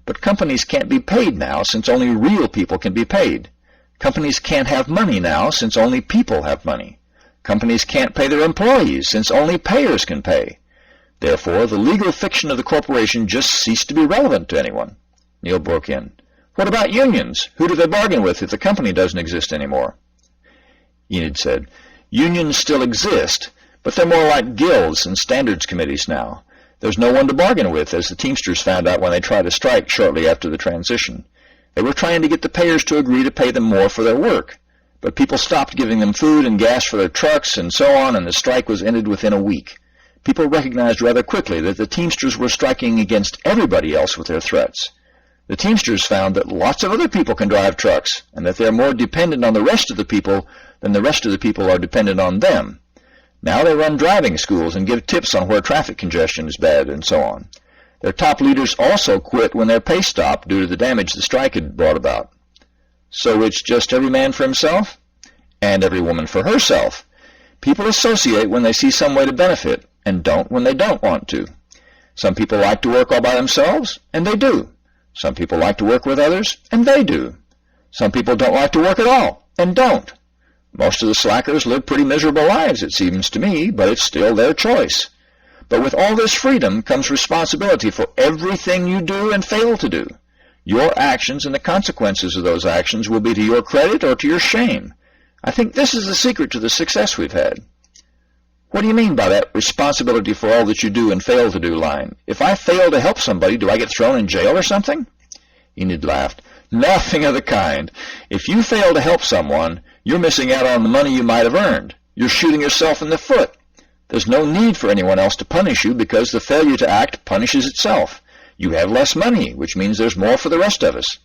But companies can't be paid now, since only real people can be paid. Companies can't have money now, since only people have money. Companies can't pay their employees, since only payers can pay. Therefore, the legal fiction of the corporation just ceased to be relevant to anyone. Neil broke in. What about unions? Who do they bargain with if the company doesn't exist anymore? Enid said, Unions still exist, but they're more like guilds and standards committees now. There's no one to bargain with, as the Teamsters found out when they tried to strike shortly after the transition. They were trying to get the payers to agree to pay them more for their work. But people stopped giving them food and gas for their trucks and so on, and the strike was ended within a week. People recognized rather quickly that the Teamsters were striking against everybody else with their threats. The Teamsters found that lots of other people can drive trucks, and that they're more dependent on the rest of the people than the rest of the people are dependent on them. Now they run driving schools and give tips on where traffic congestion is bad and so on. Their top leaders also quit when their pay stopped due to the damage the strike had brought about. So it's just every man for himself? And every woman for herself. People associate when they see some way to benefit, and don't when they don't want to. Some people like to work all by themselves, and they do. Some people like to work with others, and they do. Some people don't like to work at all, and don't. Most of the slackers live pretty miserable lives, it seems to me, but it's still their choice. But with all this freedom comes responsibility for everything you do and fail to do. Your actions and the consequences of those actions will be to your credit or to your shame. I think this is the secret to the success we've had. What do you mean by that responsibility for all that you do and fail to do line? If I fail to help somebody, do I get thrown in jail or something? Enid laughed. Nothing of the kind. If you fail to help someone, you're missing out on the money you might have earned. You're shooting yourself in the foot. There's no need for anyone else to punish you because the failure to act punishes itself. You have less money, which means there's more for the rest of us.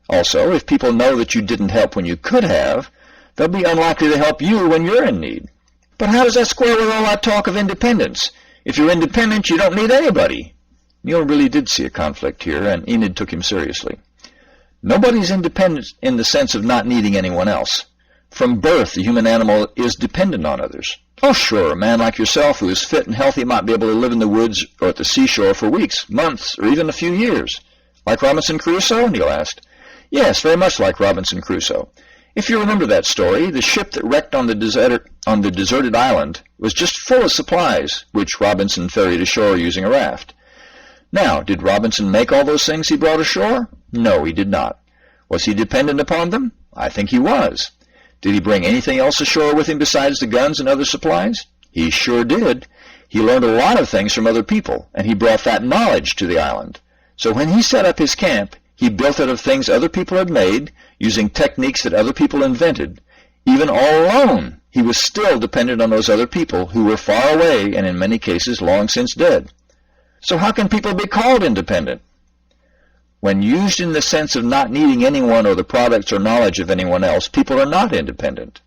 Also, if people know that you didn't help when you could have, they'll be unlikely to help you when you're in need. But how does that square with all that talk of independence? If you're independent, you don't need anybody. Neil really did see a conflict here, and Enid took him seriously. Nobody's independent in the sense of not needing anyone else. From birth, the human animal is dependent on others. Oh, sure, a man like yourself who is fit and healthy might be able to live in the woods or at the seashore for weeks, months, or even a few years. Like Robinson Crusoe? Neil asked. Yes, very much like Robinson Crusoe. If you remember that story, the ship that wrecked on the deserted island was just full of supplies, which Robinson ferried ashore using a raft. Now, did Robinson make all those things he brought ashore? No, he did not. Was he dependent upon them? I think he was. Did he bring anything else ashore with him besides the guns and other supplies? He sure did. He learned a lot of things from other people, and he brought that knowledge to the island. So when he set up his camp, he built it of things other people had made, using techniques that other people invented. Even all alone, he was still dependent on those other people who were far away and in many cases long since dead. So how can people be called independent? When used in the sense of not needing anyone or the products or knowledge of anyone else, people are not independent.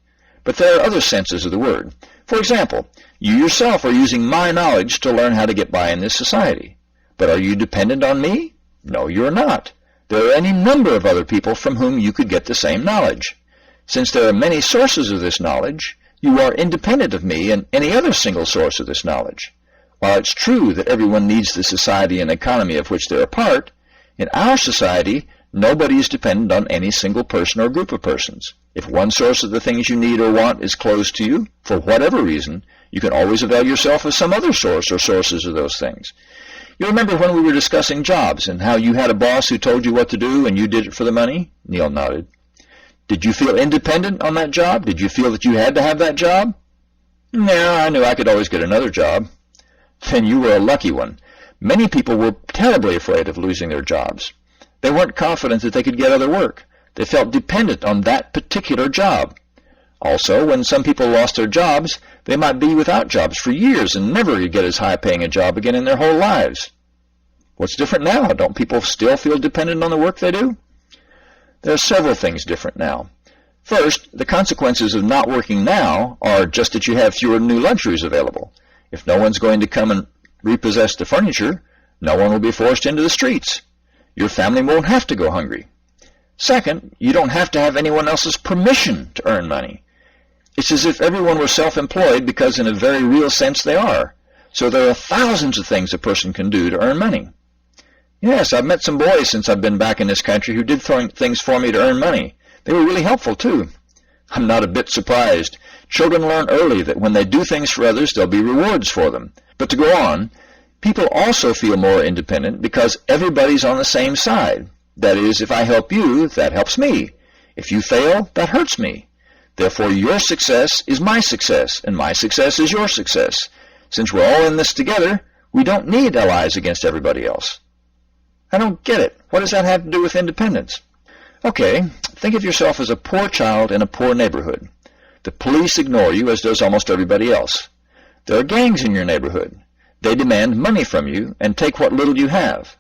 But there are other senses of the word. For example, you yourself are using my knowledge to learn how to get by in this society. But are you dependent on me? No, you're not. There are any number of other people from whom you could get the same knowledge. Since there are many sources of this knowledge, you are independent of me and any other single source of this knowledge. While it's true that everyone needs the society and economy of which they're a part, in our society, nobody is dependent on any single person or group of persons. If one source of the things you need or want is closed to you, for whatever reason, you can always avail yourself of some other source or sources of those things. You remember when we were discussing jobs and how you had a boss who told you what to do and you did it for the money? Neil nodded. Did you feel independent on that job? Did you feel that you had to have that job? No, I knew I could always get another job. Then you were a lucky one. Many people were terribly afraid of losing their jobs. They weren't confident that they could get other work. They felt dependent on that particular job. Also, when some people lost their jobs, they might be without jobs for years and never get as high-paying a job again in their whole lives. What's different now? Don't people still feel dependent on the work they do? There are several things different now. First, the consequences of not working now are just that you have fewer new luxuries available. If no one's going to come and repossess the furniture, no one will be forced into the streets. Your family won't have to go hungry. Second, you don't have to have anyone else's permission to earn money. It's as if everyone were self-employed because in a very real sense they are. So there are thousands of things a person can do to earn money. Yes, I've met some boys since I've been back in this country who did things for me to earn money. They were really helpful, too. I'm not a bit surprised. Children learn early that when they do things for others, there'll be rewards for them. But to go on, people also feel more independent because everybody's on the same side. That is, if I help you, that helps me. If you fail, that hurts me. Therefore, your success is my success, and my success is your success. Since we're all in this together, we don't need allies against everybody else. I don't get it. What does that have to do with independence? Okay, think of yourself as a poor child in a poor neighborhood. The police ignore you, as does almost everybody else. There are gangs in your neighborhood. They demand money from you and take what little you have.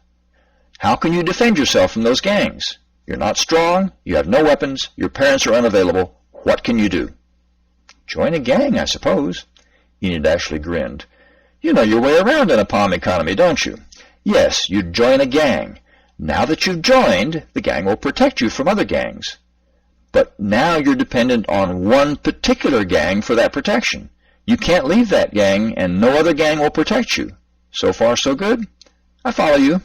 How can you defend yourself from those gangs? You're not strong, you have no weapons, your parents are unavailable. What can you do? Join a gang, I suppose. Enid actually grinned. You know your way around in a palm economy, don't you? Yes, you'd join a gang. Now that you've joined, the gang will protect you from other gangs. But now you're dependent on one particular gang for that protection. You can't leave that gang, and no other gang will protect you. So far, so good? I follow you.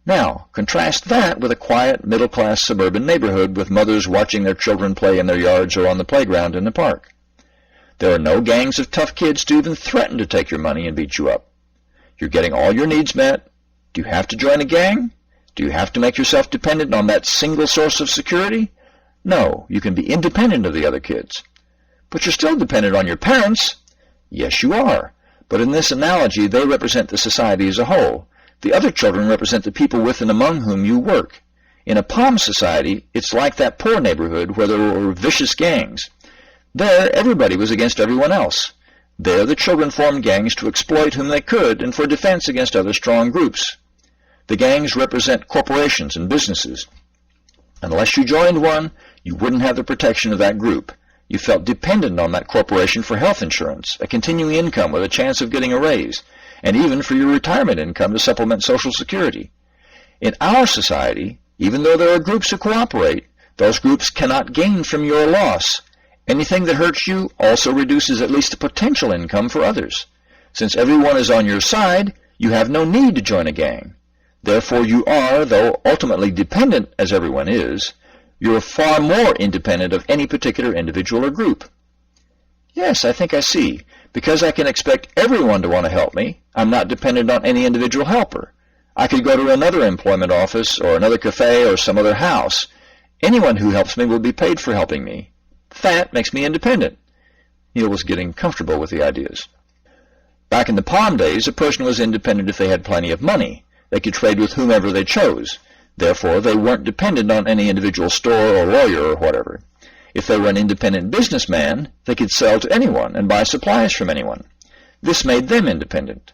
Now, contrast that with a quiet, middle-class suburban neighborhood with mothers watching their children play in their yards or on the playground in the park. There are no gangs of tough kids to even threaten to take your money and beat you up. You're getting all your needs met. Do you have to join a gang? Do you have to make yourself dependent on that single source of security? No, you can be independent of the other kids. But you're still dependent on your parents. Yes, you are. But in this analogy, they represent the society as a whole. The other children represent the people with and among whom you work. In a palm society, it's like that poor neighborhood where there were vicious gangs. There, everybody was against everyone else. There, the children formed gangs to exploit whom they could and for defense against other strong groups. The gangs represent corporations and businesses. Unless you joined one, you wouldn't have the protection of that group. You felt dependent on that corporation for health insurance, a continuing income with a chance of getting a raise, and even for your retirement income to supplement Social Security. In our society, even though there are groups who cooperate, those groups cannot gain from your loss. Anything that hurts you also reduces at least the potential income for others. Since everyone is on your side, you have no need to join a gang. Therefore you are, though ultimately dependent as everyone is, you're far more independent of any particular individual or group. Yes, I think I see. Because I can expect everyone to want to help me, I'm not dependent on any individual helper. I could go to another employment office or another cafe or some other house. Anyone who helps me will be paid for helping me. That makes me independent. Neil was getting comfortable with the ideas. Back in the palm days, a person was independent if they had plenty of money. They could trade with whomever they chose. Therefore, they weren't dependent on any individual store or lawyer or whatever. If they were an independent businessman, they could sell to anyone and buy supplies from anyone. This made them independent.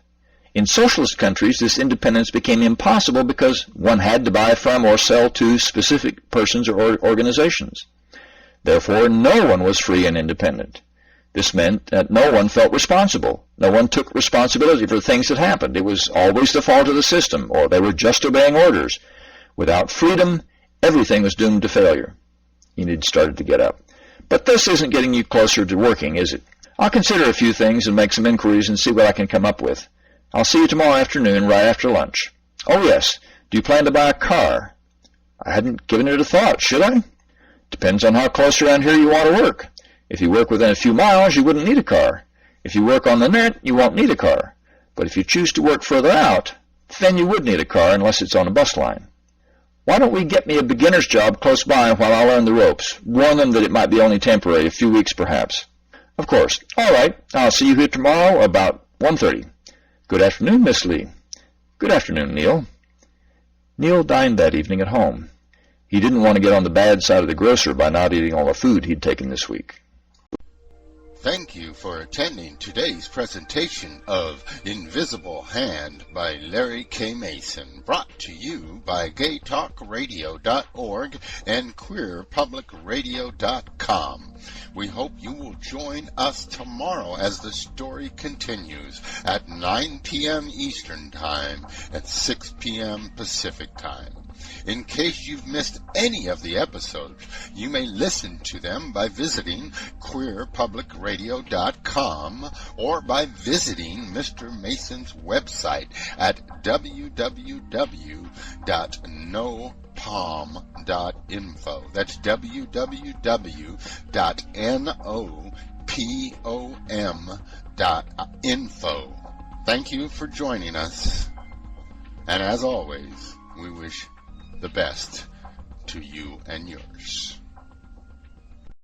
In socialist countries, this independence became impossible because one had to buy from or sell to specific persons or organizations. Therefore, no one was free and independent. This meant that no one felt responsible. No one took responsibility for things that happened. It was always the fault of the system, or they were just obeying orders. Without freedom, everything was doomed to failure. Enid started to get up. But this isn't getting you closer to working, is it? I'll consider a few things and make some inquiries and see what I can come up with. I'll see you tomorrow afternoon right after lunch. Oh, yes. Do you plan to buy a car? I hadn't given it a thought. Should I? Depends on how close around here you want to work. If you work within a few miles, you wouldn't need a car. If you work on the net, you won't need a car. But if you choose to work further out, then you would need a car unless it's on a bus line. Why don't we get me a beginner's job close by while I learn the ropes? Warn them that it might be only temporary, a few weeks perhaps. Of course. All right. I'll see you here tomorrow about 1:30. Good afternoon, Miss Lee. Good afternoon, Neil. Neil dined that evening at home. He didn't want to get on the bad side of the grocer by not eating all the food he'd taken this week.
Thank you for attending today's presentation of Invisible Hand by Larry K. Mason, brought to you by gaytalkradio.org and queerpublicradio.com. We hope you will join us tomorrow as the story continues at 9 p.m. Eastern Time at 6 p.m. Pacific Time. In case you've missed any of the episodes, you may listen to them by visiting queerpublicradio.com or by visiting Mr. Mason's website at www.nopom.info. That's www.nopom.info. Thank you for joining us. And as always, we wish the best to you and yours.